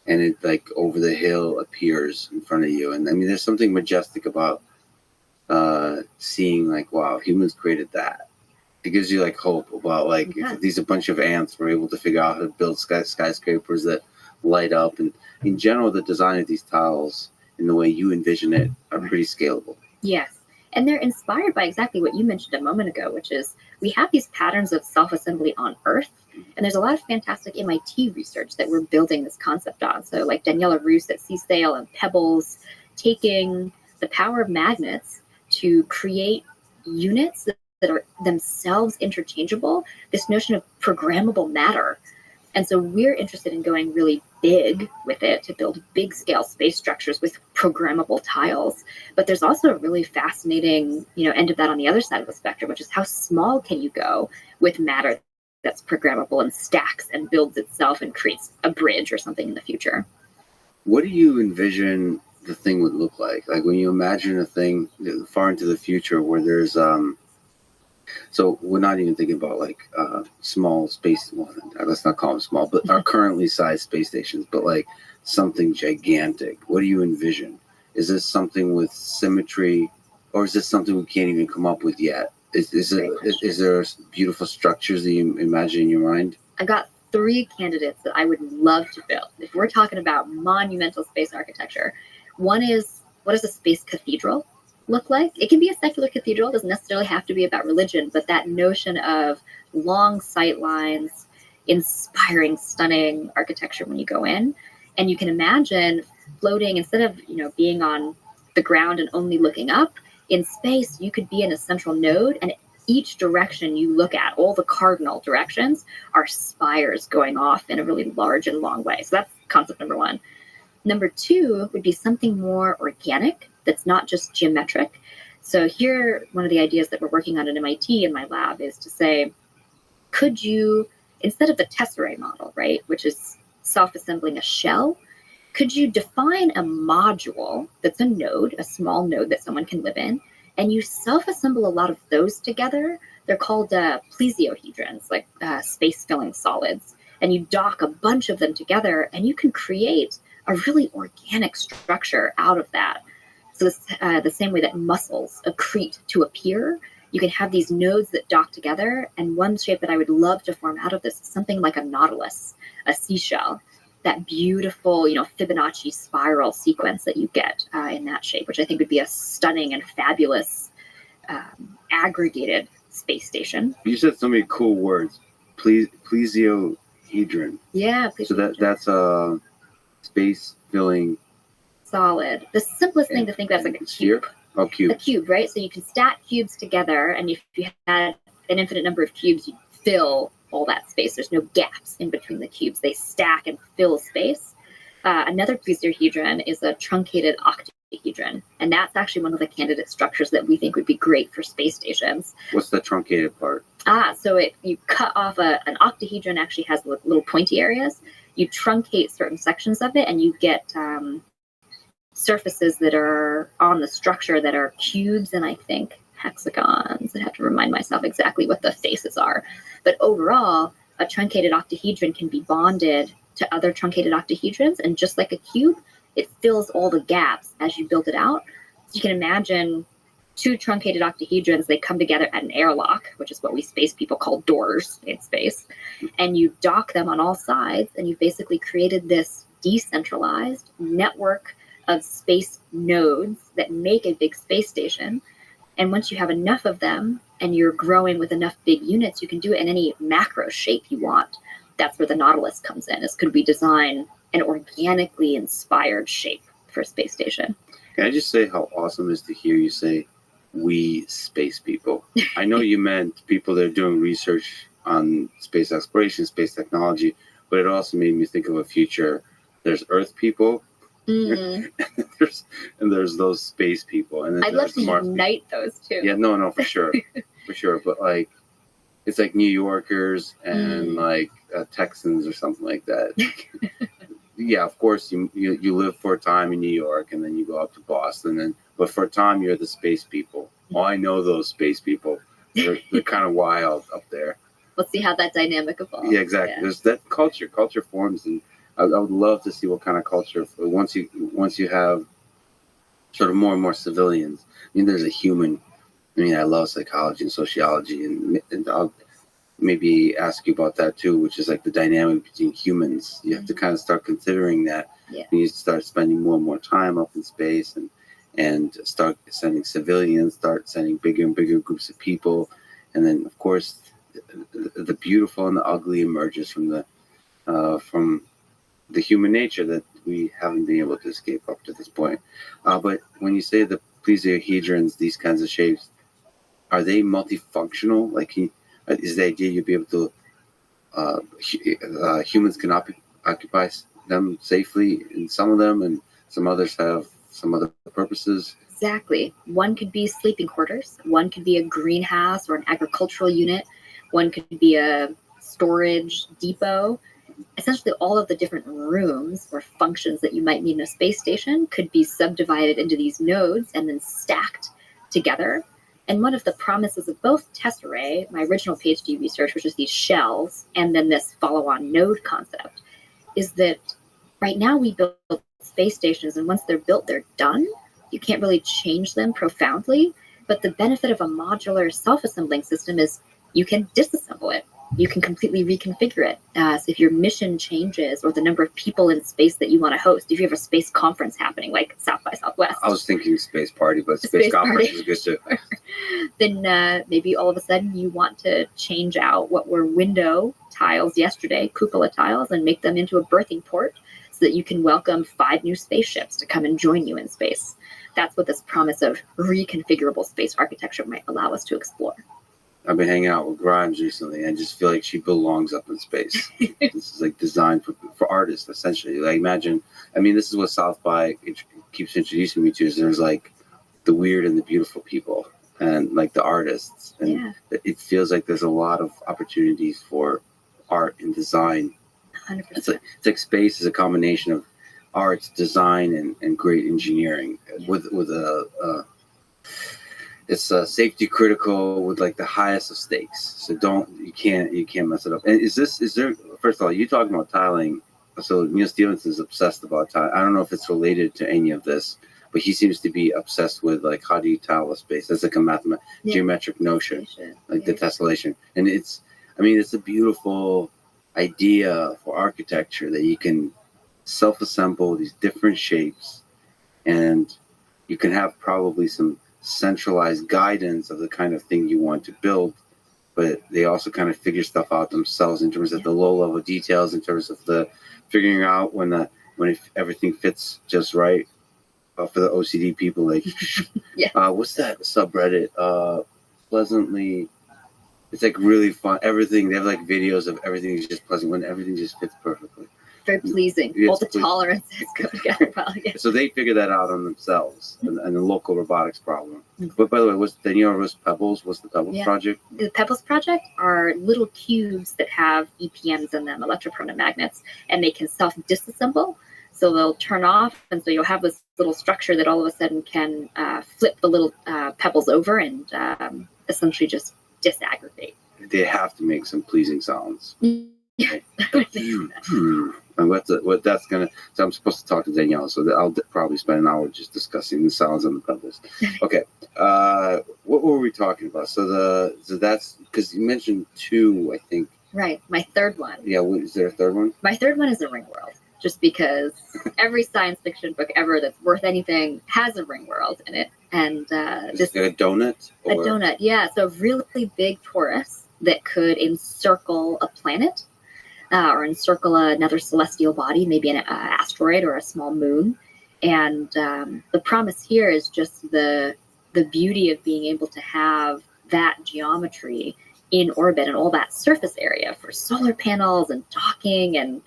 and it like over the hill appears in front of you, and there's something majestic about seeing like, wow, humans created that. It gives you like hope about like if these a bunch of ants were able to figure out how to build skyscrapers that light up, and in general the design of these tiles and the way you envision it are pretty scalable. Yes. And they're inspired by exactly what you mentioned a moment ago, which is we have these patterns of self-assembly on Earth, and there's a lot of fantastic MIT research that we're building this concept on. So like Daniela Roos at Seasail and Pebbles, taking the power of magnets to create units that are themselves interchangeable, this notion of programmable matter. And so we're interested in going really big with it to build big scale space structures with programmable tiles. But there's also a really fascinating, end of that on the other side of the spectrum, which is how small can you go with matter that's programmable and stacks and builds itself and creates a bridge or something in the future. What do you envision the thing would look like? Like when you imagine a thing far into the future where there's so we're not even thinking about like small space. Well, let's not call them small, but are currently sized space stations. But like something gigantic. What do you envision? Is this something with symmetry, or is this something we can't even come up with yet? Is there beautiful structures that you imagine in your mind? I got 3 candidates that I would love to build. If we're talking about monumental space architecture, one is, what does a space cathedral look like? It can be a secular cathedral. It doesn't necessarily have to be about religion, but that notion of long sight lines, inspiring, stunning architecture when you go in. And you can imagine floating, instead of being on the ground and only looking up, in space, you could be in a central node, and each direction you look at, all the cardinal directions, are spires going off in a really large and long way. So that's concept number 1. Number 2 would be something more organic that's not just geometric. So here, one of the ideas that we're working on at MIT in my lab is to say, could you, instead of the tesserae model, right, which is self-assembling a shell, could you define a module that's a node, a small node that someone can live in, and you self-assemble a lot of those together? They're called plesiohedrons, like space-filling solids. And you dock a bunch of them together, and you can create a really organic structure out of that. So the same way that muscles accrete to appear, you can have these nodes that dock together. And one shape that I would love to form out of this is something like a nautilus, a seashell. That beautiful, Fibonacci spiral sequence that you get in that shape, which I think would be a stunning and fabulous aggregated space station. You said so many cool words. Plesiohedron. Yeah. So that's a space filling solid. The simplest thing to think of is like a cube. Oh, cube. A cube, right? So you can stack cubes together, and if you had an infinite number of cubes, you'd fill all that space. There's no gaps in between the cubes. They stack and fill space. Another plesiohedron is a truncated octahedron, and that's actually one of the candidate structures that we think would be great for space stations. What's the truncated part? So you cut off an octahedron. Actually has little pointy areas. You truncate certain sections of it, and you get surfaces that are on the structure that are cubes and I think hexagons. I have to remind myself exactly what the faces are. But overall, a truncated octahedron can be bonded to other truncated octahedrons, and just like a cube, it fills all the gaps as you build it out. So you can imagine 2 truncated octahedrons, they come together at an airlock, which is what we space people call doors in space, and you dock them on all sides, and you've basically created this decentralized network of space nodes that make a big space station. And once you have enough of them and you're growing with enough big units, you can do it in any macro shape you want. That's where the Nautilus comes in, is could we design an organically inspired shape for a space station? Can I just say how awesome it is to hear you say, we space people? I know you meant people that are doing research on space exploration, space technology, but it also made me think of a future. There's Earth people, and there's those space people, and then I'd love to unite those two. Yeah, no, for sure, for sure. But like, it's like New Yorkers and like Texans or something like that. Yeah, of course, you live for a time in New York, and then you go up to Boston, but for a time you're the space people. Well, I know those space people. They're kind of wild up there. Let's see how that dynamic evolves. Yeah, exactly. Yeah. There's that culture. Culture forms, and I would love to see what kind of culture once you have sort of more and more civilians. I mean, there's a human. I mean, I love psychology and sociology, and I'll maybe ask you about that too, which is like the dynamic between humans. You have to kind of start considering that. Yeah. You start spending more and more time up in space, and start sending civilians, start sending bigger and bigger groups of people, and then of course the beautiful and the ugly emerges from the human nature that we haven't been able to escape up to this point. But when you say the plesiohedrons, these kinds of shapes, are they multifunctional? Like, is the idea you'll be able to humans can occupy them safely in some of them, and some others have some other purposes. Exactly. One could be sleeping quarters. One could be a greenhouse or an agricultural unit. One could be a storage depot. Essentially, all of the different rooms or functions that you might need in a space station could be subdivided into these nodes and then stacked together. And one of the promises of both tesserae, my original PhD research, which is these shells, and then this follow-on node concept, is that right now we build space stations, and once they're built, they're done. You can't really change them profoundly. But the benefit of a modular self-assembling system is you can disassemble it. You can completely reconfigure it. So if your mission changes or the number of people in space that you want to host, if you have a space conference happening like South by Southwest. I was thinking space party, but space conference is good too. Then maybe all of a sudden you want to change out what were window tiles yesterday, cupola tiles, and make them into a berthing port so that you can welcome 5 new spaceships to come and join you in space. That's what this promise of reconfigurable space architecture might allow us to explore. I've been hanging out with Grimes recently, and I just feel like she belongs up in space. This is like designed for artists, essentially. Like imagine, I mean, this is what South by keeps introducing me to. Is there's like the weird and the beautiful people, and like the artists, and it feels like there's a lot of opportunities for art and design. 100%. It's like space is a combination of arts, design, and great engineering with a. It's safety critical with like the highest of stakes. So you can't mess it up. And is there first of all, you talking about tiling? So Neil Stephenson is obsessed about tiling. I don't know if it's related to any of this, but he seems to be obsessed with like how do you tile a space? That's like a geometric notion, like the tessellation. And it's a beautiful idea for architecture that you can self-assemble these different shapes, and you can have probably some centralized guidance of the kind of thing you want to build, but they also kind of figure stuff out themselves in terms of the low level details, in terms of the figuring out when everything fits just right. For the OCD people, like what's that subreddit? Pleasantly, it's like really fun. Everything they have like videos of everything is just pleasant when everything just fits perfectly. Very pleasing. All the tolerances go together well. Yeah. So they figure that out on themselves, and the local robotics problem. But by the way, what's Pebbles? What's the Pebbles project? The Pebbles project are little cubes that have EPMs in them, electropermanent magnets, and they can self-disassemble. So they'll turn off, and so you'll have this little structure that all of a sudden can flip the little pebbles over and essentially just disaggregate. They have to make some pleasing sounds. Yeah. And what that's gonna. So I'm supposed to talk to Danielle, so I'll probably spend an hour just discussing the sounds on the pebbles. Okay, what were we talking about? So that's because you mentioned 2, I think. Right, my third one. Yeah, is there a third one? My third one is a ring world, just because every science fiction book ever that's worth anything has a ring world in it, and this is a donut. A donut, yeah. So a really big torus that could encircle a planet. Or encircle another celestial body, maybe an asteroid or a small moon. And the promise here is just the beauty of being able to have that geometry in orbit and all that surface area for solar panels and docking and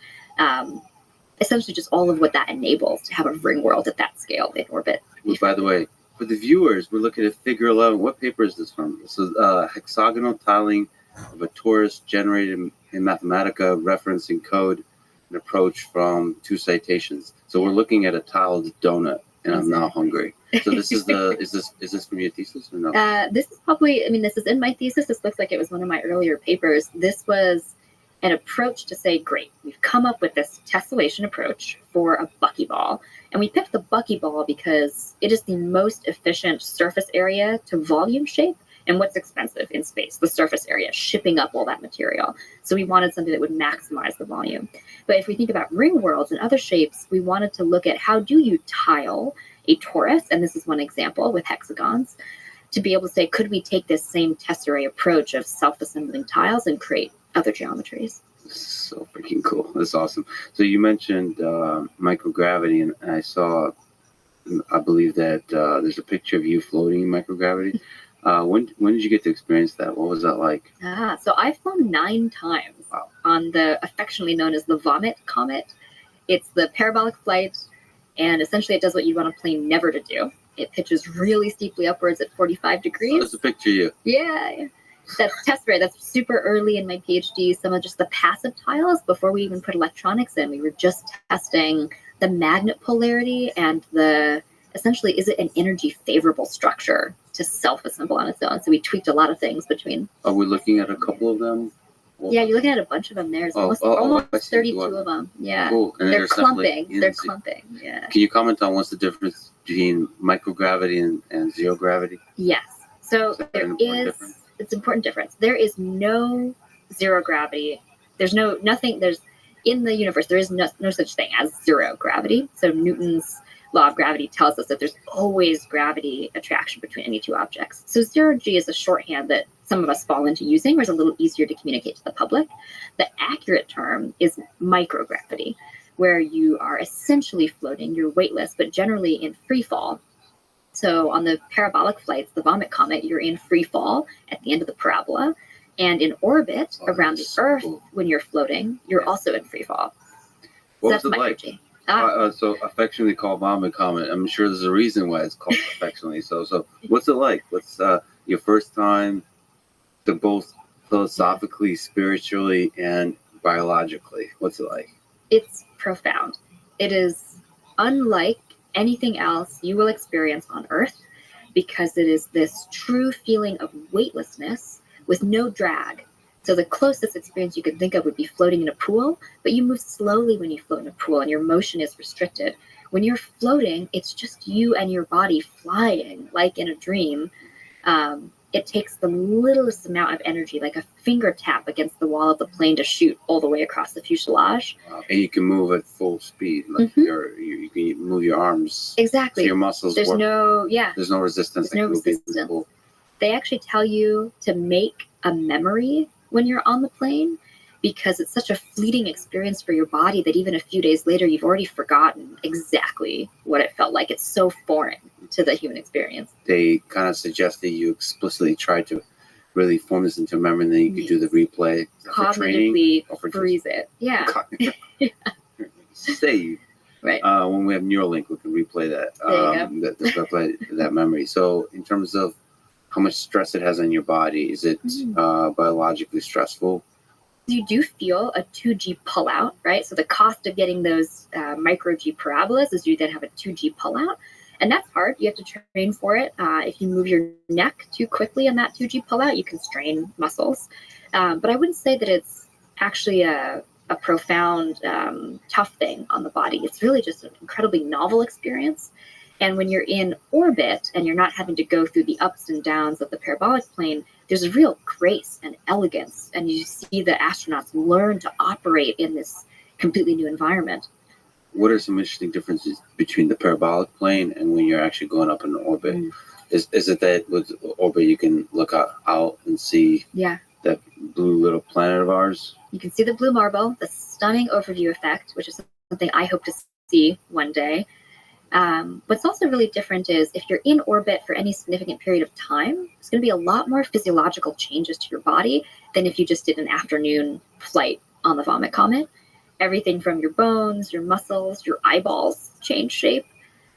essentially just all of what that enables to have a ring world at that scale in orbit. Well, by the way, for the viewers, we're looking at Figure 11. What paper is this from? So hexagonal tiling of a torus generated in Mathematica, referencing code and approach from 2 citations. So we're looking at a tiled donut, and I'm now hungry. So this is is this from your thesis or no? This is probably, this is in my thesis. This looks like it was one of my earlier papers. This was an approach to say, great, we've come up with this tessellation approach for a buckyball. And we picked the buckyball because it is the most efficient surface area to volume shape. And what's expensive in space? The surface area, shipping up all that material. So we wanted something that would maximize the volume. But if we think about ring worlds and other shapes, we wanted to look at how do you tile a torus, and this is one example with hexagons, to be able to say, could we take this same tesserae approach of self-assembling tiles and create other geometries? So freaking cool. That's awesome. So you mentioned microgravity, and I believe that there's a picture of you floating in microgravity. When did you get to experience that? What was that like? So I've flown 9 times Wow. on the affectionately known as the vomit comet. It's the parabolic flight, and essentially it does what you want a plane never to do. It pitches really steeply upwards at 45 degrees. There's a picture of you. Yeah. That's test rate. That's super early in my PhD. Some of just the passive tiles before we even put electronics in. We were just testing the magnet polarity and the essentially, is it an energy favorable structure to self-assemble on its own? So we tweaked a lot of things between. Are we looking at a couple of them? Well, yeah, you're looking at a bunch of them. There's almost I see. 32 of them. Yeah. Cool. And They're there's definitely clumping. They're clumping. Yeah. Can you comment on what's the difference between microgravity and zero gravity? Yes. So Is that there an important is, difference? it's an important difference. There is no zero gravity. There's nothing, there's, in the universe, there is no such thing as zero gravity. So Newton's law of gravity tells us that there's always gravity attraction between any two objects. So zero G is a shorthand that some of us fall into using, where it's a little easier to communicate to the public. The accurate term is microgravity, where you are essentially floating, you're weightless, but generally in free fall. So on the parabolic flights, the vomit comet, you're in free fall at the end of the parabola. And in orbit around the Earth, when you're floating, you're also in free fall. What So was that's it like? G. So affectionately called vomit comet. I'm sure there's a reason why it's called affectionately. So what's it like? What's your first time to both philosophically, spiritually, and biologically? What's it like? It's profound. It is unlike anything else you will experience on Earth, because it is this true feeling of weightlessness with no drag. So the closest experience you could think of would be floating in a pool, but you move slowly when you float in a pool and your motion is restricted. When you're floating, it's just you and your body flying like in a dream. It takes the littlest amount of energy, like a finger tap against the wall of the plane, to shoot all the way across the fuselage. Wow. And you can move at full speed. Like you can move your arms. Exactly. So your muscles There's work. no There's no resistance. There's no resistance. They actually tell you to make a memory when you're on the plane, because it's such a fleeting experience for your body that even a few days later, you've already forgotten exactly what it felt like. It's so foreign to the human experience. They kind of suggest that you explicitly try to really form this into a memory, and then you could do the replay. Cognitively freeze it. Yeah. Save. Right. When we have Neuralink, we can replay that. That memory. So in terms of how much stress it has on your body, is it biologically stressful? You do feel a 2G pullout, right? So the cost of getting those micro G parabolas is you then have a 2G pullout. And that's hard. You have to train for it. If you move your neck too quickly on that 2G pullout, you can strain muscles. But I wouldn't say that it's actually a profound, tough thing on the body. It's really just an incredibly novel experience. And when you're in orbit and you're not having to go through the ups and downs of the parabolic plane, there's a real grace and elegance. And you see the astronauts learn to operate in this completely new environment. What are some interesting differences between the parabolic plane and when you're actually going up in orbit? Is it that with orbit you can look out and see that blue little planet of ours? You can see the blue marble, the stunning overview effect, which is something I hope to see one day. What's also really different is if you're in orbit for any significant period of time, there's going to be a lot more physiological changes to your body than if you just did an afternoon flight on the Vomit Comet. Everything from your bones, your muscles, your eyeballs change shape.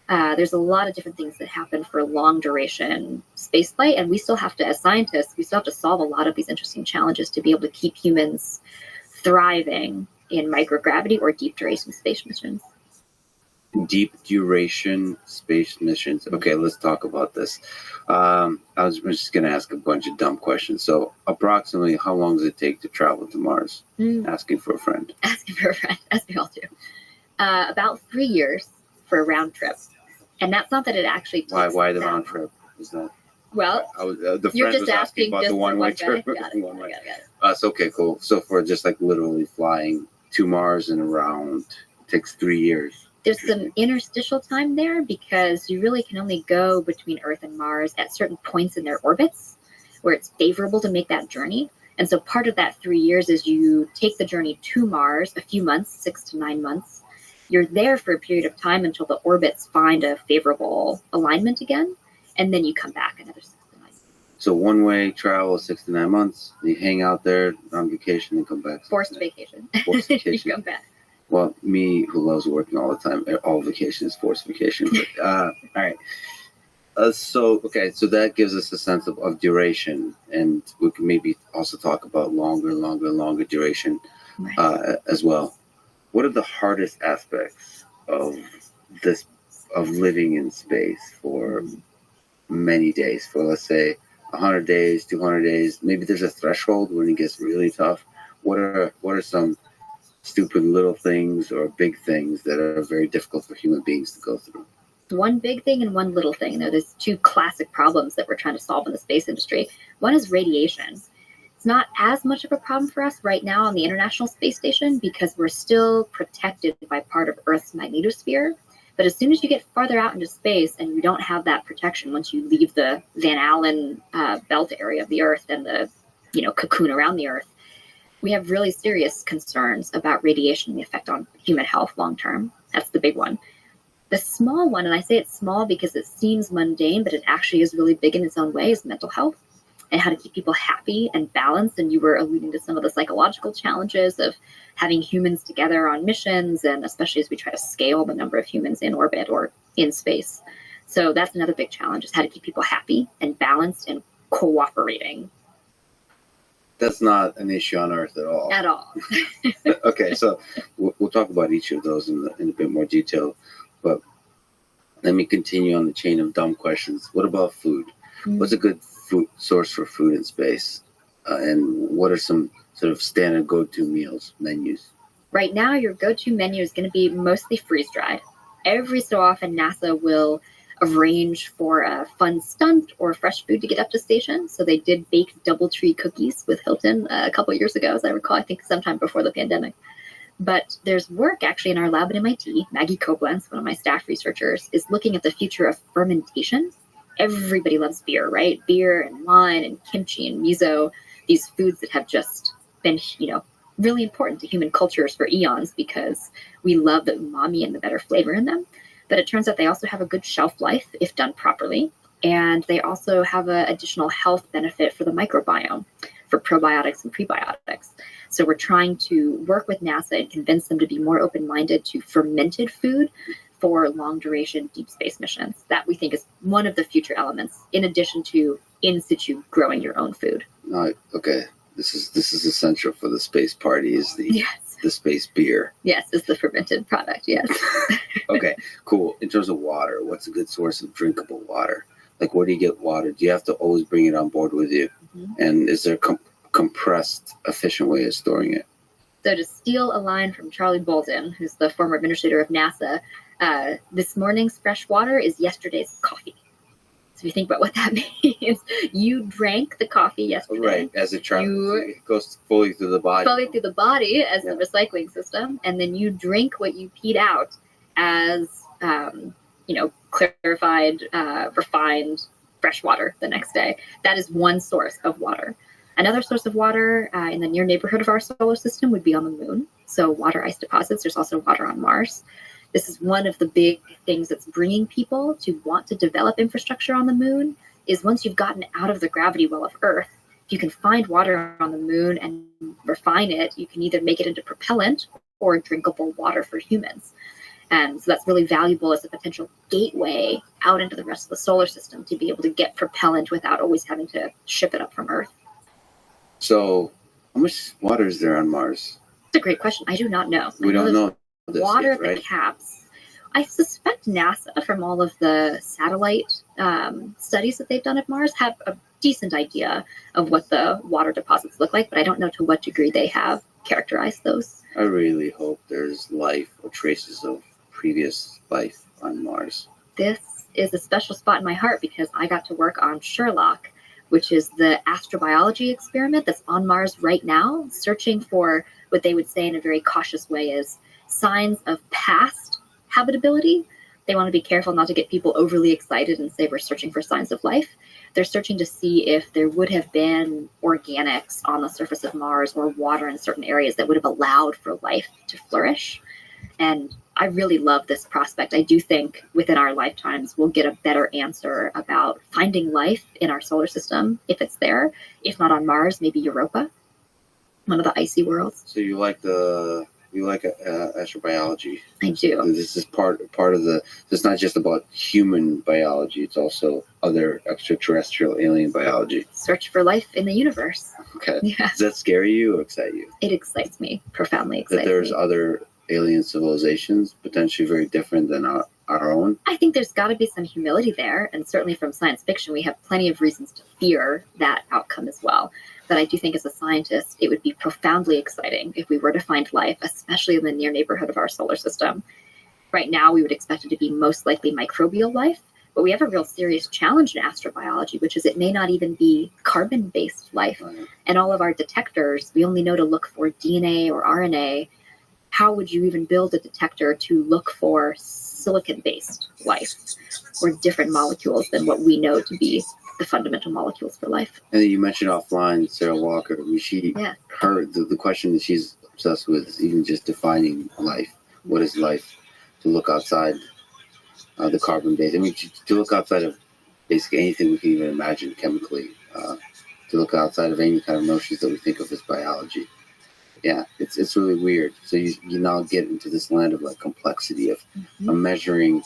There's a lot of different things that happen for long duration spaceflight, and we still have to, as scientists, we still have to solve a lot of these interesting challenges to be able to keep humans thriving in microgravity or deep duration space missions. Deep duration space missions. Okay, let's talk about this. I was just going to ask a bunch of dumb questions. So approximately how long does it take to travel to Mars? Asking for a friend. Asking for a friend, as we all do. About 3 years for a round trip. And that's not that it actually takes Why the round trip? Is that... Well, the you're friend just was asking about the one-way trip. Got it. So okay, cool. So for just like literally flying to Mars and around, it takes 3 years. There's some interstitial time there because you really can only go between Earth and Mars at certain points in their orbits where it's favorable to make that journey. And so part of that 3 years is you take the journey to Mars a few months, 6 to 9 months. You're there for a period of time until the orbits find a favorable alignment again. And then you come back another 6 to 9 months. So one-way travel, 6 to 9 months. You hang out there on vacation and come back. Forced vacation. Forced vacation. You come back. Well, me who loves working all the time, all vacation is forced vacation. But, all right. So that gives us a sense of duration, and we can maybe also talk about longer duration as well. What are the hardest aspects of this, of living in space for many days, for let's say 100 days, 200 days? Maybe there's a threshold when it gets really tough. What are some stupid little things or big things that are very difficult for human beings to go through? One big thing and one little thing. There's two classic problems that we're trying to solve in the space industry. One is radiation. It's not as much of a problem for us right now on the International Space Station because we're still protected by part of Earth's magnetosphere. But as soon as you get farther out into space and you don't have that protection, once you leave the Van Allen belt area of the Earth and the cocoon around the Earth, we have really serious concerns about radiation and the effect on human health long term. That's the big one. The small one, and I say it's small because it seems mundane, but it actually is really big in its own way, is mental health and how to keep people happy and balanced. And you were alluding to some of the psychological challenges of having humans together on missions, and especially as we try to scale the number of humans in orbit or in space. So that's another big challenge, is how to keep people happy and balanced and cooperating. That's not an issue on Earth at all. At all. Okay, so we'll talk about each of those in a bit more detail. But let me continue on the chain of dumb questions. What about food? What's a good food source for food in space? And what are some sort of standard go-to menus? Right now, your go-to menu is going to be mostly freeze-dried. Every so often, NASA will arrange for a fun stunt or fresh food to get up to station. So they did bake DoubleTree cookies with Hilton a couple years ago, as I recall, I think sometime before the pandemic. But there's work actually in our lab at MIT. Maggie Koblenz, one of my staff researchers, is looking at the future of fermentation. Everybody loves beer, right? Beer and wine and kimchi and miso, these foods that have just been, really important to human cultures for eons because we love the umami and the better flavor in them. But it turns out they also have a good shelf life if done properly. And they also have an additional health benefit for the microbiome, for probiotics and prebiotics. So we're trying to work with NASA and convince them to be more open-minded to fermented food for long-duration deep space missions. That we think is one of the future elements, in addition to in situ growing your own food. Okay, this is essential for the space party. Is the space beer? Yes, is the fermented product. Yes. Okay, cool. In terms of water, what's a good source of drinkable water? Like, where do you get water? Do you have to always bring it on board with you? Mm-hmm. And is there compressed, efficient way of storing it? So to steal a line from Charlie Bolden, who's the former administrator of NASA, this morning's fresh water is yesterday's coffee. So if you think about what that means, you drank the coffee yesterday. Right, as it travels, it goes fully through the body. Fully through the body as the recycling system, and then you drink what you peed out as, clarified, refined fresh water the next day. That is one source of water. Another source of water in the near neighborhood of our solar system would be on the moon. So water ice deposits. There's also water on Mars. This is one of the big things that's bringing people to want to develop infrastructure on the moon, is once you've gotten out of the gravity well of Earth, if you can find water on the moon and refine it, you can either make it into propellant or drinkable water for humans. And so that's really valuable as a potential gateway out into the rest of the solar system to be able to get propellant without always having to ship it up from Earth. So how much water is there on Mars? That's a great question. I do not know. We don't know. Water at the caps. I suspect NASA, from all of the satellite studies that they've done at Mars, have a decent idea of what the water deposits look like, but I don't know to what degree they have characterized those. I really hope there's life or traces of previous life on Mars. This is a special spot in my heart because I got to work on Sherlock, which is the astrobiology experiment that's on Mars right now, searching for what they would say in a very cautious way is signs of past habitability. They want to be careful not to get people overly excited and say we're searching for signs of life. They're searching to see if there would have been organics on the surface of Mars or water in certain areas that would have allowed for life to flourish. And I really love this prospect. I do think within our lifetimes, we'll get a better answer about finding life in our solar system, if it's there. If not on Mars, maybe Europa, one of the icy worlds. So you like astrobiology? I do. This is part of the. It's not just about human biology. It's also other extraterrestrial alien biology. Search for life in the universe. Okay. Yeah. Does that scare you or excite you? It excites me. Profoundly excites that there's me. other alien civilizations potentially very different than our own. I think there's got to be some humility there, and certainly from science fiction, we have plenty of reasons to fear that outcome as well. But I do think as a scientist, it would be profoundly exciting if we were to find life, especially in the near neighborhood of our solar system. Right now, we would expect it to be most likely microbial life, but we have a real serious challenge in astrobiology, which is it may not even be carbon-based life. Right. And all of our detectors, we only know to look for DNA or RNA. How would you even build a detector to look for silicon-based life or different molecules than what we know to be the fundamental molecules for life? And then you mentioned offline Sarah Walker. I mean, the question that she's obsessed with is even just defining life. What is life? To look outside the carbon base. I mean, to look outside of basically anything we can even imagine chemically. To look outside of any kind of notions that we think of as biology. Yeah, it's really weird. So you now get into this land of like complexity of measuring,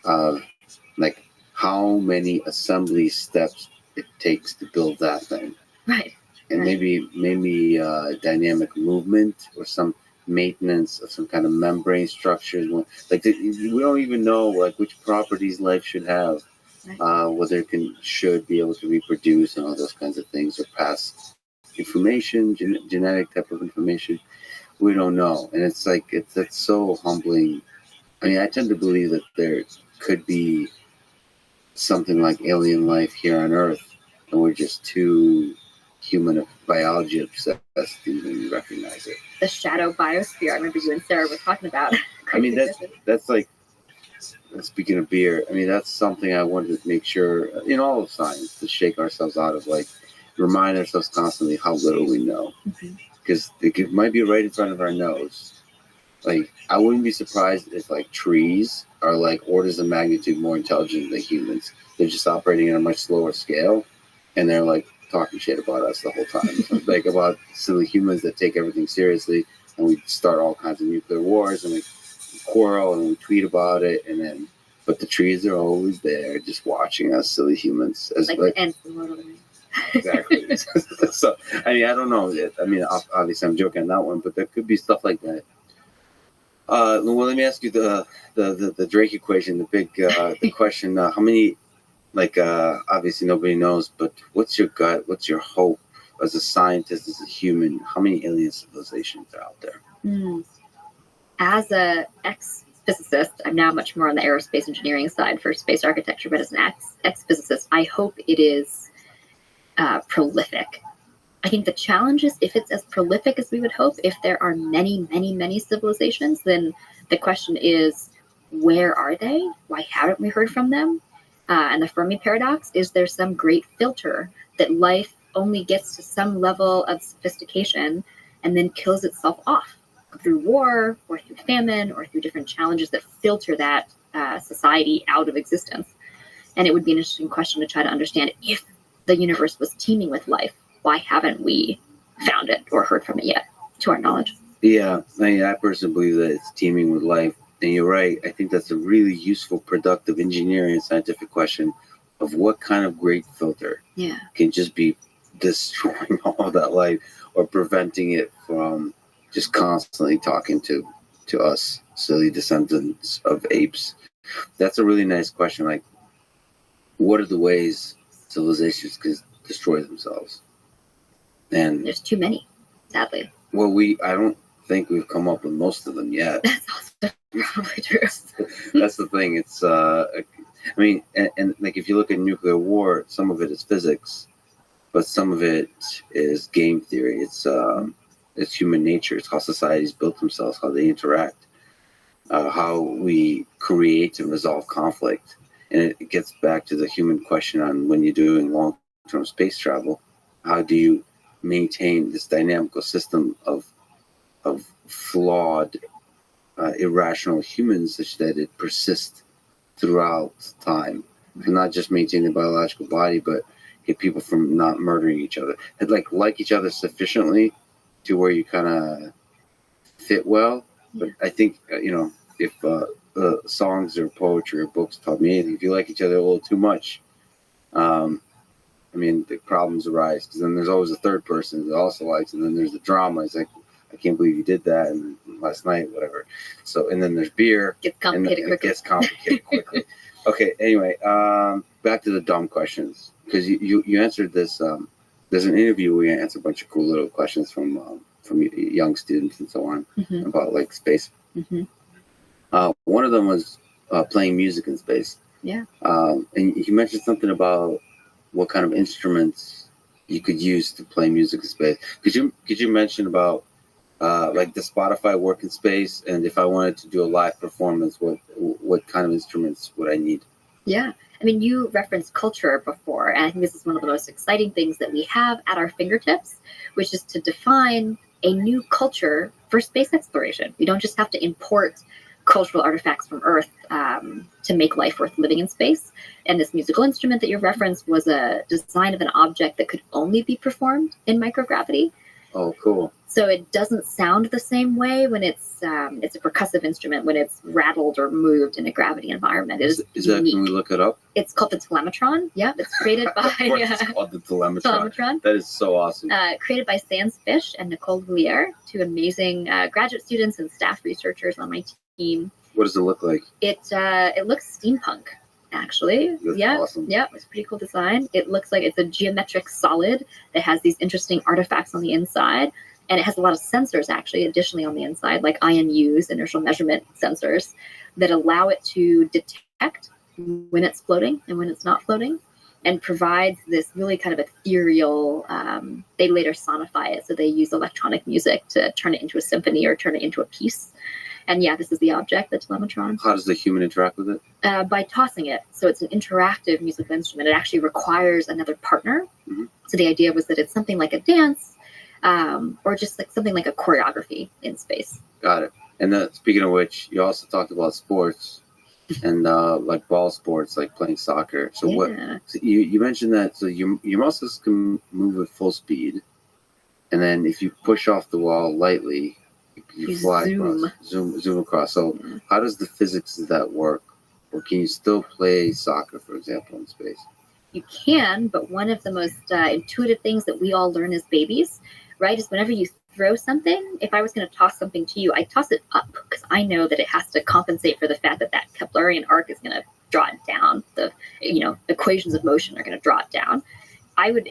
like how many assembly steps it takes to build that thing, Right. and Right. maybe dynamic movement or some maintenance of some kind of membrane structures. Like we don't even know like which properties life should have, Right. whether it should be able to reproduce and all those kinds of things or pass information, genetic type of information. We don't know, and it's so humbling. I mean, I tend to believe that there could be something like alien life here on Earth, and we're just too human biology obsessed to even recognize it. The shadow biosphere. I remember you and Sarah were talking about. I mean, that's like, speaking of beer, I mean, that's something I wanted to make sure in all of science to shake ourselves out of, like, remind ourselves constantly how little we know, because it might be right in front of our nose. Like, I wouldn't be surprised if like trees are like orders of magnitude more intelligent than humans. They're just operating at a much slower scale, and they're like talking shit about us the whole time. Like about silly humans that take everything seriously, and we start all kinds of nuclear wars, and we quarrel, and we tweet about it, but the trees are always there, just watching us silly humans. Like the ants in Lord of the Rings. Exactly. So, I mean, I don't know. I mean, obviously, I'm joking on that one, but there could be stuff like that. Well, let me ask you the Drake equation, the big the question. How many? Like, obviously, nobody knows, but what's your gut? What's your hope as a scientist, as a human? How many alien civilizations are out there? As a ex-physicist, I'm now much more on the aerospace engineering side for space architecture, but as an ex-physicist, I hope it is prolific. I think the challenge is if it's as prolific as we would hope, if there are many, many, many civilizations, then the question is, where are they? Why haven't we heard from them? And the Fermi paradox, is there some great filter that life only gets to some level of sophistication and then kills itself off through war or through famine or through different challenges that filter that society out of existence? And it would be an interesting question to try to understand, if the universe was teeming with life, why haven't we found it or heard from it yet, to our knowledge? Yeah, I personally believe that it's teeming with life. And you're right. I think that's a really useful, productive engineering and scientific question of what kind of great filter can just be destroying all that life or preventing it from just constantly talking to us, silly descendants of apes. That's a really nice question. Like, what are the ways civilizations can destroy themselves? And there's too many, sadly. Well, I don't think we've come up with most of them yet. That's also probably true. That's the thing. It's, I mean, and like if you look at nuclear war, some of it is physics, but some of it is game theory. It's human nature. It's how societies built themselves, how they interact, how we create and resolve conflict. And it gets back to the human question on when you're doing long-term space travel, how do you maintain this dynamical system of flawed irrational humans such that it persists throughout time, and not just maintain the biological body, but get people from not murdering each other, and like each other sufficiently to where you kind of fit well. But I think if songs or poetry or books taught me anything, if you like each other a little too much, I mean, the problems arise because then there's always a third person that also likes, and then there's the drama. It's like, I can't believe you did that and last night, whatever. So, and then there's beer. Gets complicated quickly. It gets complicated quickly. Okay. Anyway, back to the dumb questions, because you answered this. There's an interview where you answer a bunch of cool little questions from young students and so on about like space. One of them was playing music in space. Yeah. And you mentioned something about what kind of instruments you could use to play music in space. Could you mention about like the Spotify work in space, and if I wanted to do a live performance, what kind of instruments would I need? Yeah. I mean, you referenced culture before, and I think this is one of the most exciting things that we have at our fingertips, which is to define a new culture for space exploration. We don't just have to import cultural artifacts from Earth to make life worth living in space. And this musical instrument that you referenced was a design of an object that could only be performed in microgravity. Oh, cool. So it doesn't sound the same way when it's a percussive instrument when it's rattled or moved in a gravity environment. Is that, can we look it up? It's called the telemetron. Yeah, it's created by Of course it's called the telemetron. That is so awesome. Created by Sans Fish and Nicole Voulier, two amazing graduate students and staff researchers on my team. What does it look like? It looks steampunk, actually. That's awesome. Yeah, it's a pretty cool design. It looks like it's a geometric solid that has these interesting artifacts on the inside. And it has a lot of sensors, actually, additionally on the inside, like IMUs, inertial measurement sensors, that allow it to detect when it's floating and when it's not floating, and provides this really kind of ethereal, they later sonify it, so they use electronic music to turn it into a symphony or turn it into a piece. And yeah, this is the object, the telemetron. How does the human interact with it? By tossing it. So it's an interactive musical instrument. It actually requires another partner. So the idea was that it's something like a dance, or just like something like a choreography in space. Got it. And speaking of which, you also talked about sports and like ball sports, like playing soccer. So So you mentioned that. So your muscles can move at full speed, and then if you push off the wall lightly, you fly across, zoom across. So how does the physics of that work? Or can you still play soccer, for example, in space? You can, but one of the most intuitive things that we all learn as babies, right, is whenever you throw something, if I was going to toss something to you, I toss it up because I know that it has to compensate for the fact that Keplerian arc is going to draw it down. The equations of motion are going to draw it down.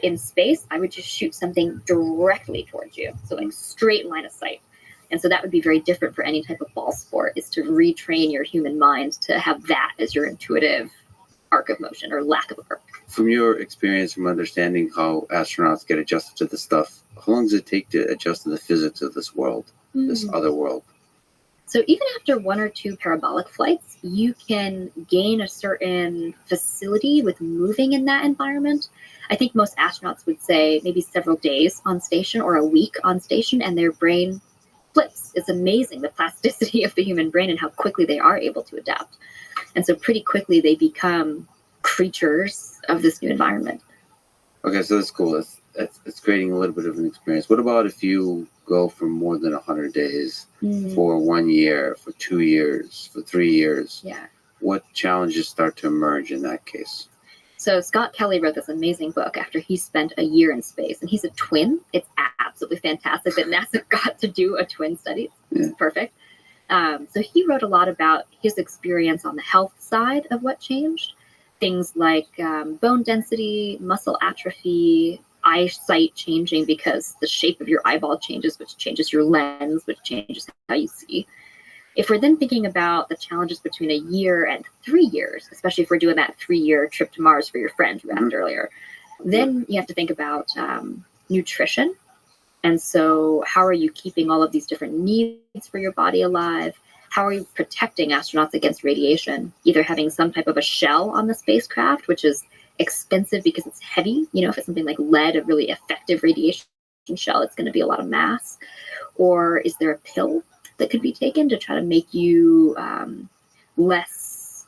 In space, I would just shoot something directly towards you. So like straight line of sight. And so that would be very different for any type of ball sport, is to retrain your human mind to have that as your intuitive arc of motion or lack of arc. From your experience, from understanding how astronauts get adjusted to this stuff, how long does it take to adjust to the physics of this world, this other world? So even after one or two parabolic flights, you can gain a certain facility with moving in that environment. I think most astronauts would say maybe several days on station or a week on station, and their brain flips. It's amazing, the plasticity of the human brain and how quickly they are able to adapt. And so pretty quickly they become creatures of this new environment. Okay, so that's cool. It's creating a little bit of an experience. What about if you go for more than 100 days, for 1 year, for 2 years, for 3 years? Yeah. What challenges start to emerge in that case? So Scott Kelly wrote this amazing book after he spent a year in space, and he's a twin. It's absolutely fantastic that NASA got to do a twin study. It's perfect. So he wrote a lot about his experience on the health side of what changed. Things like bone density, muscle atrophy, eyesight changing because the shape of your eyeball changes, which changes your lens, which changes how you see. If we're then thinking about the challenges between a year and 3 years, especially if we're doing that 3-year trip to Mars for your friend you asked earlier, then you have to think about nutrition. And so how are you keeping all of these different needs for your body alive? How are you protecting astronauts against radiation? Either having some type of a shell on the spacecraft, which is expensive because it's heavy. If it's something like lead, a really effective radiation shell, it's going to be a lot of mass. Or is there a pill that could be taken to try to make you less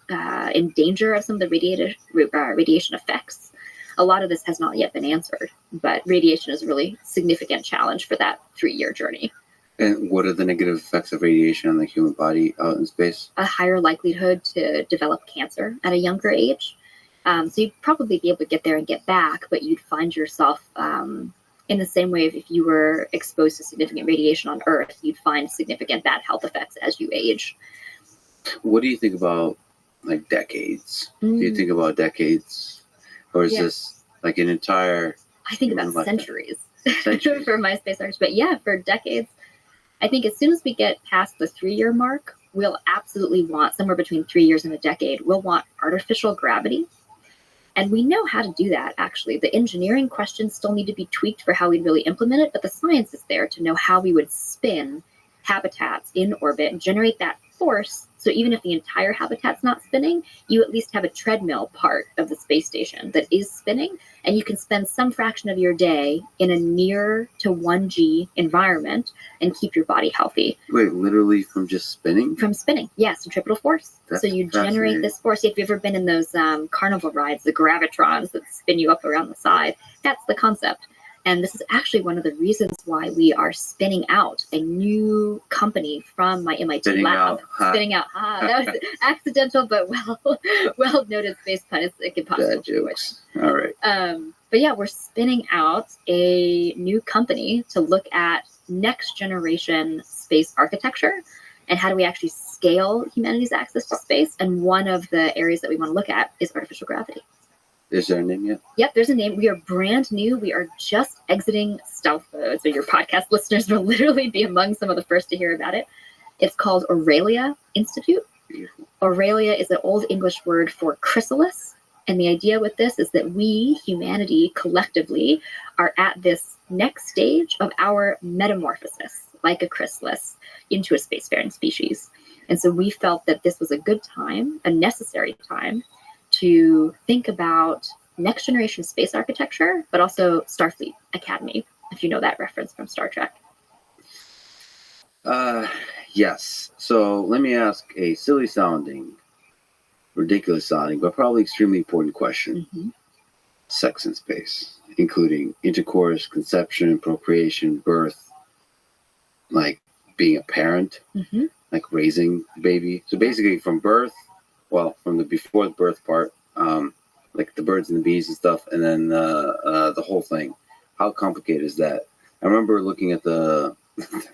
in danger of some of the radiation effects. A lot of this has not yet been answered, but radiation is a really significant challenge for that 3-year journey. And what are the negative effects of radiation on the human body out in space? A higher likelihood to develop cancer at a younger age. So you'd probably be able to get there and get back, but you'd find yourself in the same way if you were exposed to significant radiation on Earth, you'd find significant bad health effects as you age. What do you think about like decades? Do you think about decades? Or is this like an entire... I think about centuries for my space research. But yeah, for decades. I think as soon as we get past the 3-year mark, we'll absolutely want, somewhere between 3 years and a decade, we'll want artificial gravity. And we know how to do that, actually. The engineering questions still need to be tweaked for how we'd really implement it, but the science is there to know how we would spin habitats in orbit and generate that force. So even if the entire habitat's not spinning, you at least have a treadmill part of the space station that is spinning, and you can spend some fraction of your day in a near to 1G environment and keep your body healthy. Wait, literally from just spinning? From spinning, yes, centripetal force. That's so you generate this force. If you've ever been in those carnival rides, the gravitrons that spin you up around the side, that's the concept. And this is actually one of the reasons why we are spinning out a new company from my MIT lab. Spinning out. That was accidental, but well noted space pun. It's like impossible to avoid. All right. But yeah, we're spinning out a new company to look at next generation space architecture and how do we actually scale humanity's access to space. And one of the areas that we want to look at is artificial gravity. Is there a name yet? Yep, there's a name. We are brand new. We are just exiting stealth mode. So your podcast listeners will literally be among some of the first to hear about it. It's called Aurelia Institute. Beautiful. Aurelia is an old English word for chrysalis. And the idea with this is that we, humanity, collectively are at this next stage of our metamorphosis, like a chrysalis, into a spacefaring species. And so we felt that this was a good time, a necessary time, to think about next generation space architecture, but also Starfleet Academy, if you know that reference from Star Trek. Yes. So let me ask a silly sounding, ridiculous sounding, but probably extremely important question. Mm-hmm. Sex in space, including intercourse, conception, procreation, birth, like being a parent, like raising a baby. So basically from birth, well, from the before the birth part, like the birds and the bees and stuff, and then the whole thing. How complicated is that? I remember looking at the...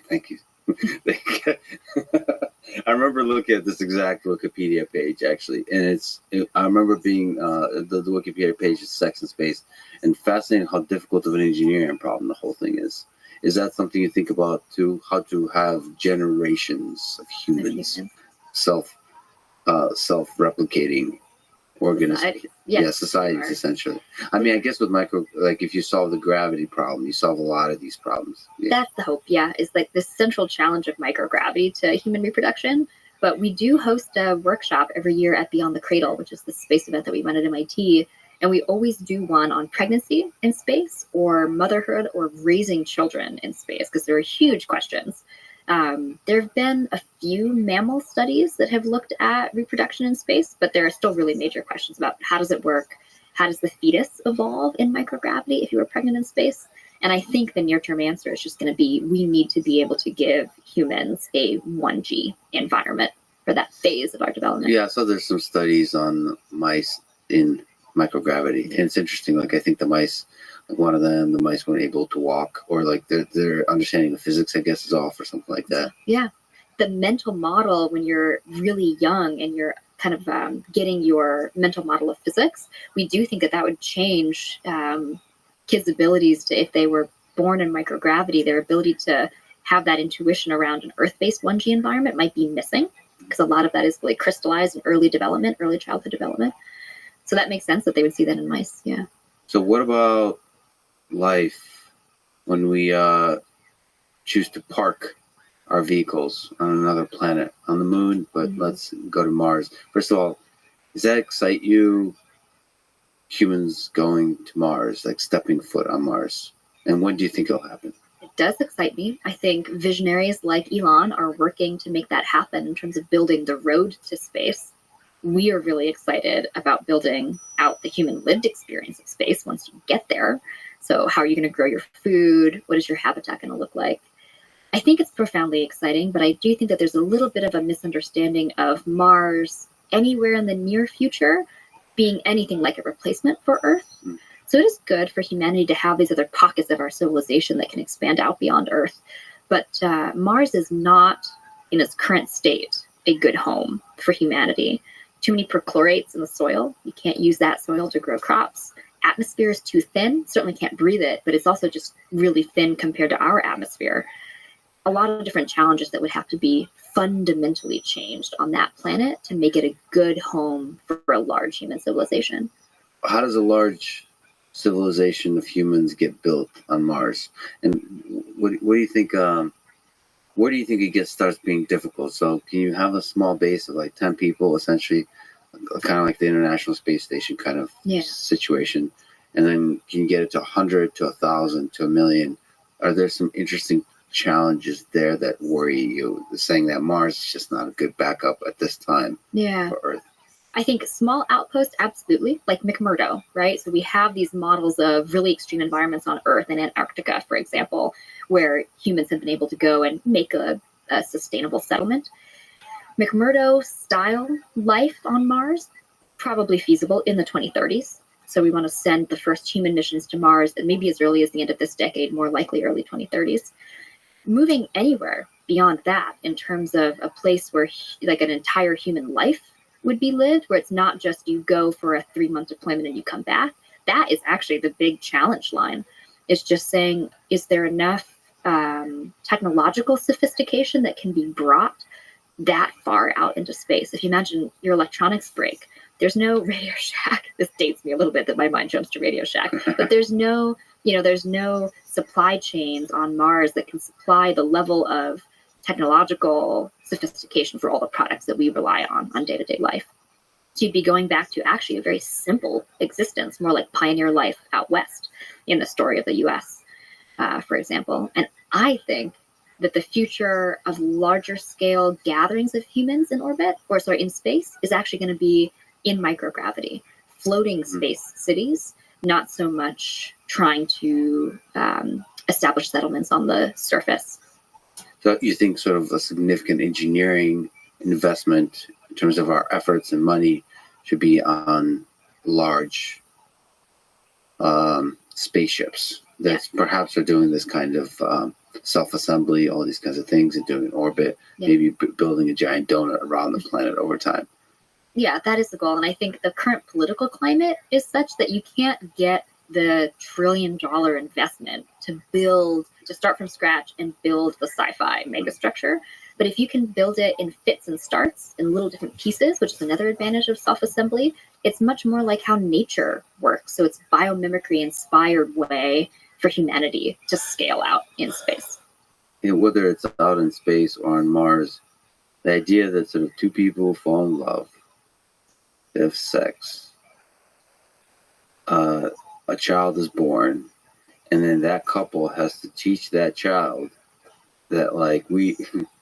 Thank you. I remember looking at this exact Wikipedia page, actually, and I remember being the Wikipedia page is sex in space, and fascinating how difficult of an engineering problem the whole thing is. Is that something you think about too? How to have generations of humans self-replicating organisms? Societies essentially. I mean, I guess with if you solve the gravity problem, you solve a lot of these problems. Yeah. That's the hope, is like the central challenge of microgravity to human reproduction. But we do host a workshop every year at Beyond the Cradle, which is the space event that we run at MIT. And we always do one on pregnancy in space or motherhood or raising children in space, because there are huge questions. There have been a few mammal studies that have looked at reproduction in space, but there are still really major questions about how does it work? How does the fetus evolve in microgravity if you were pregnant in space? And I think the near-term answer is just going to be we need to be able to give humans a 1G environment for that phase of our development. Yeah, so there's some studies on mice in microgravity. And it's interesting, like I think the mice... one of them, the mice weren't able to walk, or like their understanding of physics, I guess, is off or something like that. Yeah. The mental model when you're really young and you're kind of getting your mental model of physics, we do think that would change kids' abilities to, if they were born in microgravity, their ability to have that intuition around an Earth-based 1G environment might be missing, because a lot of that is really crystallized in early childhood development. So that makes sense that they would see that in mice, yeah. So what about life when we choose to park our vehicles on another planet, on the moon, but let's go to Mars? First of all, does that excite you, humans going to Mars, like stepping foot on Mars? And when do you think it'll happen? It does excite me. I think visionaries like Elon are working to make that happen in terms of building the road to space. We are really excited about building out the human lived experience of space once you get there. So how are you going to grow your food? What is your habitat going to look like? I think it's profoundly exciting, but I do think that there's a little bit of a misunderstanding of Mars anywhere in the near future being anything like a replacement for Earth. So it is good for humanity to have these other pockets of our civilization that can expand out beyond Earth. But Mars is not, in its current state, a good home for humanity. Too many perchlorates in the soil. You can't use that soil to grow crops. Atmosphere is too thin. Certainly can't breathe it, but it's also just really thin compared to our atmosphere. A lot of different challenges that would have to be fundamentally changed on that planet to make it a good home for a large human civilization. How does a large civilization of humans get built on Mars? And what do you think? Where do you think it starts being difficult? So can you have a small base of like 10 people, essentially, kind of like the International Space Station kind of situation, and then can you get it to 100, to 1,000, to 1,000,000? Are there some interesting challenges there that worry you? Saying that Mars is just not a good backup at this time for Earth. I think small outposts, absolutely, like McMurdo, right? So we have these models of really extreme environments on Earth and Antarctica, for example, where humans have been able to go and make a sustainable settlement. McMurdo style life on Mars, probably feasible in the 2030s. So we want to send the first human missions to Mars, and maybe as early as the end of this decade, more likely early 2030s. Moving anywhere beyond that in terms of a place where like an entire human life would be lived, where it's not just you go for a 3-month deployment and you come back, that is actually the big challenge line. It's just saying, is there enough technological sophistication that can be brought that far out into space? If you imagine your electronics break, there's no Radio Shack. This dates me a little bit that my mind jumps to Radio Shack, but there's no supply chains on Mars that can supply the level of technological sophistication for all the products that we rely on day-to-day life. So you'd be going back to actually a very simple existence, more like pioneer life out west in the story of the US, for example. And I think that the future of larger scale gatherings of humans in in space is actually going to be in microgravity, floating space cities, not so much trying to establish settlements on the surface. So you think sort of a significant engineering investment in terms of our efforts and money should be on large spaceships that perhaps are doing this kind of self-assembly, all these kinds of things, and doing an orbit, maybe building a giant donut around the planet over time. Yeah, that is the goal. And I think the current political climate is such that you can't get the $1 trillion investment to start from scratch and build the sci-fi megastructure. But if you can build it in fits and starts in little different pieces, which is another advantage of self-assembly, it's much more like how nature works. So it's biomimicry inspired way for humanity to scale out in space. And whether it's out in space or on Mars, the idea that sort of two people fall in love, they have sex, a child is born, and then that couple has to teach that child that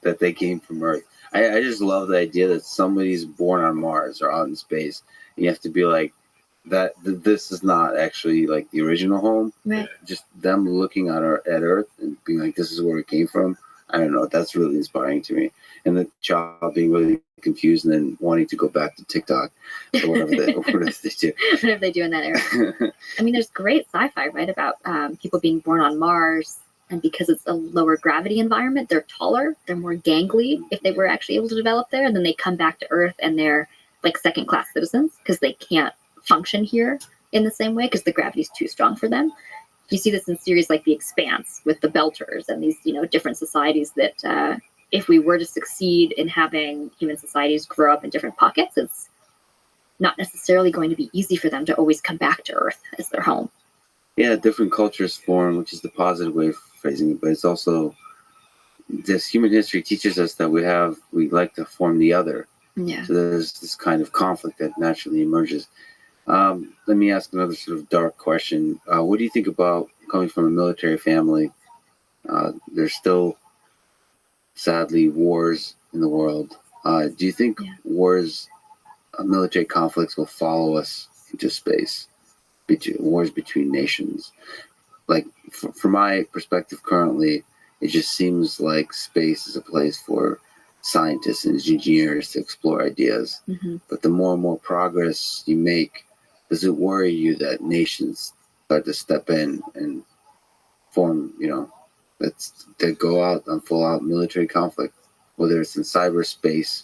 that they came from Earth. I just love the idea that somebody's born on Mars or out in space, and you have to be like that. This is not actually like the original home. Right. Just them looking at Earth and being like, "This is where we came from." I don't know. That's really inspiring to me. And the child being really confused and then wanting to go back to TikTok or whatever they do. Whatever they do in that area. I mean, there's great sci-fi, right, about people being born on Mars, and because it's a lower gravity environment, they're taller, they're more gangly if they were actually able to develop there, and then they come back to Earth and they're like second-class citizens because they can't function here in the same way because the gravity's too strong for them. You see this in series like The Expanse with the Belters and these, different societies that if we were to succeed in having human societies grow up in different pockets, it's not necessarily going to be easy for them to always come back to Earth as their home. Yeah, different cultures form, which is the positive way of phrasing it, but it's also this human history teaches us that we like to form the other. Yeah. So there's this kind of conflict that naturally emerges. Let me ask another sort of dark question. What do you think about coming from a military family There's still, sadly, wars in the world. Do you think wars, military conflicts will follow us into space? Wars between nations? Like, from my perspective currently, it just seems like space is a place for scientists and engineers to explore ideas. Mm-hmm. But the more and more progress you make, does it worry you that nations start to step in and form, that go out on full out military conflict, whether it's in cyberspace,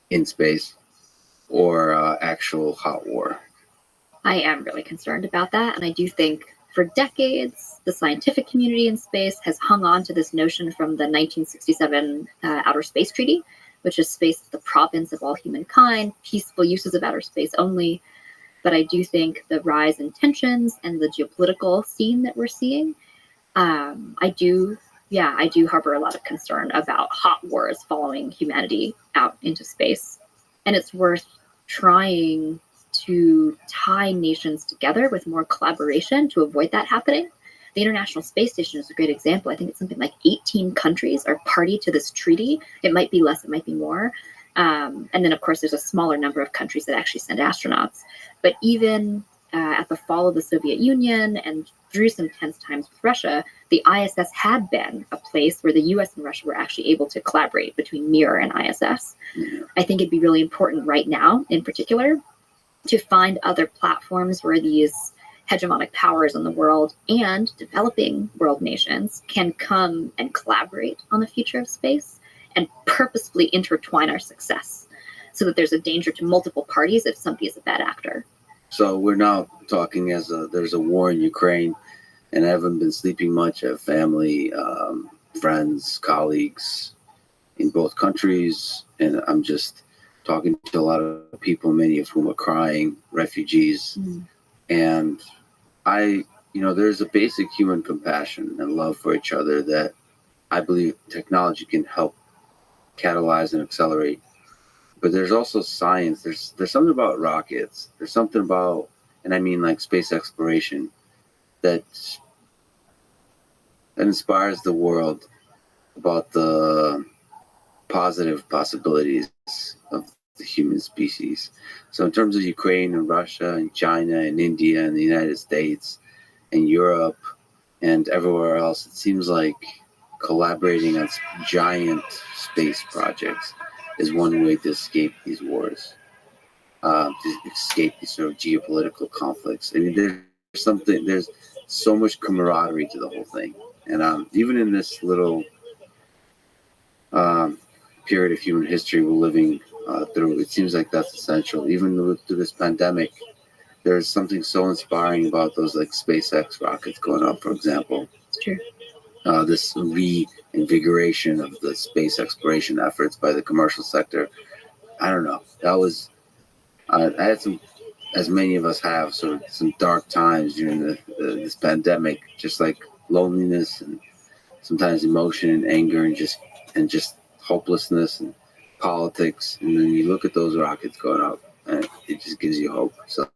in space, or actual hot war? I am really concerned about that. And I do think for decades, the scientific community in space has hung on to this notion from the 1967 Outer Space Treaty, which is space the province of all humankind, peaceful uses of outer space only. But I do think the rise in tensions and the geopolitical scene that we're seeing, I do harbor a lot of concern about hot wars following humanity out into space. And it's worth trying to tie nations together with more collaboration to avoid that happening. The International Space Station is a great example. I think it's something like 18 countries are party to this treaty. It might be less, it might be more. And then, of course, there's a smaller number of countries that actually send astronauts. But even at the fall of the Soviet Union and through some tense times with Russia, the ISS had been a place where the US and Russia were actually able to collaborate between Mir and ISS. I think it'd be really important right now, in particular, to find other platforms where these hegemonic powers in the world and developing world nations can come and collaborate on the future of space and purposefully intertwine our success so that there's a danger to multiple parties if somebody is a bad actor. So we're now talking there's a war in Ukraine, and I haven't been sleeping much. I have family, friends, colleagues in both countries, and I'm just talking to a lot of people, many of whom are crying, refugees. And there's a basic human compassion and love for each other that I believe technology can help catalyze and accelerate. But there's also science. There's something about rockets. There's something about, and I mean like space exploration, that inspires the world about the positive possibilities of the human species. So in terms of Ukraine and Russia and China and India and the United States and Europe and everywhere else, it seems like collaborating on giant space projects is one way to escape these wars, to escape these sort of geopolitical conflicts. I mean, there's so much camaraderie to the whole thing. And even in this little period of human history we're living through, it seems like that's essential. Even through this pandemic, there's something so inspiring about those like SpaceX rockets going up, for example. It's true. This reinvigoration of the space exploration efforts by the commercial sector. I don't know. That was, I had some, as many of us have, sort of some dark times during this pandemic, just like loneliness and sometimes emotion and anger and just hopelessness and politics. And then you look at those rockets going up and it just gives you hope. So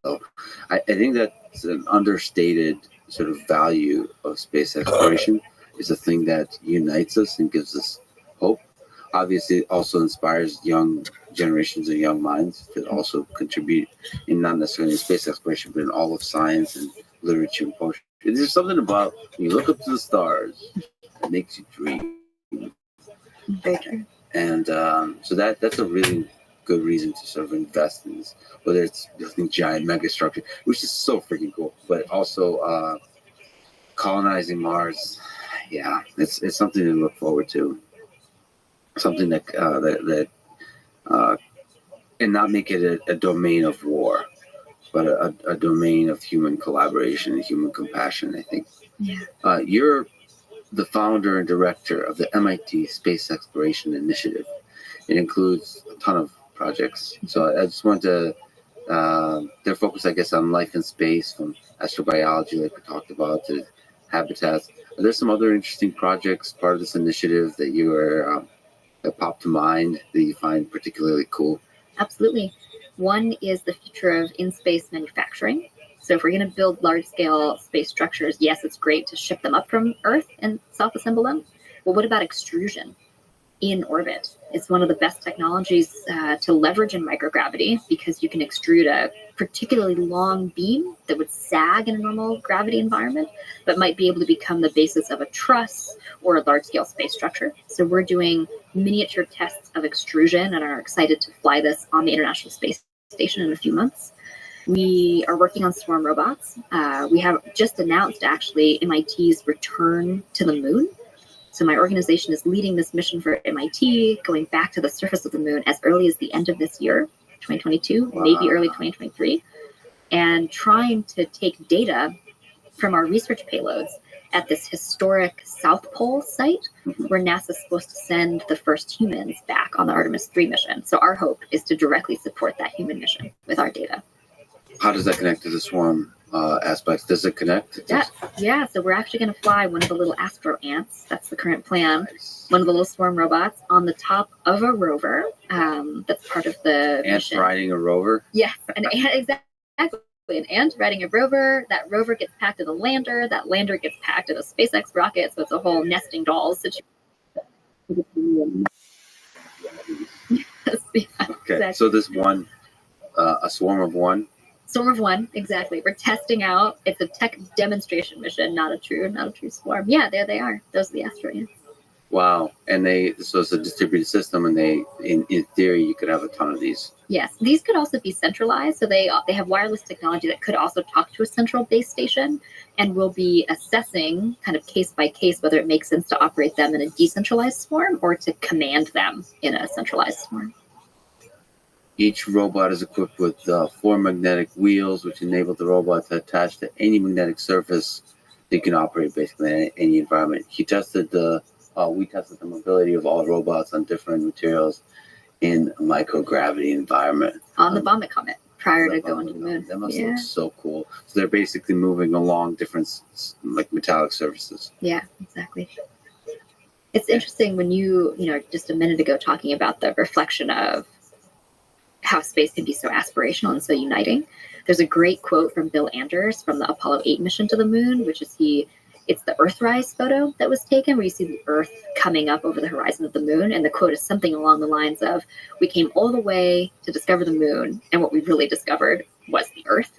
I think that's an understated sort of value of space exploration. Is a thing that unites us and gives us hope. Obviously, it also inspires young generations and young minds to also contribute in not necessarily in space exploration, but in all of science and literature and poetry. There's something about when you look up to the stars that makes you dream. Very true. And so that's a really good reason to sort of invest in this, whether it's building giant mega structure, which is so freaking cool, but also colonizing Mars. Yeah, it's something to look forward to. Something that and not make it a domain of war, but a domain of human collaboration and human compassion. I think. Yeah. You're the founder and director of the MIT Space Exploration Initiative. It includes a ton of projects. So I just wanted to. They're focused, I guess, on life in space, from astrobiology, like we talked about, to habitats. Are there some other interesting projects, part of this initiative, that you are that pop to mind that you find particularly cool? Absolutely. One is the future of in-space manufacturing. So if we're going to build large-scale space structures, yes, it's great to ship them up from Earth and self-assemble them. But what about extrusion in orbit? It's one of the best technologies to leverage in microgravity, because you can extrude a particularly long beam that would sag in a normal gravity environment, but might be able to become the basis of a truss or a large-scale space structure. So we're doing miniature tests of extrusion and are excited to fly this on the International Space Station in a few months. We are working on swarm robots. We have just announced, actually, MIT's return to the moon. So my organization is leading this mission for MIT, going back to the surface of the moon as early as the end of this year, 2022, maybe early 2023, and trying to take data from our research payloads at this historic South Pole site where NASA's supposed to send the first humans back on the Artemis 3 mission. So our hope is to directly support that human mission with our data. How does that connect to the swarm aspects? Does it connect? Yeah. So we're actually going to fly one of the little astro ants. That's the current plan. Nice. One of the little swarm robots on the top of a rover. That's part of the mission. Ant riding a rover? Yes, an ant, exactly. An ant riding a rover. That rover gets packed in a lander. That lander gets packed in a SpaceX rocket. So it's a whole nesting dolls situation. Yes, yeah, okay, exactly. So this one, a swarm of one? Swarm of one, exactly. We're testing out. It's a tech demonstration mission, not a true swarm. Yeah, there they are. Those are the astro ants. Wow. And so it's a distributed system, and in theory, you could have a ton of these. Yes, these could also be centralized. So they have wireless technology that could also talk to a central base station, and we'll be assessing kind of case by case whether it makes sense to operate them in a decentralized swarm or to command them in a centralized swarm. Each robot is equipped with 4 magnetic wheels, which enable the robot to attach to any magnetic surface. They can operate basically in any environment. We tested the mobility of all robots on different materials in a microgravity environment. On the Vomit Comet, prior to going to the moon. That must look so cool. So they're basically moving along different like metallic surfaces. Yeah, exactly. It's interesting when you just a minute ago talking about the reflection of how space can be so aspirational and so uniting. There's a great quote from Bill Anders from the Apollo 8 mission to the moon, which is it's the Earthrise photo that was taken where you see the Earth coming up over the horizon of the moon. And the quote is something along the lines of, we came all the way to discover the moon, and what we really discovered was the Earth.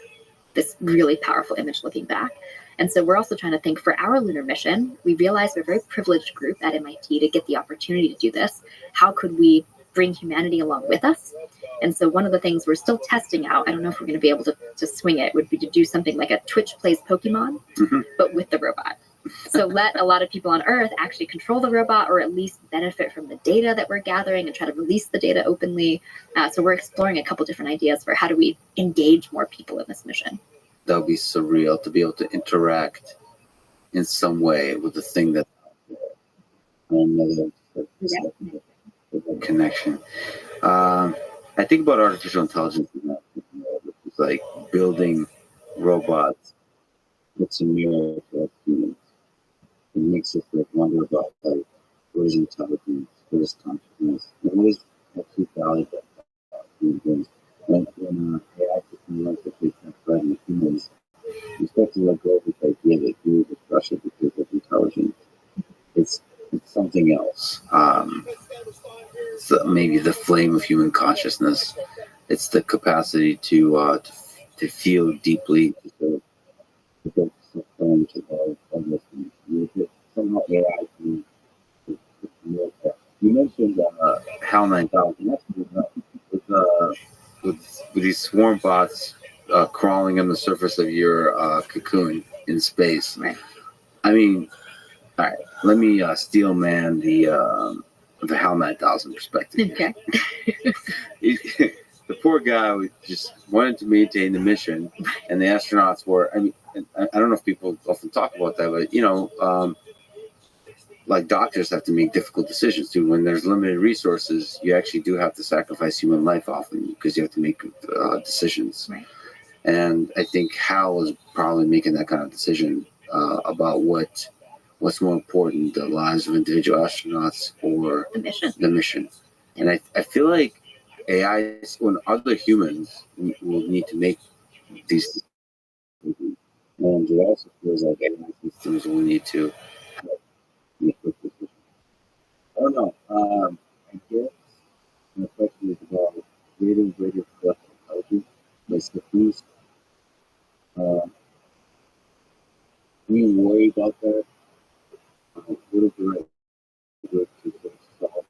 This really powerful image looking back. And so we're also trying to think for our lunar mission, we realized we're a very privileged group at MIT to get the opportunity to do this. How could we bring humanity along with us? And so one of the things we're still testing out, I don't know if we're going to be able to swing it, would be to do something like a Twitch plays Pokemon, but with the robot. So let a lot of people on Earth actually control the robot, or at least benefit from the data that we're gathering and try to release the data openly. So we're exploring a couple different ideas for how do we engage more people in this mission. That would be surreal to be able to interact in some way with the thing that another connection. I think about artificial intelligence, it's like building robots. It's a mirror for humans. It makes us like wonder about like what is intelligence, what is consciousness, and what is actually valuable about human beings. When AI system learns that they can threaten humans, you start to let go of this idea that you just rush it because of intelligence. It's something else. So maybe the flame of human consciousness. It's the capacity to feel deeply. Somehow AI can. You mentioned HAL 9000. With these swarm bots crawling on the surface of your cocoon in space. Right. I mean, all right. Let me steel man the HAL 9000 perspective. Okay. The poor guy just wanted to maintain the mission, and the astronauts were. I mean, I don't know if people often talk about that, but like doctors have to make difficult decisions too. When there's limited resources, you actually do have to sacrifice human life often because you have to make decisions. Right. And I think Hal was probably making that kind of decision about what's more important, the lives of individual astronauts or the mission. And I feel like AI, when other humans will need to make these And it also feels like AI systems will need to make quick decisions. I don't know. I guess my question is about greater and greater collective intelligence. Like systems. Do you worry about that? What is the right way to sort of solve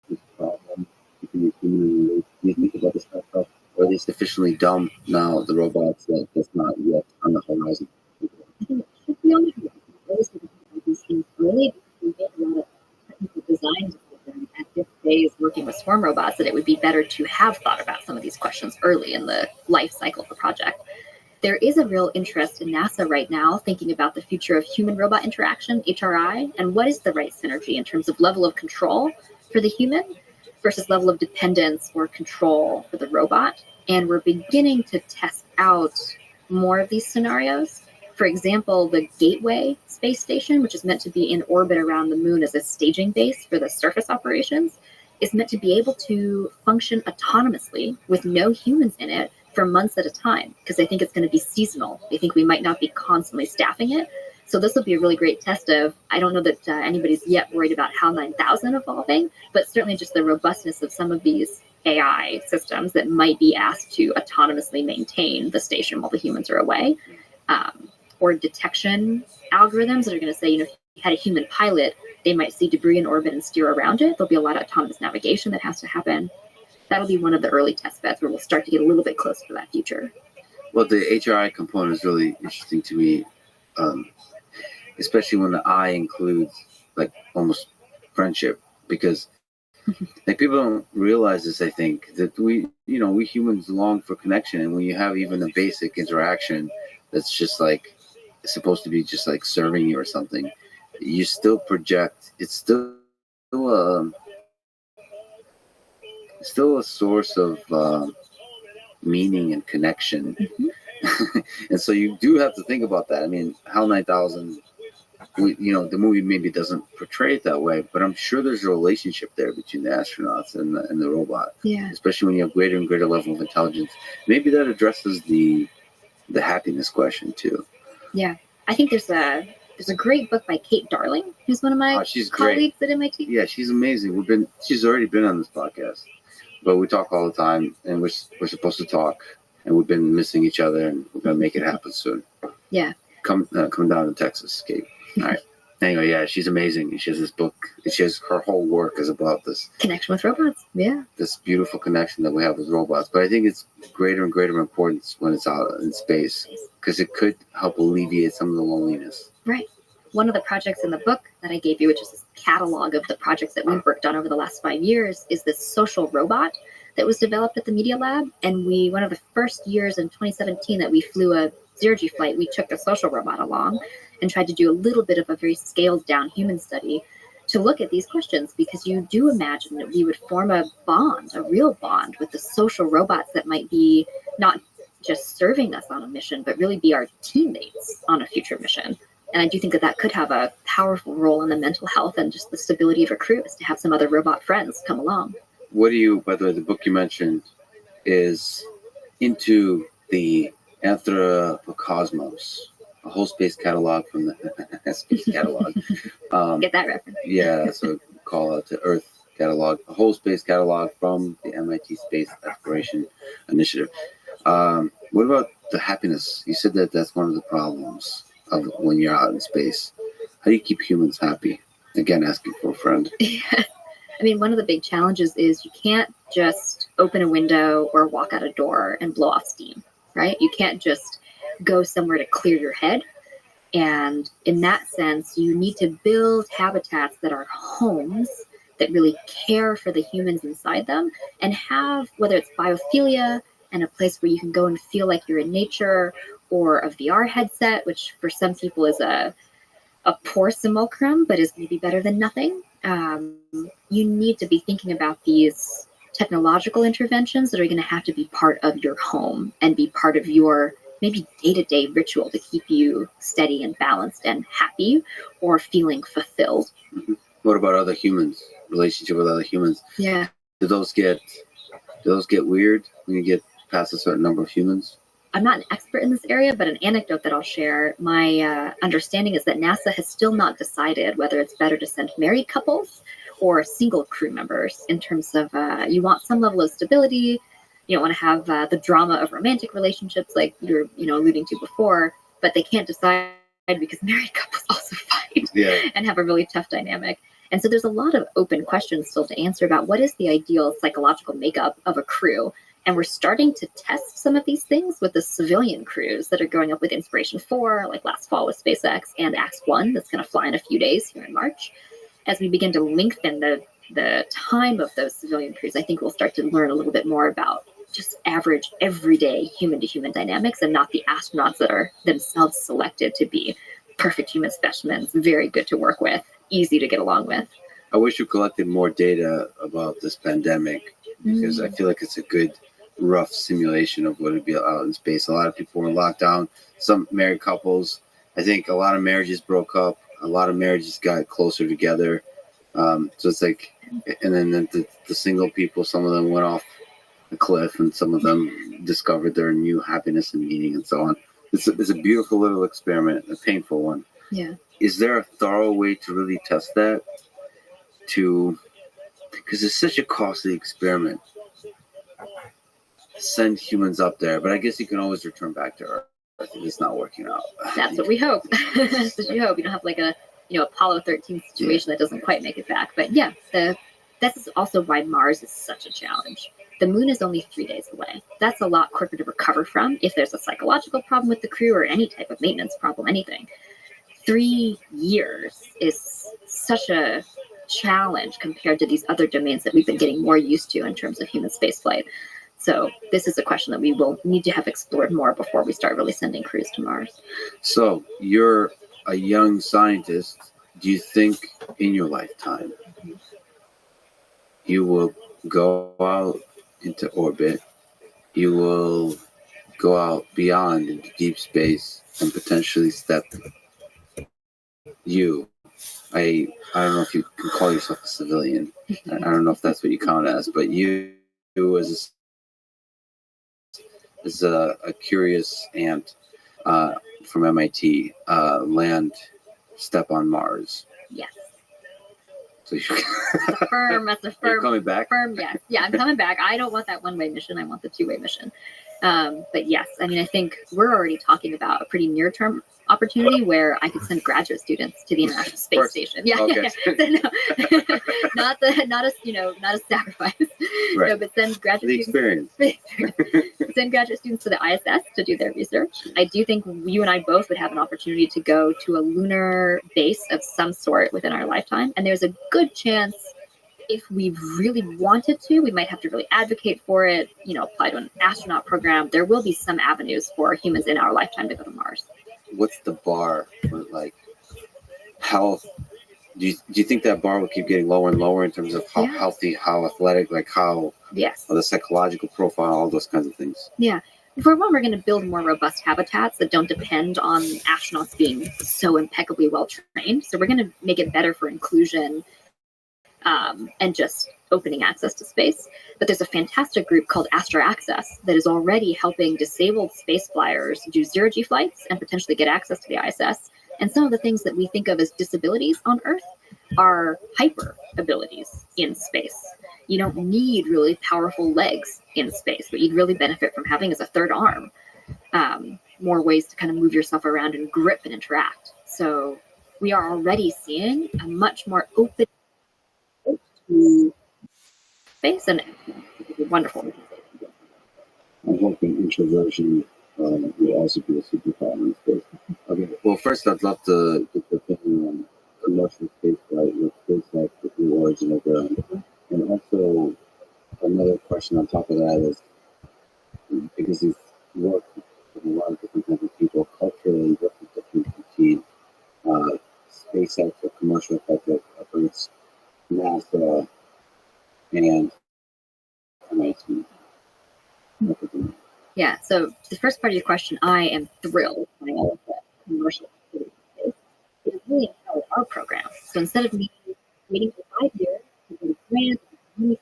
this problem between the human and the do you think about this kind of stuff? Or are they sufficiently dumb now, the robots, that that's not yet on the horizon? I think it should be on the horizon. Always going to have these things early because we made a lot of technical design decisions at this phase working with swarm robots that it would be better to have thought about some of these questions early in the life cycle of the project. There is a real interest in NASA right now thinking about the future of human-robot interaction, HRI, and what is the right synergy in terms of level of control for the human versus level of dependence or control for the robot. And we're beginning to test out more of these scenarios. For example, the Gateway space station, which is meant to be in orbit around the moon as a staging base for the surface operations, is meant to be able to function autonomously with no humans in it for months at a time, because they think it's going to be seasonal. They think we might not be constantly staffing it. So this will be a really great test of, I don't know that anybody's yet worried about HAL 9000 evolving, but certainly just the robustness of some of these AI systems that might be asked to autonomously maintain the station while the humans are away. Or detection algorithms that are going to say, if you had a human pilot, they might see debris in orbit and steer around it. There'll be a lot of autonomous navigation that has to happen. That'll be one of the early test beds where we'll start to get a little bit closer to that future. Well, the HRI component is really interesting to me, especially when the I includes like almost friendship, because like people don't realize this. I think that we humans long for connection, and when you have even a basic interaction that's just like supposed to be just like serving you or something, you still project. It's still a source of meaning and connection. Mm-hmm. And so you do have to think about that. I mean, HAL 9000, the movie maybe doesn't portray it that way, but I'm sure there's a relationship there between the astronauts and the robot. Yeah. Especially when you have greater and greater level of intelligence. Maybe that addresses the happiness question too. Yeah. I think there's a great book by Kate Darling, who's one of my colleagues at MIT. Yeah, she's amazing. She's already been on this podcast, but we talk all the time, and we're supposed to talk, and we've been missing each other, and we're gonna make it happen soon. Yeah. Come down to Texas, Kate. All right. Anyway, yeah, she's amazing. She has this book. Her whole work is about this connection with robots. Yeah. This beautiful connection that we have with robots. But I think it's greater and greater importance when it's out in space, because it could help alleviate some of the loneliness. Right. One of the projects in the book that I gave you, which is this catalog of the projects that we've worked on over the last 5 years, is this social robot that was developed at the Media Lab. And one of the first years in 2017 that we flew a zero-G flight, we took the social robot along and tried to do a little bit of a very scaled down human study to look at these questions, because you do imagine that we would form a real bond with the social robots that might be not just serving us on a mission, but really be our teammates on a future mission. And I do think that could have a powerful role in the mental health and just the stability of a crew, is to have some other robot friends come along. By the way, the book you mentioned is Into the Anthropocosmos, a whole space catalog from the space catalog. Get that reference. Yeah, so call out to Earth catalog, a whole space catalog from the MIT Space Exploration Initiative. What about the happiness? You said that that's one of the problems of when you're out in space. How do you keep humans happy? Again, asking for a friend. Yeah. I mean, one of the big challenges is you can't just open a window or walk out a door and blow off steam, right? You can't just go somewhere to clear your head. And in that sense, you need to build habitats that are homes that really care for the humans inside them, and have, whether it's biophilia and a place where you can go and feel like you're in nature, or a VR headset, which for some people is a poor simulacrum, but is maybe better than nothing. You need to be thinking about these technological interventions that are going to have to be part of your home and be part of your maybe day-to-day ritual to keep you steady and balanced and happy or feeling fulfilled. Mm-hmm. What about other humans? Relationship with other humans? Yeah. Do those get weird when you get past a certain number of humans? I'm not an expert in this area, but an anecdote that I'll share. My understanding is that NASA has still not decided whether it's better to send married couples or single crew members in terms of you want some level of stability. You don't want to have the drama of romantic relationships like you're alluding to before, but they can't decide because married couples also fight and have a really tough dynamic. And so there's a lot of open questions still to answer about what is the ideal psychological makeup of a crew. And we're starting to test some of these things with the civilian crews that are going up with Inspiration 4, like last fall with SpaceX, and Ax-1 that's going to fly in a few days here in March. As we begin to lengthen the time of those civilian crews, I think we'll start to learn a little bit more about just average, everyday human-to-human dynamics and not the astronauts that are themselves selected to be perfect human specimens, very good to work with, easy to get along with. I wish you collected more data about this pandemic because I feel like it's a good, rough simulation of what it'd be out in space. A lot of people were in lockdown, some married couples. I think a lot of marriages broke up. A lot of marriages got closer together. So it's like, and then the single people, some of them went off a cliff and some of them discovered their new happiness and meaning and so on. It's a beautiful little experiment, a painful one. Yeah. Is there a thorough way to really test that? Because it's such a costly experiment. Send humans up there, but I guess you can always return back to Earth if it's not working out. That's what we hope. That's what you hope. You don't have like a Apollo 13 situation that doesn't quite make it back. But yeah, that's also why Mars is such a challenge. The moon is only 3 days away. That's a lot quicker to recover from if there's a psychological problem with the crew or any type of maintenance problem, anything. 3 years is such a challenge compared to these other domains that we've been getting more used to in terms of human spaceflight. So this is a question that we will need to have explored more before we start really sending crews to Mars. So you're a young scientist. Do you think in your lifetime you will go out into orbit, you will go out beyond into deep space and potentially step I don't know if you can call yourself a civilian. I don't know if that's what you count as, but you as a curious ant from MIT land step on Mars. Yes. So That's a firm. You're coming back? Firm, yes. Yeah, I'm coming back. I don't want that one-way mission. I want the two-way mission. But yes, I mean, I think we're already talking about a pretty near-term opportunity where I could send graduate students to the International Space Station. Yeah, okay. So no, not a sacrifice. Right. No, but send graduate experience. Send graduate students to the ISS to do their research. I do think you and I both would have an opportunity to go to a lunar base of some sort within our lifetime, and there's a good chance if we really wanted to, we might have to really advocate for it, apply to an astronaut program. There will be some avenues for humans in our lifetime to go to Mars. What's the bar for health? Do you think that bar will keep getting lower and lower in terms of how healthy, how athletic, how the psychological profile, all those kinds of things? Yeah. For one, we're going to build more robust habitats that don't depend on astronauts being so impeccably well trained. So we're going to make it better for inclusion and just opening access to space. But there's a fantastic group called Astro Access that is already helping disabled space flyers do zero-G flights and potentially get access to the ISS. And some of the things that we think of as disabilities on Earth are hyper abilities in space. You don't need really powerful legs in space. What you'd really benefit from having is a third arm, more ways to kind of move yourself around and grip and interact. So we are already seeing a much more open space, and wonderful. I'm hoping introversion will also be a superpower in space. Okay. Well, first, I'd love to get the opinion on commercial spaceflight with SpaceX, the Blue Origin program, and also another question on top of that is because you've worked with a lot of different kinds of people culturally, what the difference between SpaceX or commercial efforts, NASA, and MIT. Yeah, so the first part of your question, I am thrilled by all of that commercial activity. It really empowered our program. So instead of me waiting for 5 years to get a grant, and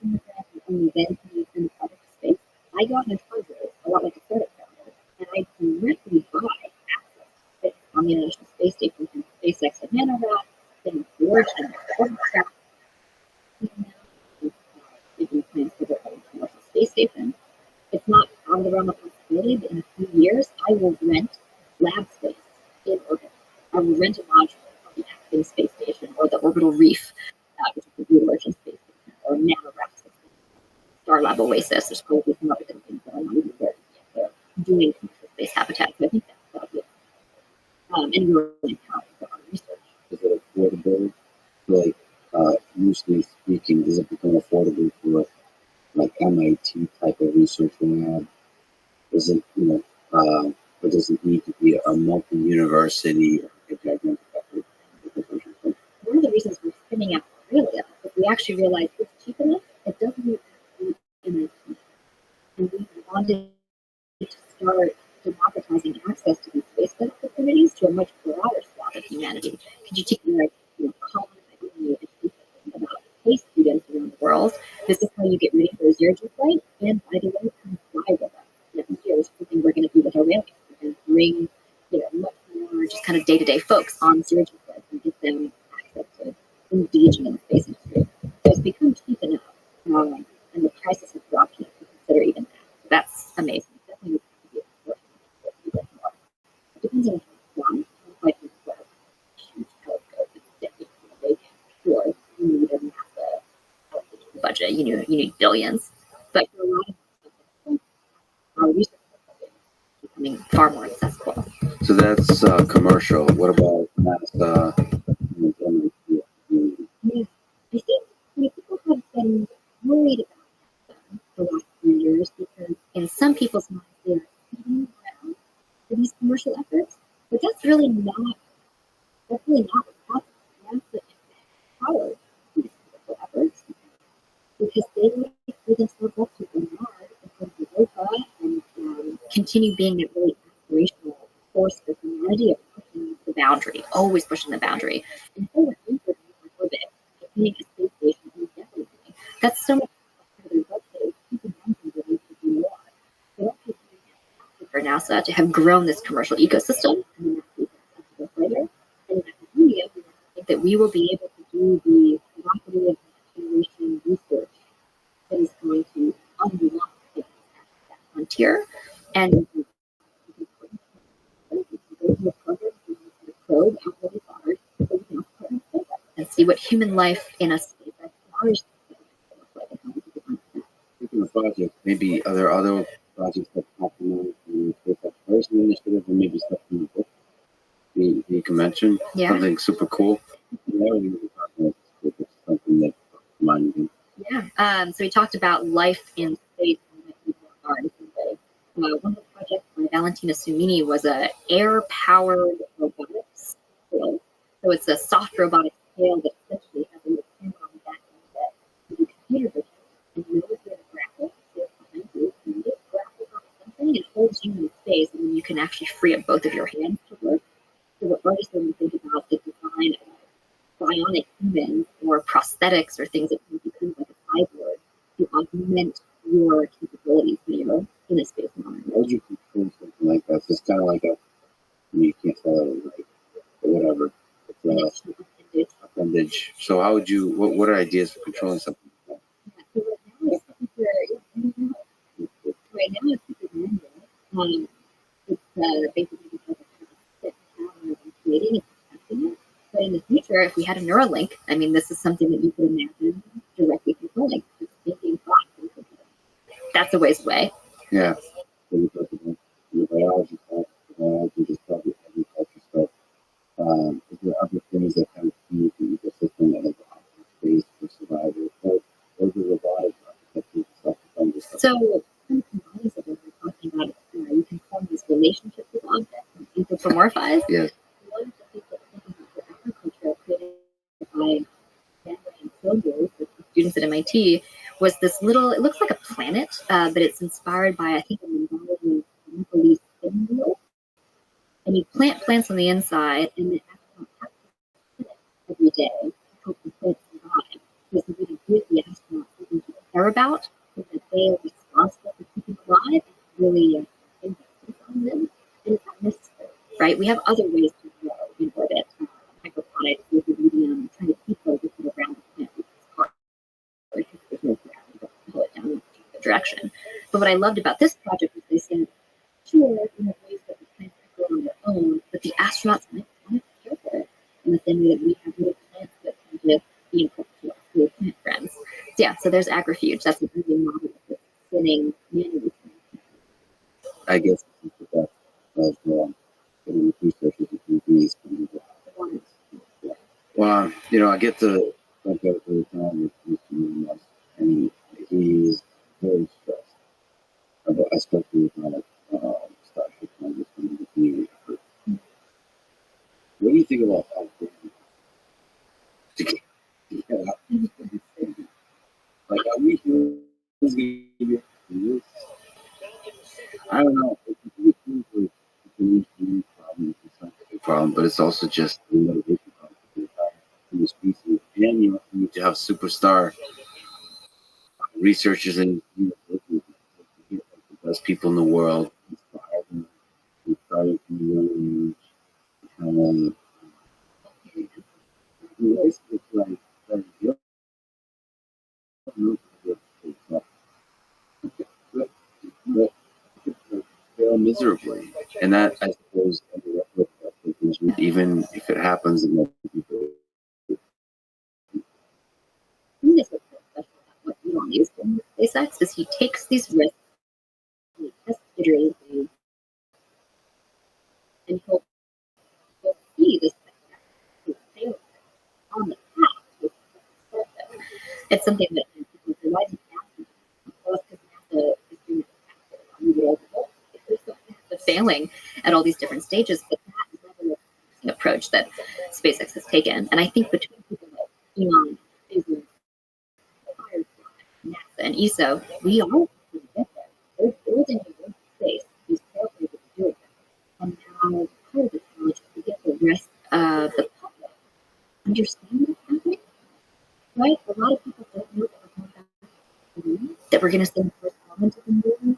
only then can you send the project to space, I go out and charge it a lot like a startup founder. And I the International Space Station from SpaceX and NanoRat, then Origin and Rothschild, making plans for their own commercial space station. It's not out of the realm of possibility, but in a few years, I will rent lab space in orbit. I will rent a module of the active space station or the orbital reef, which is the Blue Origin space station, or NanoRat, Starlab Oasis. There's probably some other things going on there. They're doing commercial space habitat. So I think that's obvious. And we're really proud of our research. Is it affordable? Like, usually speaking, does it become affordable for like MIT type of research lab? Is it, or does it need to be a multi-university or a gigantic effort? One of the reasons we're spinning out Australia is we actually realized it's cheap enough. It doesn't need to be MIT. And we wanted to start democratizing access to these space opportunities to a much broader swath of humanity. Could you take college about space students around the world? This is how you get ready for a zero-G flight. And by the way, come fly with us. Next year is something we're going to do with our railways. We're going to bring, much more just kind of day-to-day folks on zero-G flights and give them access to engaging in the space industry. So it's become cheap enough, and the prices have dropped enough to consider even that. So that's amazing. Definitely it depends on how like huge telescope. It's big, sure. You need a massive budget. You need billions. But for a lot of our research is becoming far more accessible. So that's commercial. What about NASA? Yeah, I think people have been worried about them the last few years because in some people's minds they're feeding around for these commercial efforts, but that's really not what's that's the power of these commercial efforts because they free themselves up to Bernard and Europa and continue being that really aspirational force for humanity of pushing the boundary, always pushing the boundary. And if they were anchored in orbit, depending a space station indefinitely, that's so much harder than budget. People want to really do more. They don't keep doing it for NASA to have grown this commercial ecosystem and go further. And in academia, we think that we will be able to do the cooperative generation research that is going to unlock that frontier and probe out really far and see what human life in a space like ours Speaking of projects, maybe are there other projects that happen in the space exploration initiative, or maybe stuff in the book you can mention? Yeah. Something super cool. Something that reminded me. Yeah. So we talked about life in space and one of the projects by Valentina Sumini was a air-powered robotics tail. So it's a soft robotic tail that essentially has a little camera on the back end that you do computer vision and knows where the graphic is behind you and it graphic on something and holds you in space and then you can actually free up both of your hands to work. So what artists when you think about the design of bionic humans or prosthetics or things that can be kind of like a cyborg to augment your capabilities when you're in a space environment. How would you control something like that? So it's kind of like you can't tell it right, or whatever. It's appendage. So how would you, what are ideas for controlling something like that? Yeah, so right now it's super manual. It's basically because it's creating it, testing it. But in the future, if we had a Neuralink, I mean, this is something that you could imagine directly controlling. Just thinking thoughts. That's a ways away. Yeah. So we talked about the biology stuff, just probably agriculture stuff. Is there other things that kind of feed the ecosystem that have space for survival? Or the robotics architecture stuff? So, kind of combines it when we're talking about you can form these relationships with objects and anthropomorphize. Yes. One of the things that I'm thinking about for agriculture created by Sandra and Silvio, the students at MIT, was this little, it looks like a planet, but it's inspired by, I think, a Nepalese spin wheel. And you plant plants on the inside, and the astronauts have to plant it every day to help the plants survive. Because we really give the astronauts something to care about, so that they are responsible for keeping alive, and really invest on them, and it's not necessary, right? We have other ways to the direction. But what I loved about this project was they said, sure, we have ways that the plants can grow on their own, but the astronauts might want to care for it in the same way that we have little plants that can just be important to our cool plant friends. So yeah, so there's agrifuge. That's a really model of spinning manually. I guess that of getting researchers and bees. Well, I get to think of the time with Mr. Munoz, and he's very stressed. I spoke to him about Starship Congress and the community effort. What do you think about that? To get out? Like, are we humans going to be this? I don't know. It seems like it's an engineering problem, it's a scientific problem, but it's also just a motivation problem in the species. And you need to have superstar researchers and the best people in the world, inspire them, starting from a young age. It's like you but fail miserably, and that I suppose even if it happens, in the people. This is what Elon used in SpaceX is he takes these risks, he tests iteratively, and he'll see this fail on the path to start them. It's something that people say, why did NASA? Well, it's because NASA is doing it on the world. There's the failing at all these different stages, but that level of approach that SpaceX has taken, and I think between people like Elon, Bezos, NASA, and ESO, we all get there. They're building a workspace. These trailblazers are doing it. And now part of the challenge is to get the rest of the public understand what's happening. Right? A lot of people don't know that we're going back to the moon, that we're going to send the first woman to the moon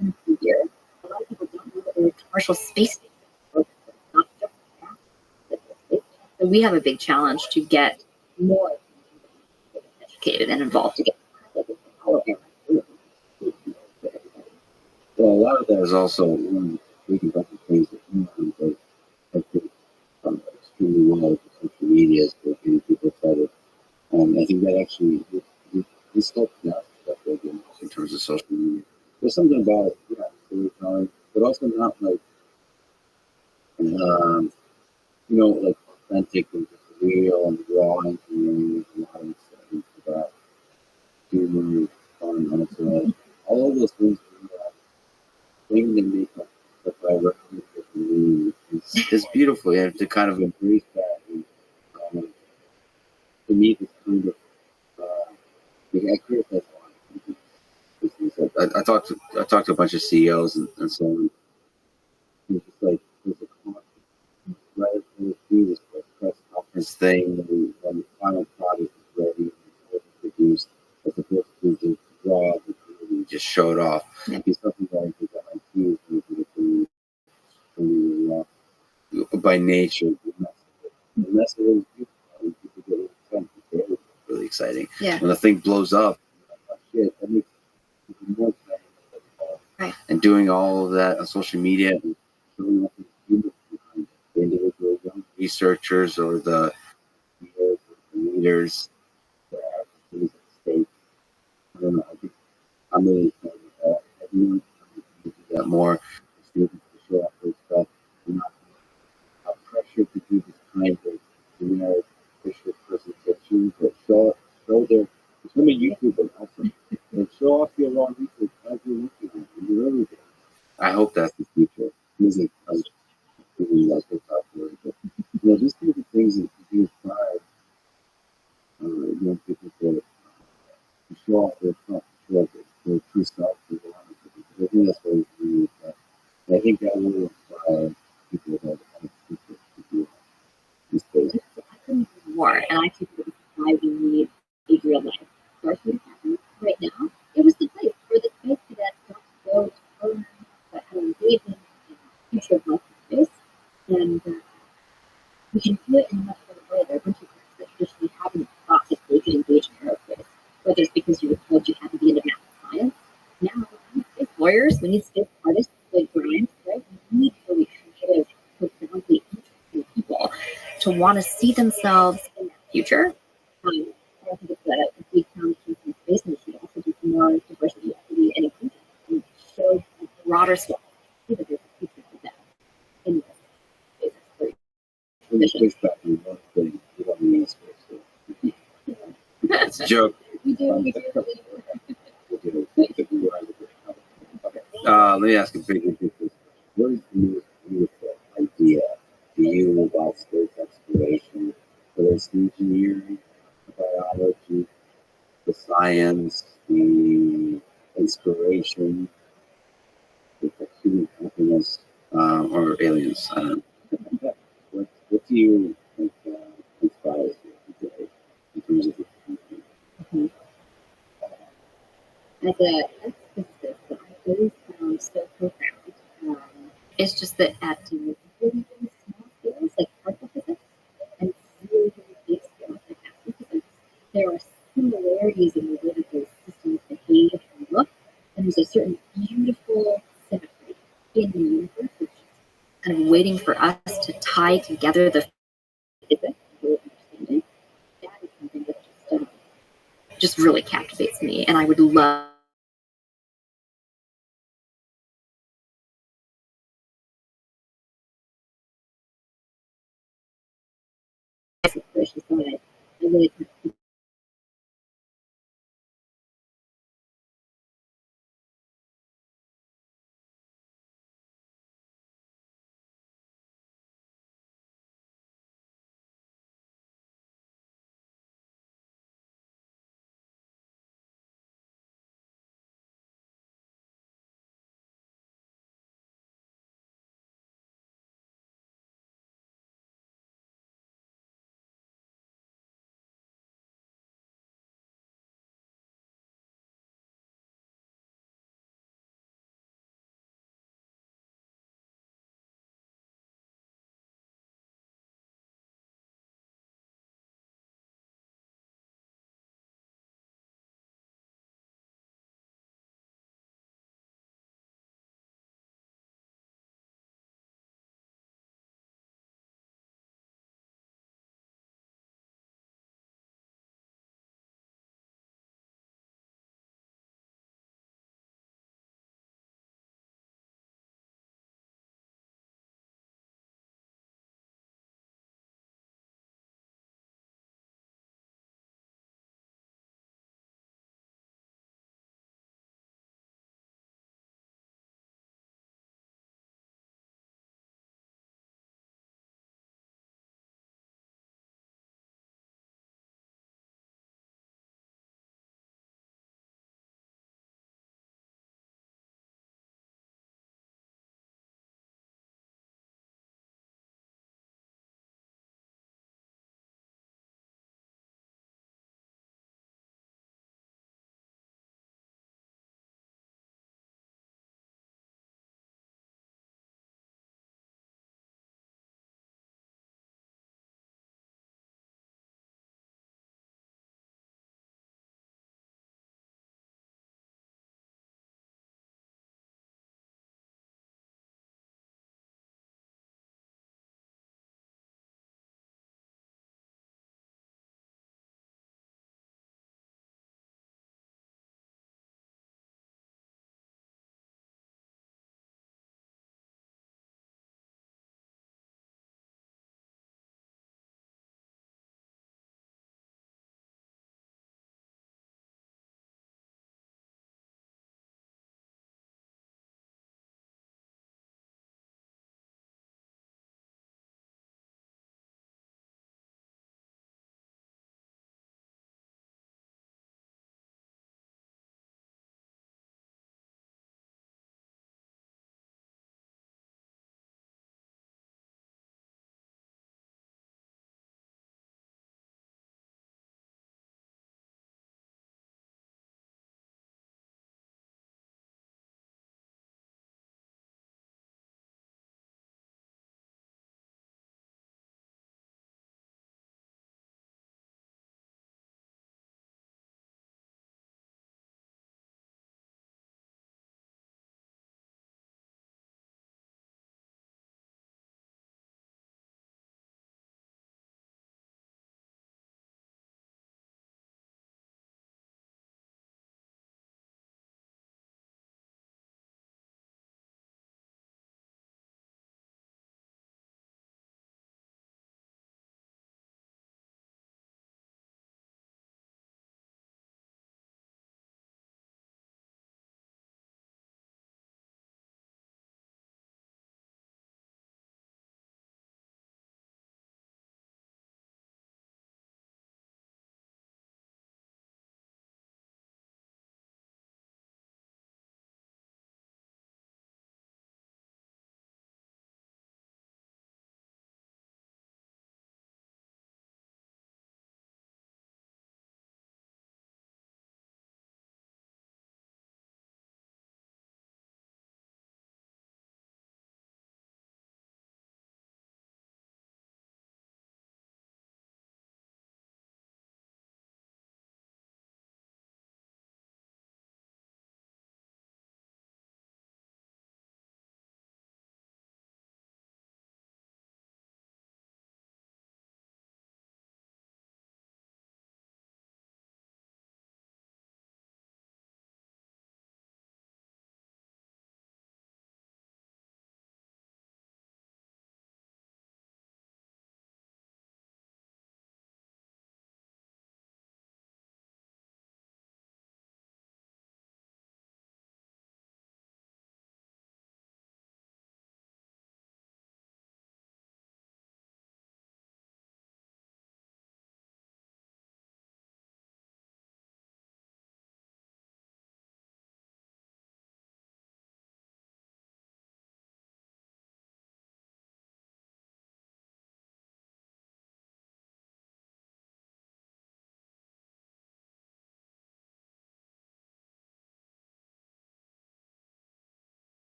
in a few years. A lot of people don't know that we're a commercial space station. Not just space station. So we have a big challenge to get more educated and involved to get all of it. Well, a lot of that is also thinking about the things that does. I think extremely well with social media is for getting people excited. I think that actually this helps out in terms of social media. There's something about storytelling, but also not like like authentic and just real and raw and a lot of things about humor, fun, and so all of those things. Thing that make up the vibration is beautiful. You have to kind of embrace that. And, to me, it's kind of I create that. I talked to a bunch of CEOs and so on. It's just like there's a constant right through this press conference thing when the final product is ready and produced, as opposed to the draw that you just showed off. Yeah. It's something that I think that I do by nature. The mess of it is beautiful. People get excited. It's really exciting. Yeah. When the thing blows up, shit, that makes it more exciting. Right. And doing all of that on social media and showing up the individual young researchers or the leaders that are at stake. I don't know. I think I'm really excited about that. Everyone needs to do that more. Students to show up their stuff. Not pressure to do this kind of generic official presentation, but show their become a YouTuber also and show off your raw research as you're looking at it. You're everything. I hope that's the future. Music, I was really like to talk to it, but these kinds of things that you inspire young people to show off their stuff, show off their true self. I think that's what it's really about. I think that will inspire people that have secret to do these things. I couldn't agree more, and I think that's why we need a real life Starship Academy right now. It was the place where the space cadets got to go to learn about how to engage in the future of life in space, and we can do it in a much better way. There are a bunch of groups that traditionally haven't thought that they could engage in aerospace, whether it's because you were told you had to be into math and science, lawyers. We need skilled artists like Brian, right? We need really creative, profoundly interesting people to want to see themselves in that future. I think it's a big challenge in space, and we should also do more diversity, equity, and inclusion, and show a broader swath that there's a future for them in this space exploration. Push back on one thing. We don't need space. It's a joke. We do. Let me ask a bigger picture. What is the most beautiful idea to you about space exploration? Whether it's the engineering, the biology, the science, the inspiration, the human happiness, or aliens? I don't know. What do you think inspires you today in terms of the thinking? As a physicist, what I always found so profound is just that at really, really small scales, like particle physics, and really, really big scales, like astrophysics, there are similarities in the way that those systems behave and look, and there's a certain beautiful symmetry in the universe, which is kind of waiting for us to tie together the physics to understand it. That is something that just really captivates me, and I would love situation. So I really